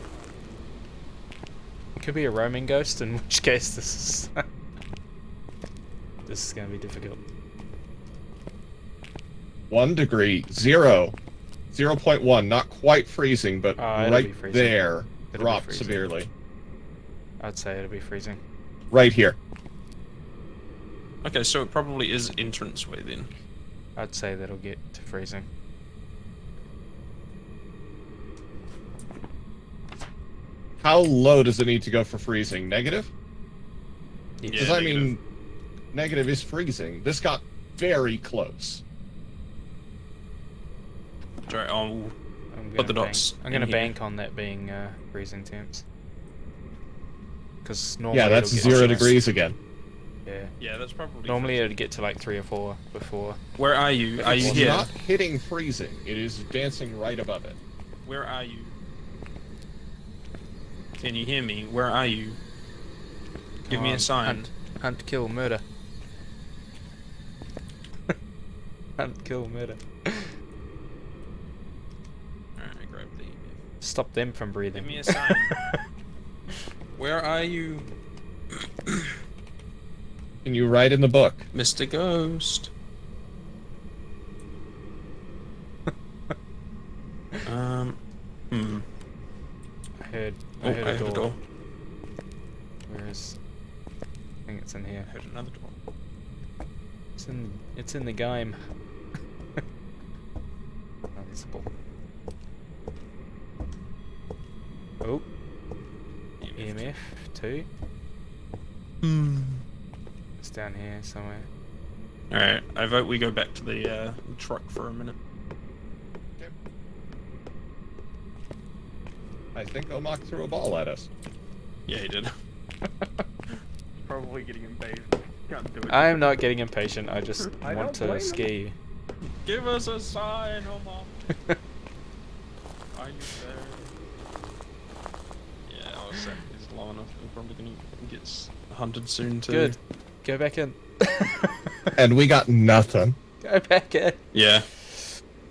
It could be a roaming ghost, in which case this is this is gonna be difficult. 1 degree. 0. 0.1. Not quite freezing, but It'll be right freezing. there. It'll be Dropped freezing. severely. I'd say it'll be freezing. Right here. Okay, so it probably is entranceway then. I'd say that'll get to freezing. How low does it need to go for freezing? Negative? Yes. Because, I mean, negative is freezing. This got very close. Sorry, I'll I'm put the gonna dots I'm gonna in here. bank on that being freezing temps. Because normally Yeah, that's it'll get 0 to- degrees again. Yeah. Yeah, that's probably. Normally freezing. it'd get to like 3 or 4 before. Where are you? Are you It's here? not hitting freezing. It is dancing right above it. Where are you? Can you hear me? Where are you? Give Come me on, a sign. Hunt, kill, murder. Hunt, kill, murder. Alright, grab the. Stop them from breathing. Give me a sign. Where are you, Can you write in the book? Mr. Ghost? Hmm. I heard Oh, a I heard door. a door. Where is? I think it's in here. I heard another door. It's in the game. Oh, there's a ball. Oh, EMF 2. It's down here somewhere. Alright, I vote we go back to the truck for a minute. I think Omok threw a ball at us. Yeah, he did. Probably getting impatient. Can't do it. I am not getting impatient. I just I want don't blame to you. scare you. Give us a sign, Omar. Are you there? Yeah, I was saying he's low enough. We're probably gonna get hunted soon too. Good. Go back in. And we got nothing. Go back in. Yeah.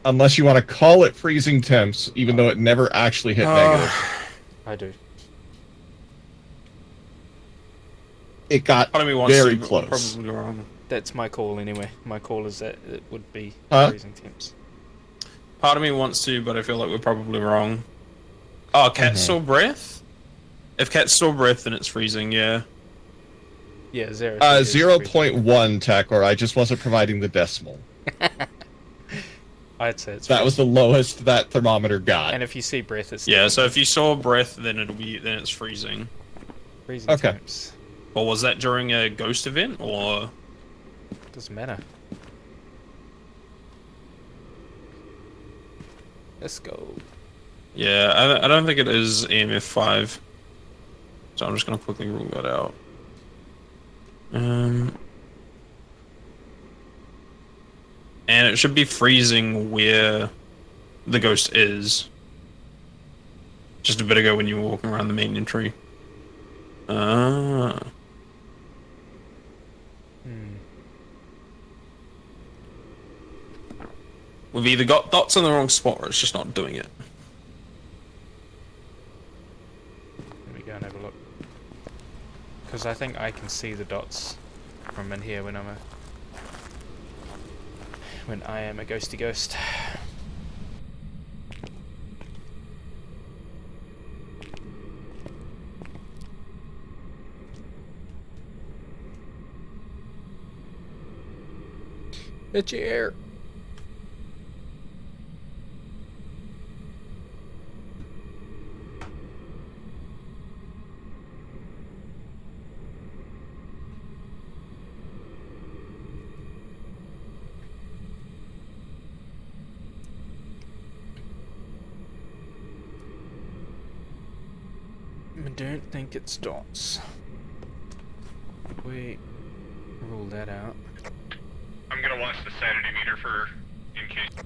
Unless you want to call it freezing temps, even though it never actually hit negative. I do. It got Part of me wants very to, but we're close. probably wrong. That's my call anyway. My call is that it would be Huh? freezing temps. Part of me wants to, but I feel like we're probably wrong. Oh, cat saw breath? If cat saw breath, then it's freezing, yeah. Yeah, 0. is freezing. 0.1 tech, or I just wasn't providing the decimal. I'd say it's That was the lowest that thermometer got. And if you see breath, it's Yeah, so if you saw breath, then it's freezing. freezing Okay. temps. Or was that during a ghost event, or...? Doesn't matter. Let's go. Yeah, I don't think it is EMF 5. So I'm just gonna quickly rule that out. And it should be freezing where the ghost is. Just a bit ago when you were walking around the main entry. Ah. We've either got dots in the wrong spot or it's just not doing it. Let me go and have a look. Because I think I can see the dots from in here when I am a ghosty ghost. A chair. I don't think it's dots. We rule that out. I'm gonna watch the sanity meter for in case.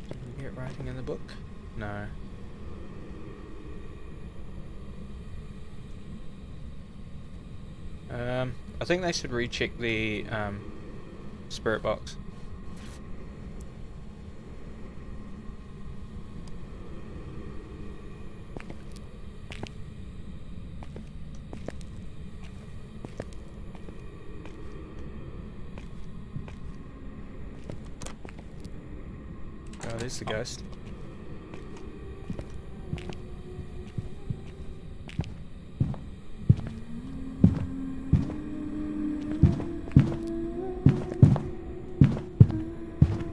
Did we get right writing in the book? No. I think they should recheck the spirit box. Oh, there's the ghost.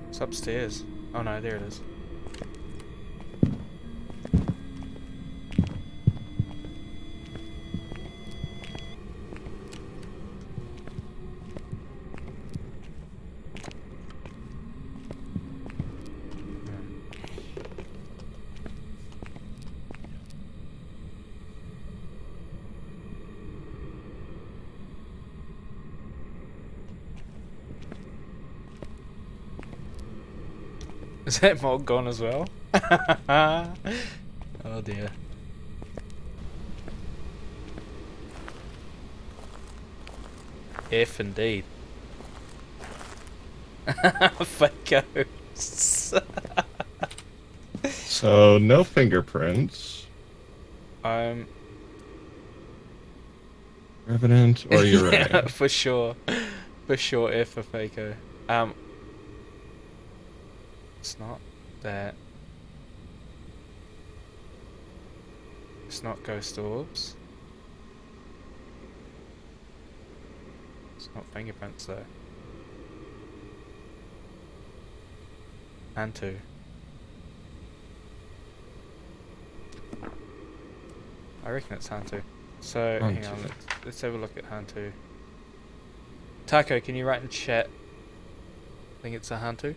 It's upstairs. Oh no, there it is. Is that Mog gone as well? Oh dear. F indeed. Fake ghosts. So no fingerprints. Revenant or you're right. Yeah, for sure. For sure F for Faco. It's not that. It's not ghost orbs. It's not fingerprints though. Hantu. I reckon it's Hantu. So hang on, Hantu. let's have a look at Hantu. Taco, can you write in chat? I think it's a Hantu.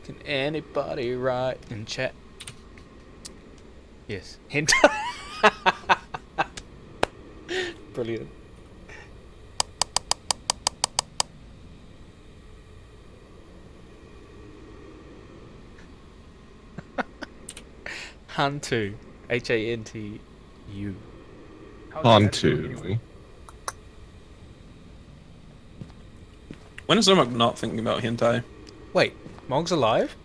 Can anybody write in chat? Yes. Hint. Brilliant. Hantu. H-A-N-T-U. Onto. When is Omok not thinking about hentai? Wait, Mog's alive?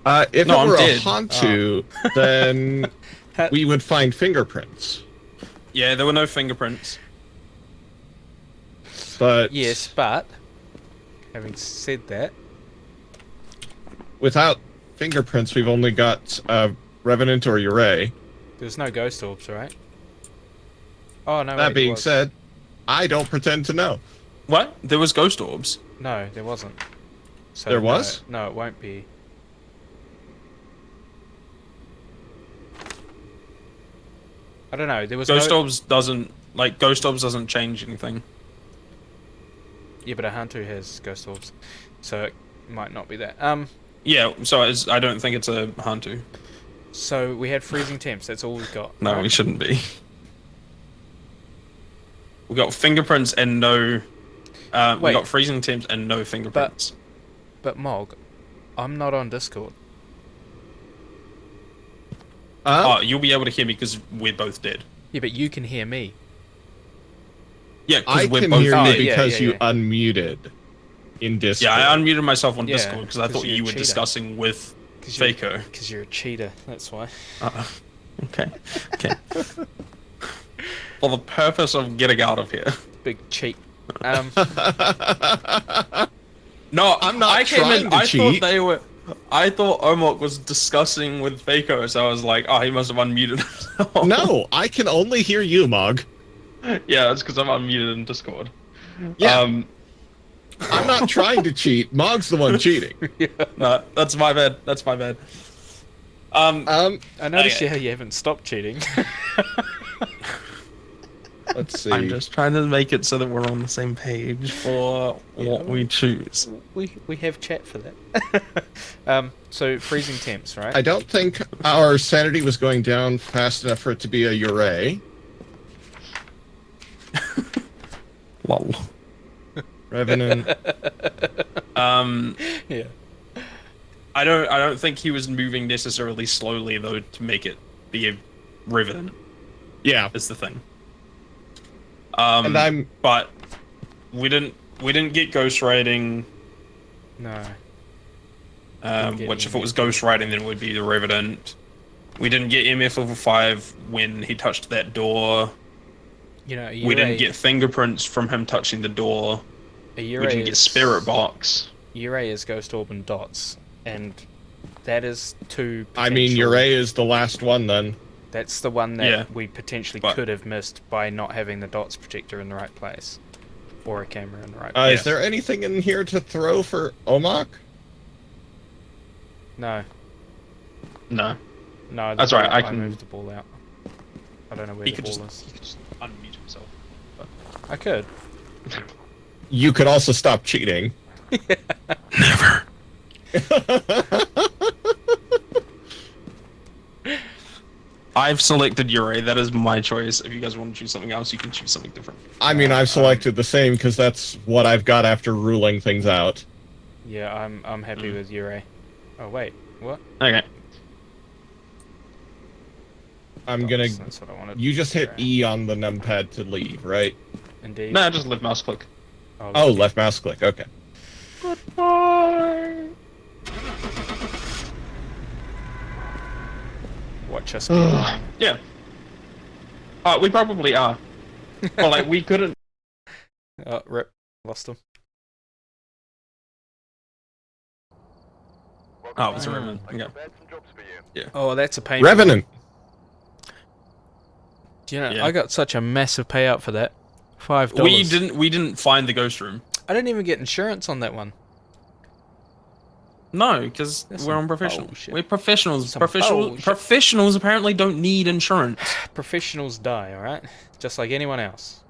If No, it I'm were a dead. Hantu, then we would find fingerprints. Yeah, there were no fingerprints. But Yes, but having said that, without fingerprints, we've only got Revenant or Uray. there's no ghost orbs, right? Oh no. That wait, being was. said, I don't pretend to know. What? There was ghost orbs. No, there wasn't. So There no, was? No, it won't be. I don't know. There was Ghost no... orbs doesn't Ghost orbs doesn't change anything. Yeah, but a Hantu has ghost orbs, so it might not be that. Yeah, so I don't think it's a Hantu. So we had freezing temps. That's all we've got. No, right? we shouldn't be. We got fingerprints and no. We Wait. got freezing temps and no fingerprints. But Mog, I'm not on Discord. Oh, you'll be able to hear me because we're both dead. Yeah, but you can hear me. Yeah, I because we're can both hear dead. you yeah, because yeah, you yeah. unmuted in Discord. Yeah, I unmuted myself on Yeah, Discord because I 'cause thought you're a you were cheater. discussing with Because Faco. Because you're a cheater. That's why. Okay. Okay. For the purpose of getting out of here. Big cheat. No, I'm not I came trying in. to I cheat. thought they were. I thought Omok was discussing with Faco, so I was like, oh, he must have unmuted himself. No, I can only hear you, Mog. Yeah, that's because I'm unmuted in Discord. Yeah. I'm not trying to cheat. Mog's the one cheating. No, that's my bad. That's my bad. I noticed Okay. how you haven't stopped cheating. Let's see. I'm just trying to make it so that we're on the same page for what we choose. We have chat for that. So freezing temps, right? I don't think our sanity was going down fast enough for it to be a Uray. Lol. Revenant. Yeah. I don't think he was moving necessarily slowly though to make it be a Revenant. Yeah. Is the thing. And but we didn't get ghost riding. No. Which if it was ghost riding, then it would be the Revenant. We didn't get MF level 5 when he touched that door. You know, We didn't get fingerprints from him touching the door. A We Uray didn't get is spirit box. Uray is Ghost Orb and dots, and that is two. I mean, potential- Uray is the last one then. That's the one that Yeah. we potentially But- could have missed by not having the dots projector in the right place, or a camera in the right Is place. there anything in here to throw for Omok? No, No. no. That's right, I I can- moved the ball out. I don't know where He the could ball just, is. he could just unmute himself. I could. You could also stop cheating. Never. I've selected Uray. That is my choice. If you guys want to choose something else, you can choose something different. I mean, I've selected the same because that's what I've got after ruling things out. Yeah, I'm happy with Uray. Oh wait, what? Okay. I'm gonna. That's what I wanted. You just hit Uray. E on the numpad to leave, right? Indeed. No, just left mouse click. Oh, left mouse click. Okay. Watch us be lying. Yeah. We probably are. Well, like, we couldn't... Oh, rip. Lost him. Oh, it was a Revenant. I Okay. prepared some jobs for you. Oh, that's a pain. Revenant. Do you know, Yeah. I got such a massive payout for that. $5. We didn't find the ghost room. I didn't even get insurance on that one. No, because That's we're some on professional. bullshit. We're professionals. Some bullshit. Professionals apparently don't need insurance. Professionals die, alright? Just like anyone else.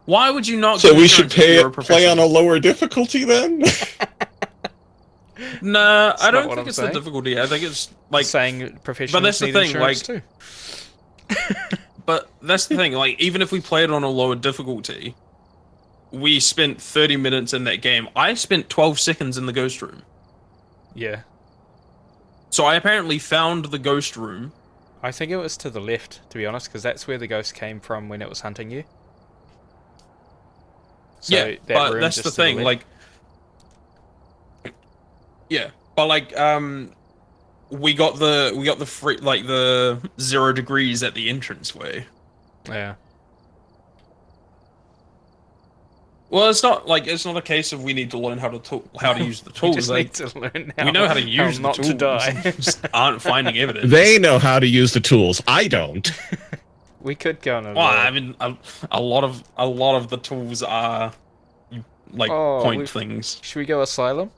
Why would you not? So get we should insurance if you're a play on a professional? lower difficulty then? Nah, I not don't what think I'm it's saying. the difficulty. I think it's like. Saying professionals that's the need thing, insurance like- too. But that's the thing. Like, even if we played on a lower difficulty, we spent 30 minutes in that game. I spent 12 seconds in the ghost room. Yeah. So I apparently found the ghost room. I think it was to the left, to be honest, because that's where the ghost came from when it was hunting you. So Yeah, that but room that's just the to thing. left. Like, yeah, but like, we got the free, like, the 0 degrees at the entranceway. Yeah. Well, it's not a case of we need to learn how to use the We tools. just Like, need to learn we know how to use the not tools. to die. Just aren't finding evidence. They know how to use the tools. I don't. We could go on a Well, lower- I mean, a lot of the tools are like Oh, point we've- things. Should we go asylum?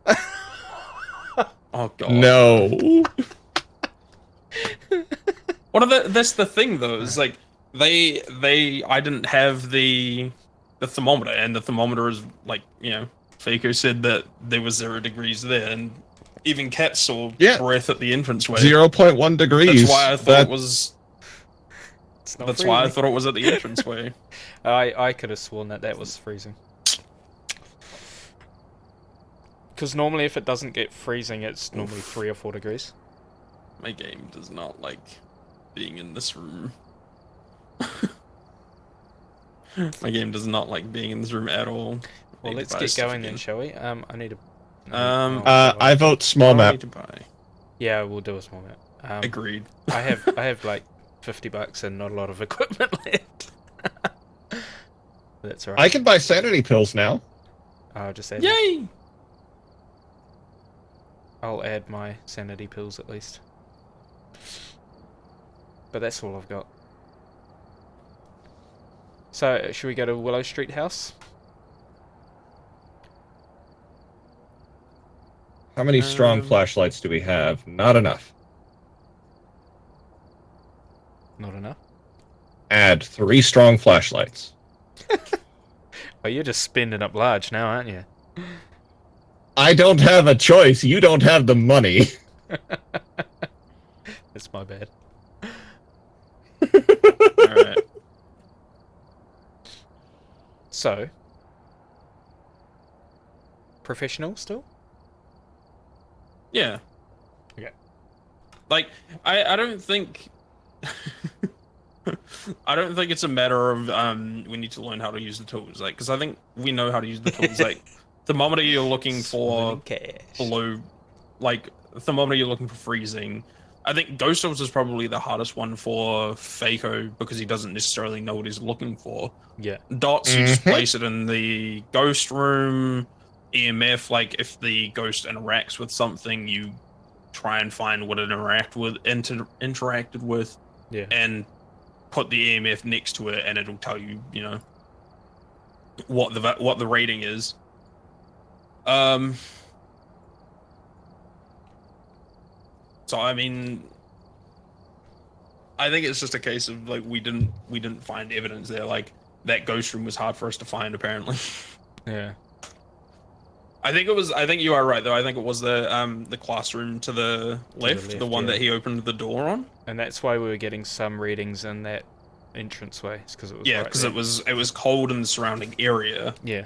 Oh god. No. That's the thing though. Is like I didn't have the thermometer, and the thermometer is like, you know, Faco said that there was 0 degrees there, and even Kat saw Yeah. breath at the entranceway. 0.1 degrees. That's why I thought That- it was. It's not That's why I freezing. thought it was at the entranceway. I could have sworn that was freezing. Because normally if it doesn't get freezing, it's normally 3 or 4 degrees. My game does not like being in this room. My game does not like being in this room at all. Well, Need to let's buy get stuff going then, again. shall we? I need to... I vote small I map. need to buy. Yeah, we'll do a small map. Agreed. I have like $50 and not a lot of equipment left. That's alright. I can buy sanity pills now. I'll just add them. Yay! I'll add my sanity pills at least. But that's all I've got. So, should we go to Willow Street House? How many strong flashlights do we have? Not enough. Not enough. Add 3 strong flashlights. Oh, you're just spending up large now, aren't you? I don't have a choice. You don't have the money. That's my bad. Alright. So, professional still? Yeah. Okay. Like, I don't think I don't think it's a matter of we need to learn how to use the tools, like, because I think we know how to use the tools. Like, thermometer you're looking for below, like thermometer you're looking for freezing. I think Ghost Orbs is probably the hardest one for Faco because he doesn't necessarily know what he's looking for. Yeah. Dots, you just place it in the ghost room. EMF, like if the ghost interacts with something, you try and find what it interacted with, Yeah. and put the EMF next to it, and it'll tell you, you know, what the rating is. So I mean, I think it's just a case of like we didn't find evidence there. Like that ghost room was hard for us to find, apparently. Yeah. I think you are right though. I think it was the classroom to the left, the one yeah. that he opened the door on. And that's why we were getting some readings in that entranceway, because it was Yeah, right because there. it was cold in the surrounding area. Yeah.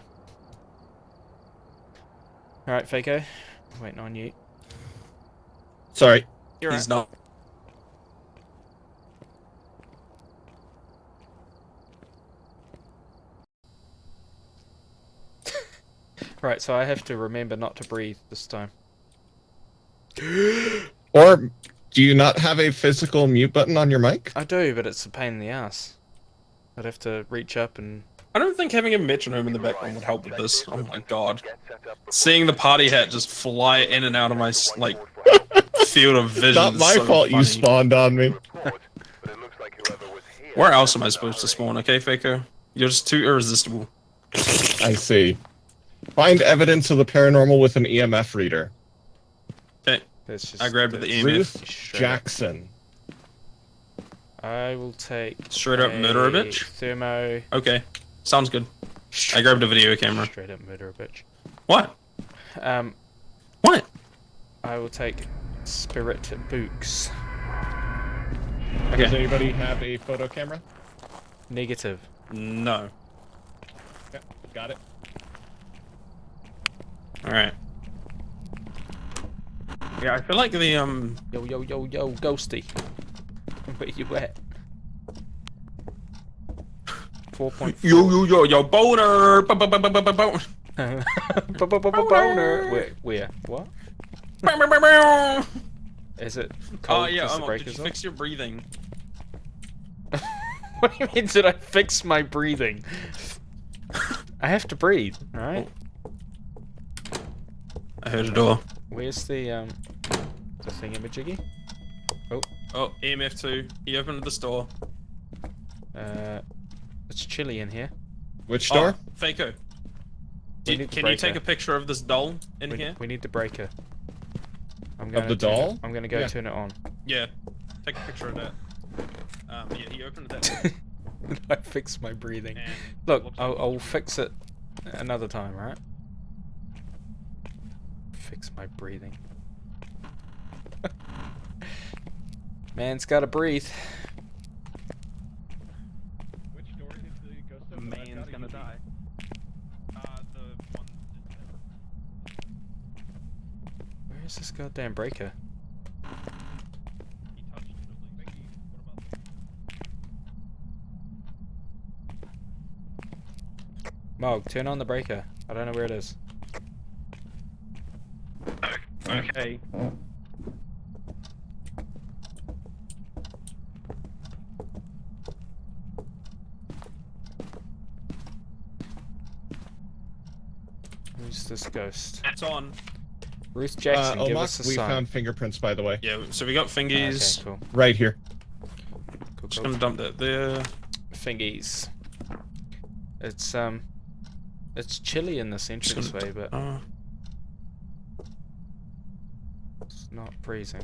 Alright, Faco. Waiting on you. Sorry. You're He's not. Right, so I have to remember not to breathe this time. Or do you not have a physical mute button on your mic? I do, but it's a pain in the ass. I'd have to reach up and... I don't think having a metronome in the background would help with this. Oh my god. Seeing the party hat just fly in and out of my, like, field of vision. Not my so fault funny. you spawned on me. Where else am I supposed to spawn, okay, Faco? You're just too irresistible. I see. Find evidence of the paranormal with an EMF reader. Okay, That's just, I grabbed the that's- EMF. Ruth straight Jackson. I will take... Straight up murder a bitch? Thermo... Okay, sounds good. I grabbed a video camera. Straight up murder a bitch. What? What? I will take Spirit Books. Does Okay. anybody have a photo camera? Negative. No. Yeah, got it. Alright. Yeah, I feel like the, Yo, yo, yo, yo, Ghosty. Where you at? 4.4. Yo, boner! Boner! Boner. Where? What? Is it cold? Oh yeah, because the did breaker's you on? fix your breathing? What do you mean, did I fix my breathing? I have to breathe, alright? I heard a door. Where's the thingamajiggy? Oh, EMF 2. He opened the store. It's chilly in here. Which door? Oh, Faco. We need the Can you take breaker. a picture of this doll in here? We need the breaker. I'm Of the doll? I'm gonna go Yeah. turn it on. Yeah. Take a picture of that. Yeah, he opened that. I fixed my breathing. And Look, looks like- I'll fix it another time, right? Fix my breathing. Man's gotta breathe. Which door is the ghost of Man's gonna die. The one. Where is this goddamn breaker? He touched it. What about? Mog, turn on the breaker. I don't know where it is. Okay. Who's this ghost? It's on. Ruth Jackson, give us a we sign. found fingerprints, by the way. Yeah, so we got fingies. Okay, cool. Right here. Cool, Just cool. gonna dump that there. Fingies. It's chilly in this Just gonna entranceway, but it's not freezing.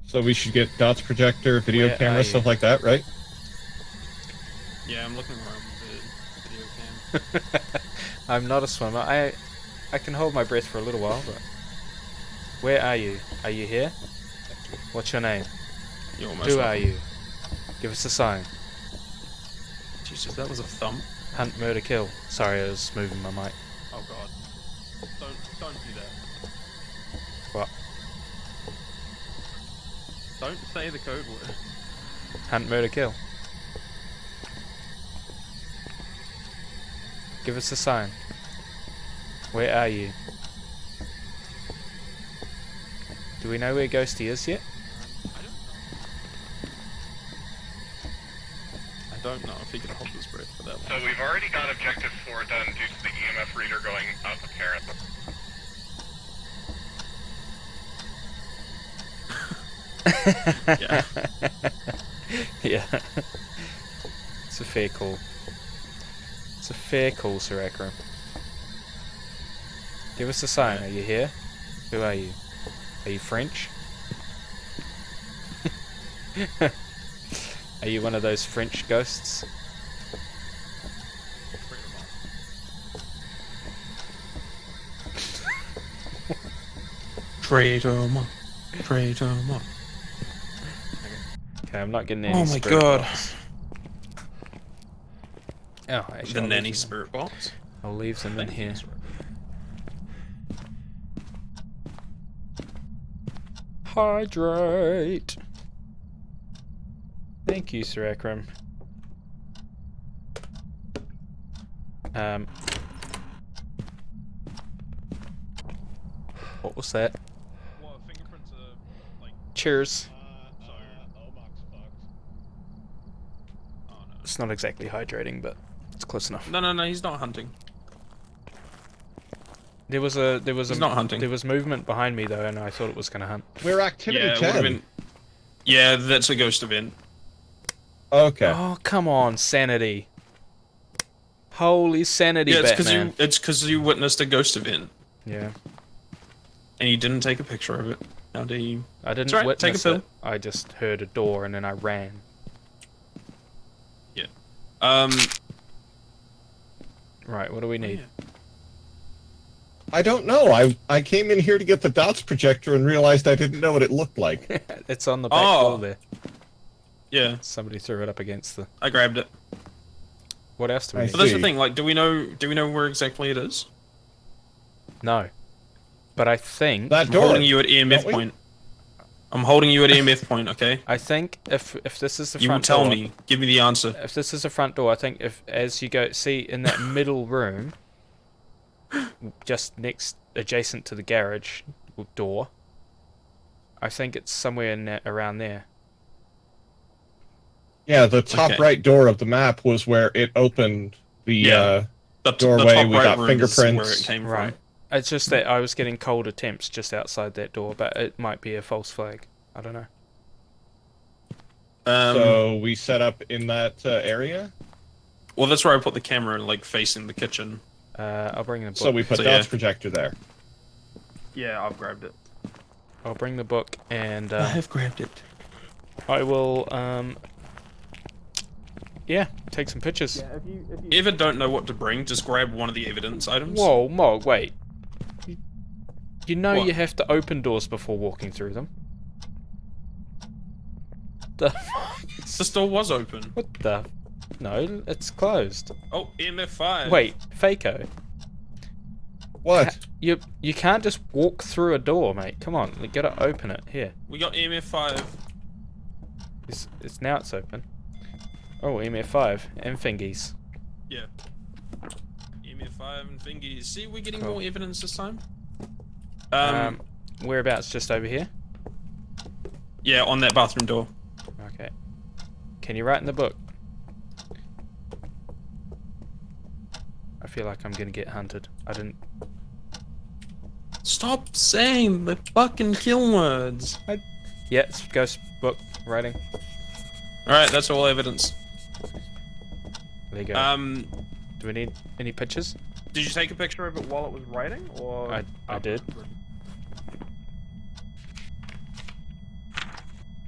So we should get dots projector, video Where are camera, you? stuff like that, right? Yeah, I'm looking around with the video cam. I'm not a swimmer. I can hold my breath for a little while, but where are you? Are you here? What's your name? You're almost Who welcome. are you? Give us a sign. Jesus, that was a thump. Hunt, murder, kill. Sorry, I was moving my mic. Oh god. Don't do that. What? Don't say the code word. Hunt, murder, kill. Give us a sign. Where are you? Do we know where Ghosty is yet? I don't know if he can hold his breath for that So long. we've already got objective 4 done due to the EMF reader going up apparently. Yeah. Yeah. It's a fair call. It's a fair call, Sir Akram. Give us a sign. Are you here? Who are you? Are you French? Are you one of those French ghosts? Traitor monk. Traitor monk. Okay, I'm not getting any Oh my spirit god. box. Oh, actually, The I'll nanny leave them- spirit box. I'll leave them in Thank you, here. Sir. Hydrate. Thank you, Sir Akram. What was that? Well, fingerprints are like Cheers. oh no. It's not exactly hydrating, but it's close enough. No, he's not hunting. There was He's not hunting. There was movement behind me though, and I thought it was gonna hunt. We're activity Yeah, it 10. would've been. Yeah, that's a ghost event. Okay. Oh, come on, sanity. Holy sanity, Yeah, Batman. it's because you witnessed a ghost event Yeah, and you didn't take a picture of it. How do you? I didn't It's all right, take a witness pill. it. I just heard a door and then I ran. Right, what do we need? I don't know. I came in here to get the dots projector and realized I didn't know what it looked like. It's on the back Oh. wall there. Yeah, Somebody threw it up against the. I grabbed it. What else do we I need? But that's the See. thing. Like, do we know where exactly it is? No, but I think That I'm door. holding you at don't EMF we? point. I'm holding you at EMF point. Okay. I think if this is the You will front tell door, me. Give me the answer. if this is the front door, I think if as you go see in that middle room, just next adjacent to the garage door, I think it's somewhere in that, around there. Yeah, the top Okay. right door of the map was where it opened the Yeah. The doorway, top we right got room is fingerprints. where it came Right. It's just that I was getting cold attempts just outside that door, but it might be a false flag. I don't know. from. So we set up in that area. Well, that's where I put the camera, like facing the kitchen. I'll bring the book. So we put So, dots yeah. projector there. Yeah, I've grabbed it. I'll bring the book and have grabbed it. I will yeah, take some pictures. Yeah, if you If you ever don't know what to bring, just grab one of the evidence items. Whoa, Mog, wait. You know What? you have to open doors before walking through them. The This door was open. what the? No, it's closed. Oh, EMF 5. Wait, Faco. What? You can't just walk through a door, mate. Come on, you gotta open it. Here, We got EMF 5. it's now it's open. Oh, EMF5 and fingies. Yeah. EMF 5 and fingies. See, we're getting Cool. more evidence this time. Whereabouts? Just over here. Yeah, on that bathroom door. Okay. Can you write in the book? I feel like I'm gonna get hunted. I didn't. Stop saying the fucking kill words. Yeah, it's ghost book writing. Alright, that's all evidence. There you go. Do we need any pictures? Did you take a picture of it while it was writing, or? I did.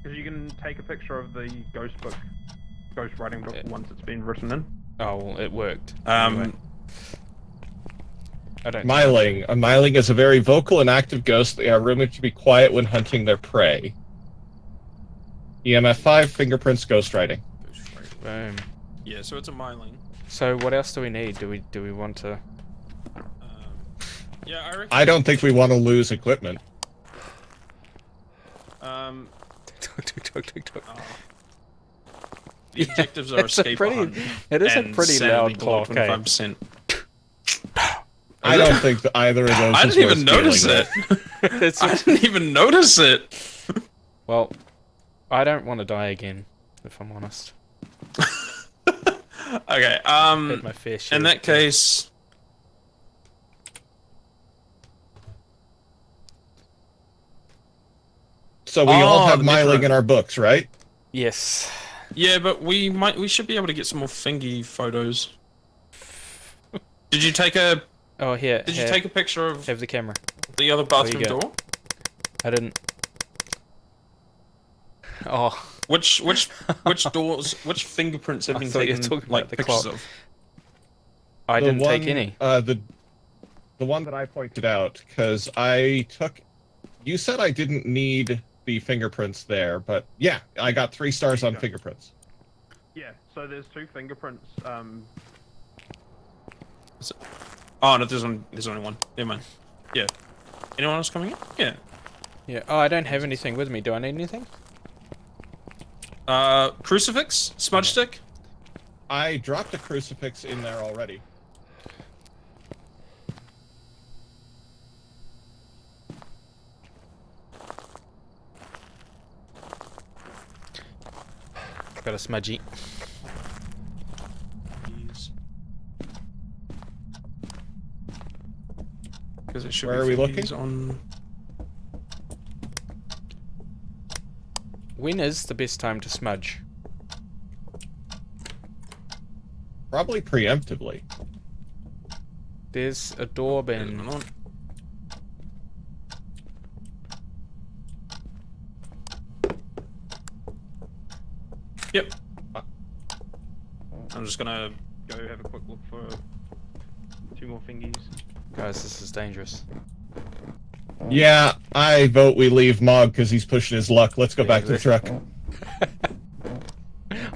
Because you can take a picture of the ghost book, ghost writing book, Yeah. once it's been written in. Oh, well, it worked. Anyway, I don't. Myling. A Myling is a very vocal and active ghost. They are rumored to be quiet when hunting their prey. EMF 5, fingerprints, ghostwriting. Boom. Yeah, so it's a myling. So what else do we need? Do we want to? Yeah, I reckon. I don't think we want to lose equipment. Tuk. The objectives are It's a escape pretty- a hunt it is a and pretty sanity loud below clock, eh? 25%. I don't think that either of those I is didn't worth even notice dealing it. with. It's I didn't even notice it. well, I don't want to die again, if I'm honest. Okay, Had my fair share. in that case, So we all Oh, have the Myling metro. in our books, right? Yes. yeah, but we should be able to get some more fingy photos. Did you take a Oh, here. Did you take a picture of Have the camera. the other bathroom go. door? I didn't. Oh, Which doors? Which fingerprints have I been thought you were taken talking like about the pictures clock. of? I The didn't take one- any. The one that I pointed out, because I took. You said I didn't need the fingerprints there, but yeah, I got 3 stars on fingerprints. Yeah, so there's 2 fingerprints. Oh no, there's only one. Never mind. Yeah. Anyone else coming in? Yeah. Yeah. Oh, I don't have anything with me. Do I need anything? Crucifix, smudge stick. I dropped a crucifix in there already. Got a smudgy. Because it should Where be are we fingies looking? on. When is the best time to smudge? Probably preemptively. There's a door bin. on. Yep. I'm just gonna Go have a quick look for 2 more fingies. Guys, this is dangerous. Yeah, I vote we leave Mog because he's pushing his luck. Let's go back to the truck.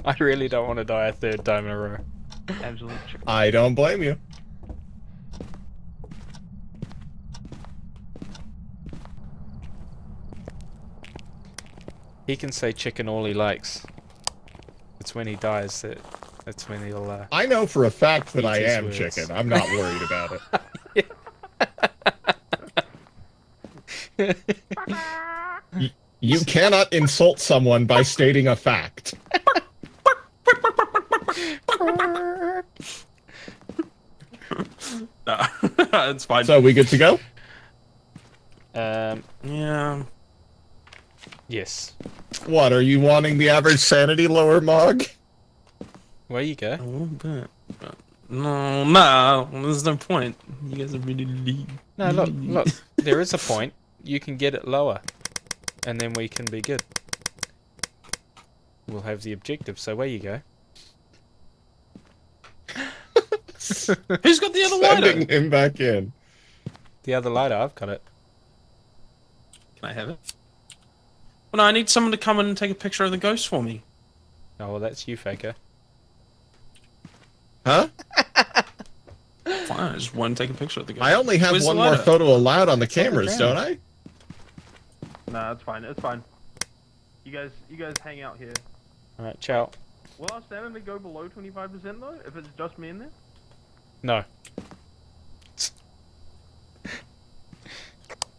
I really don't want to die a 3rd time in a row. Absolute chicken. I don't blame you. He can say chicken all he likes. It's when he dies that's when he'll. I know for a fact that Eat I his am words. chicken. I'm not worried about it. You cannot insult someone by stating a fact. Nah, it's fine. So we good to go? Yeah. Yes. What, are you wanting the average sanity lower, Mog? Where you go? A little bit. No, nah, there's no point. You guys are really leave. No, look. There is a point. You can get it lower, and then we can be good. We'll have the objective. So where you go? Who's got the other lighter? Sending him back in. The other lighter. I've got it. Can I have it? Well, no, I need someone to come in and take a picture of the ghost for me. Oh well, that's you, Faker. Huh? Fine, I just want to take a picture of the ghost. I only have Where's the one more lighter? photo allowed on the on the cameras, don't I? Nah, it's fine. It's fine. You guys hang out here. All right, ciao. Will our sanity go below 25% though? If it's just me in there? No.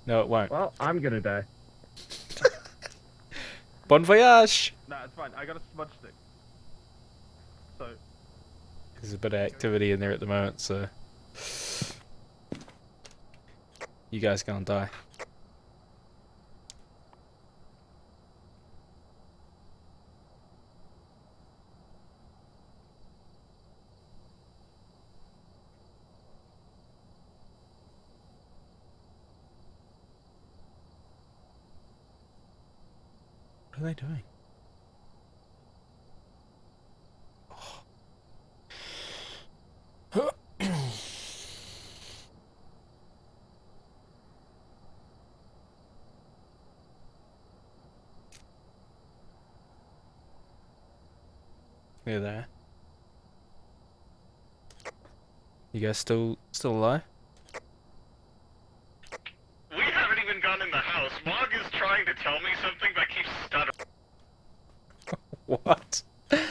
No, it won't. Well, I'm gonna die. Bon voyage! Nah, it's fine. I got a smudge stick. So, There's a bit of activity in there at the moment, so... You guys gonna die. What are they doing? They're there. You guys still alive? We haven't even gone in the house. Mog is trying to tell me something but keeps stuttering. What? And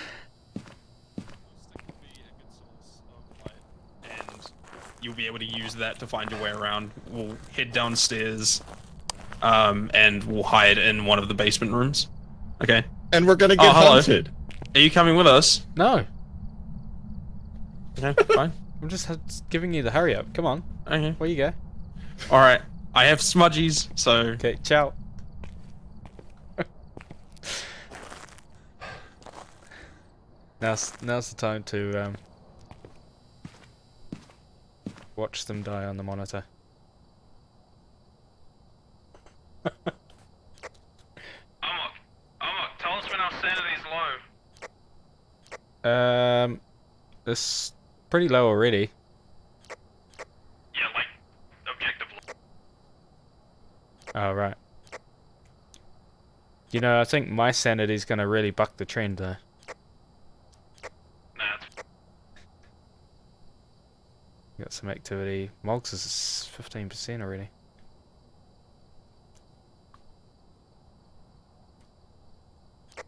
you'll be able to use that to find your way around. We'll head downstairs, and we'll hide in one of the basement rooms. Okay. And we're gonna get hello. hunted. Are you coming with us? No. Okay, fine. I'm just giving you the hurry up. Come on. Okay. Where you go? Alright. I have smudgies, so... Okay, ciao. Now's the time to watch them die on the monitor. Amok, tell us when our sanity's low. It's pretty low already. Yeah, like, objectively. Oh, right. You know, I think my sanity's gonna really buck the trend though. Nah, it's... Got some activity. Mogs is 15% already.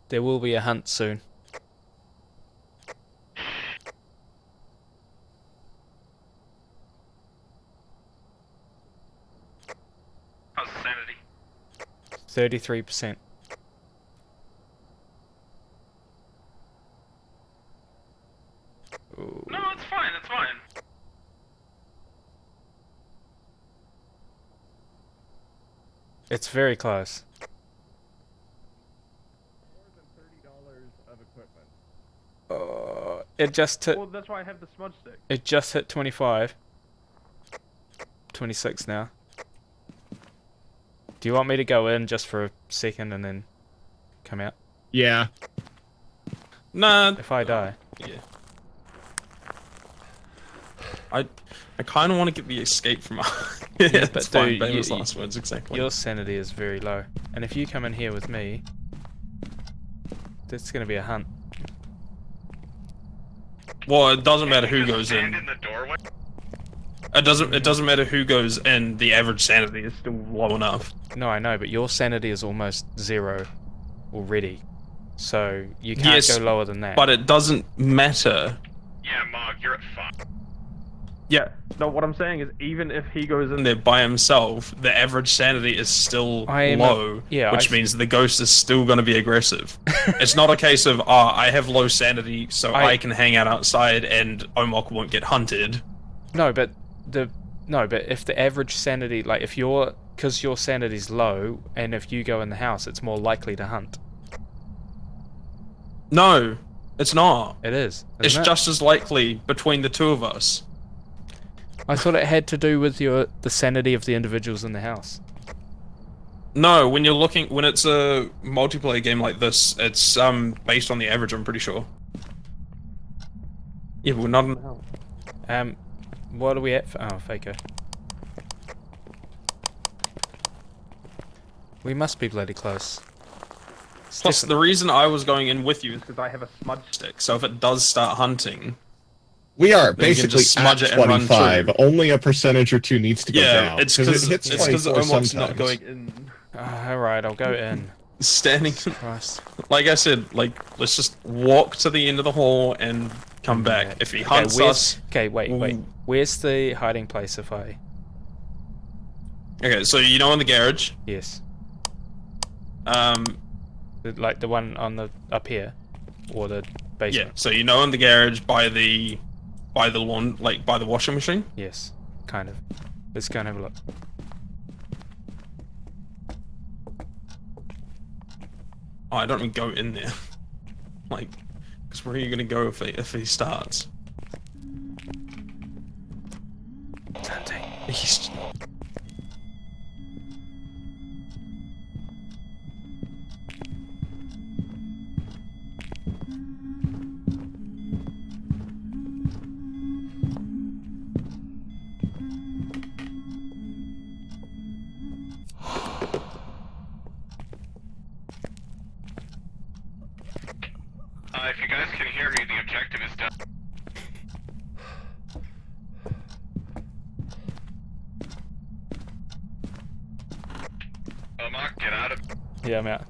There will be a hunt soon. How's the sanity? 33%. Ooh. No, it's fine, it's fine. It's very close. It just hit. Well, that's why I have the smudge stick. It just hit 25. 26 now. Do you want me to go in just for a second and then come out? Yeah. Nah. If I die. Yeah. I kind of want to get the escape from... yeah, but it's fine. dude, Famous you- last words, exactly. Your sanity is very low. And if you come in here with me, that's gonna be a hunt. Well, it doesn't matter who Just goes stand in. in the doorway. It doesn't matter who goes in. The average sanity is still low enough. No, I know, but your sanity is almost 0 already. So you can't Yes, go lower than that. But it doesn't matter. Yeah, Mog, you're at 5. Yeah. No, what I'm saying is, even if he goes in In there by himself, the average sanity is still I am low, yeah, which means the ghost is still going to be aggressive. It's not a case of, I have low sanity, so I can hang out outside and Omok won't get hunted. No, but if the average sanity, like if because your sanity's low, and if you go in the house, it's more likely to hunt. No, it's not. It is. It's isn't it? just as likely between the two of us. I thought it had to do with the sanity of the individuals in the house. No, when it's a multiplayer game like this, it's based on the average, I'm pretty sure. Yeah, but we're not in the house. What are we at? Oh, Faker. We must be bloody close. Plus, the reason I was going in with you is because I have a smudge stick, so if it does start hunting... We are Then you can basically just smudge at it and run 25. through. Only a percentage or two needs to go Yeah, down. it's 'cause it hits it's because 24 Omok's not sometimes. going in. Alright, I'll go in. Standing... Christ. Like I said, let's just walk to the end of the hall and come back. If he hunts us... Okay, wait. we'll- Where's the hiding place if I... Okay, so you know in the garage, Yes. um, Like the one on the... up here? Or the yeah, basement? so you know in the garage by the lawn, like by the washing machine? Yes. Kind of. Let's go and have a look. Oh, I don't even go in there. Like, because where are you gonna go if he starts? It's hunting. He's... is done. Mark, get out of. Yeah, I'm out.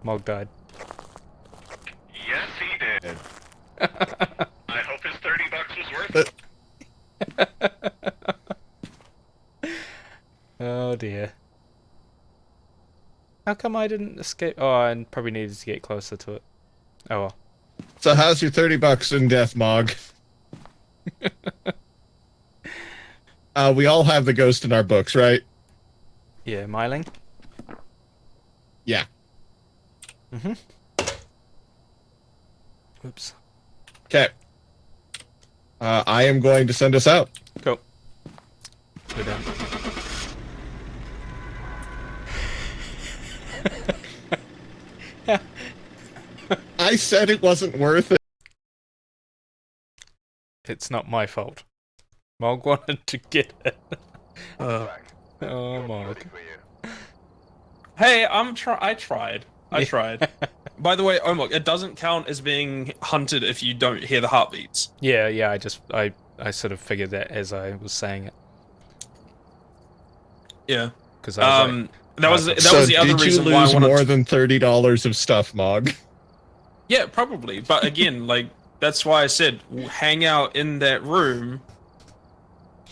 Mog died. Yes, he did. I hope his $30 was worth it. Oh dear. How come I didn't escape? Oh, I probably needed to get closer to it. Oh well. So how's your $30 in death, Mog? We all have the ghost in our books, right? Yeah, Myling. Yeah. Mm-hmm. Oops. Okay. I am going to send us out. Cool. Go down. I said it wasn't worth it. It's not my fault. Mog wanted to get it. Fact. Oh, Mog. Ready for you. Hey, I tried. I tried. By the way, Omok, it doesn't count as being hunted if you don't hear the heartbeats. Yeah, I sort of figured that as I was saying it. Yeah. Because I was that was So the other did you reason why I lose wanted more to... than $30 of stuff, Mog? Yeah, probably. But again, like, that's why I said hang out in that room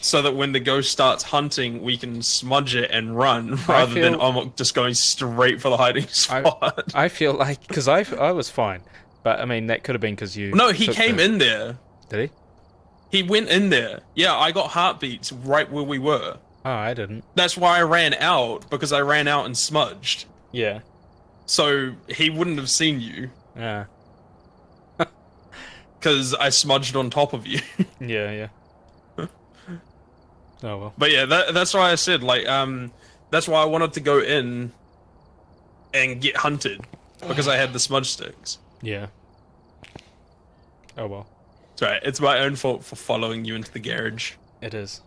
so that when the ghost starts hunting, we can smudge it and run rather than Omok just going straight for the hiding spot. I feel like, because I was fine. But, I mean, that could have been because you... No, he took came in there. Did he? He went in there. Yeah, I got heartbeats right where we were. Oh, I didn't. That's why I ran out, because I ran out and smudged. Yeah. So he wouldn't have seen you, Yeah. because I smudged on top of you. Yeah. Oh, well. But yeah, that's why I said, like, that's why I wanted to go in and get hunted, because I had the smudge sticks. Yeah. Oh, well. It's right, it's my own fault for following you into the garage. It is.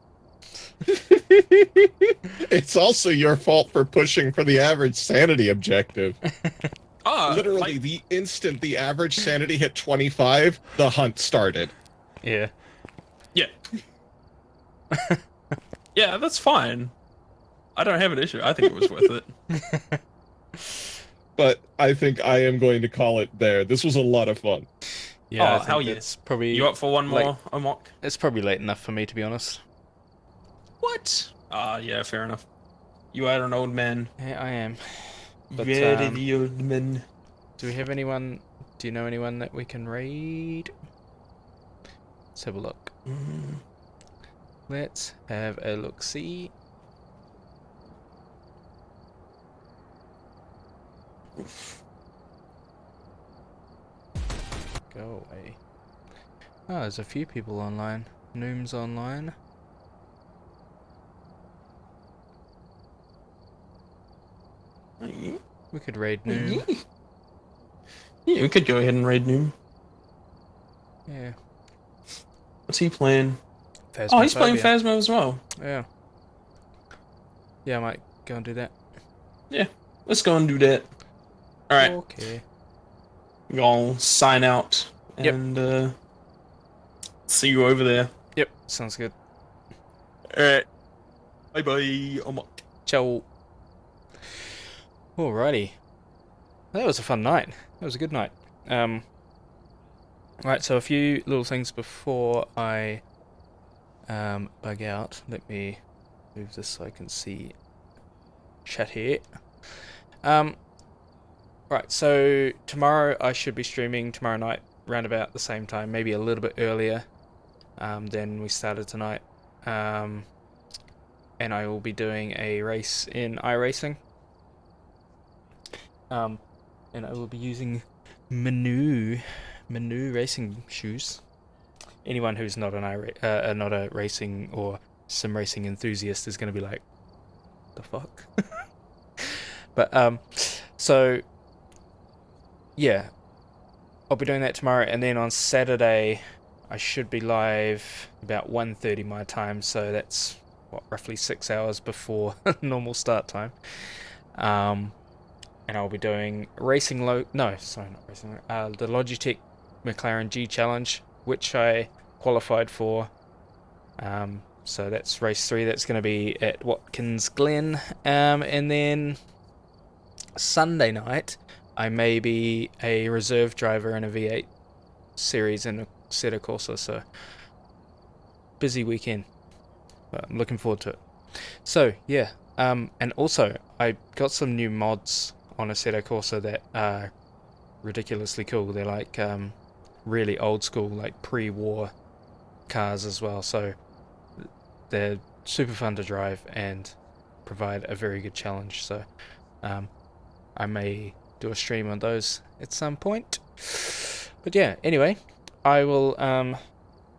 It's also your fault for pushing for the average sanity objective. Literally, Like, the instant the average sanity hit 25, the hunt started. Yeah. yeah. Yeah, that's fine. I don't have an issue. I think it was worth it. But I think I am going to call it there. This was a lot of fun. Yeah, I Oh, think hell yeah. it's probably... You up for one like- more, Omok? It's probably late enough for me, to be honest. What? Yeah, fair enough. You are an old man. Yeah, I am. But, Very old man. do we have anyone... Do you know anyone that we can raid? Let's have a look. Let's have a look-see. Go away. Oh, there's a few people online. Noom's online. We could raid Noom. Yeah, we could go ahead and raid Noom. Yeah. What's he playing? Oh, he's playing Phasmophobia. Phasmo as well. Yeah. Yeah, I might go and do that. Yeah, let's go and do that. Alright, Okay. gonna sign out Yep. and see you over there. Yep, sounds good. Alright. Bye bye. Ciao. Alrighty. That was a fun night. That was a good night. Right, so a few little things before I bug out. Let me move this so I can see chat here. Right, so tomorrow I should be streaming tomorrow night round about the same time, maybe a little bit earlier than we started tonight. And I will be doing a race in iRacing. And I will be using Manu racing shoes. Anyone who's not not a racing or sim racing enthusiast is going to be like, the fuck? But so yeah, I'll be doing that tomorrow, and then on Saturday I should be live about 1:30 my time, so that's what, roughly 6 hours before normal start time. and I'll be doing racing low. No, sorry, not racing. The Logitech McLaren G Challenge, which I qualified for. So that's race 3. That's going to be at Watkins Glen. And then Sunday night, I may be a reserve driver in a V8 series in a Assetto Corsa. So busy weekend, but I'm looking forward to it. So yeah, and also I got some new mods on Assetto Corsa that are ridiculously cool. They're like really old school, like pre-war cars as well. So they're super fun to drive and provide a very good challenge. So I may do a stream on those at some point. But yeah, anyway, I will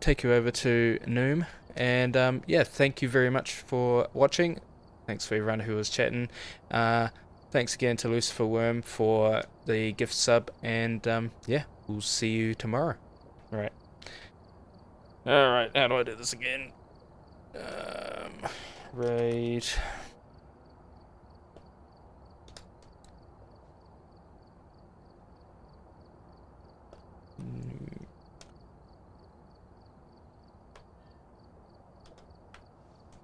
take you over to Noom. And yeah, thank you very much for watching. Thanks for everyone who was chatting. Thanks again to Lucifer Worm for the gift sub. And yeah, we'll see you tomorrow. Alright. Alright, how do I do this again? Raid.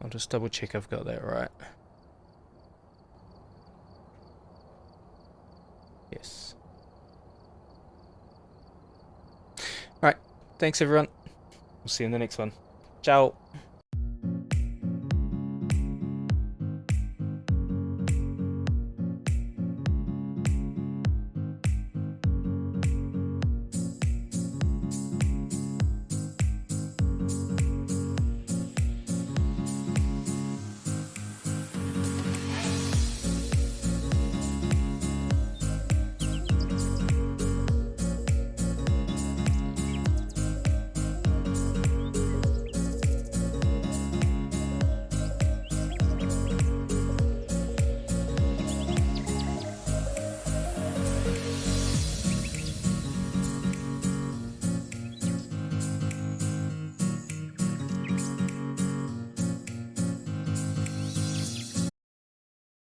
I'll just double check I've got that right. Yes. Alright, thanks everyone. We'll see you in the next one. Ciao.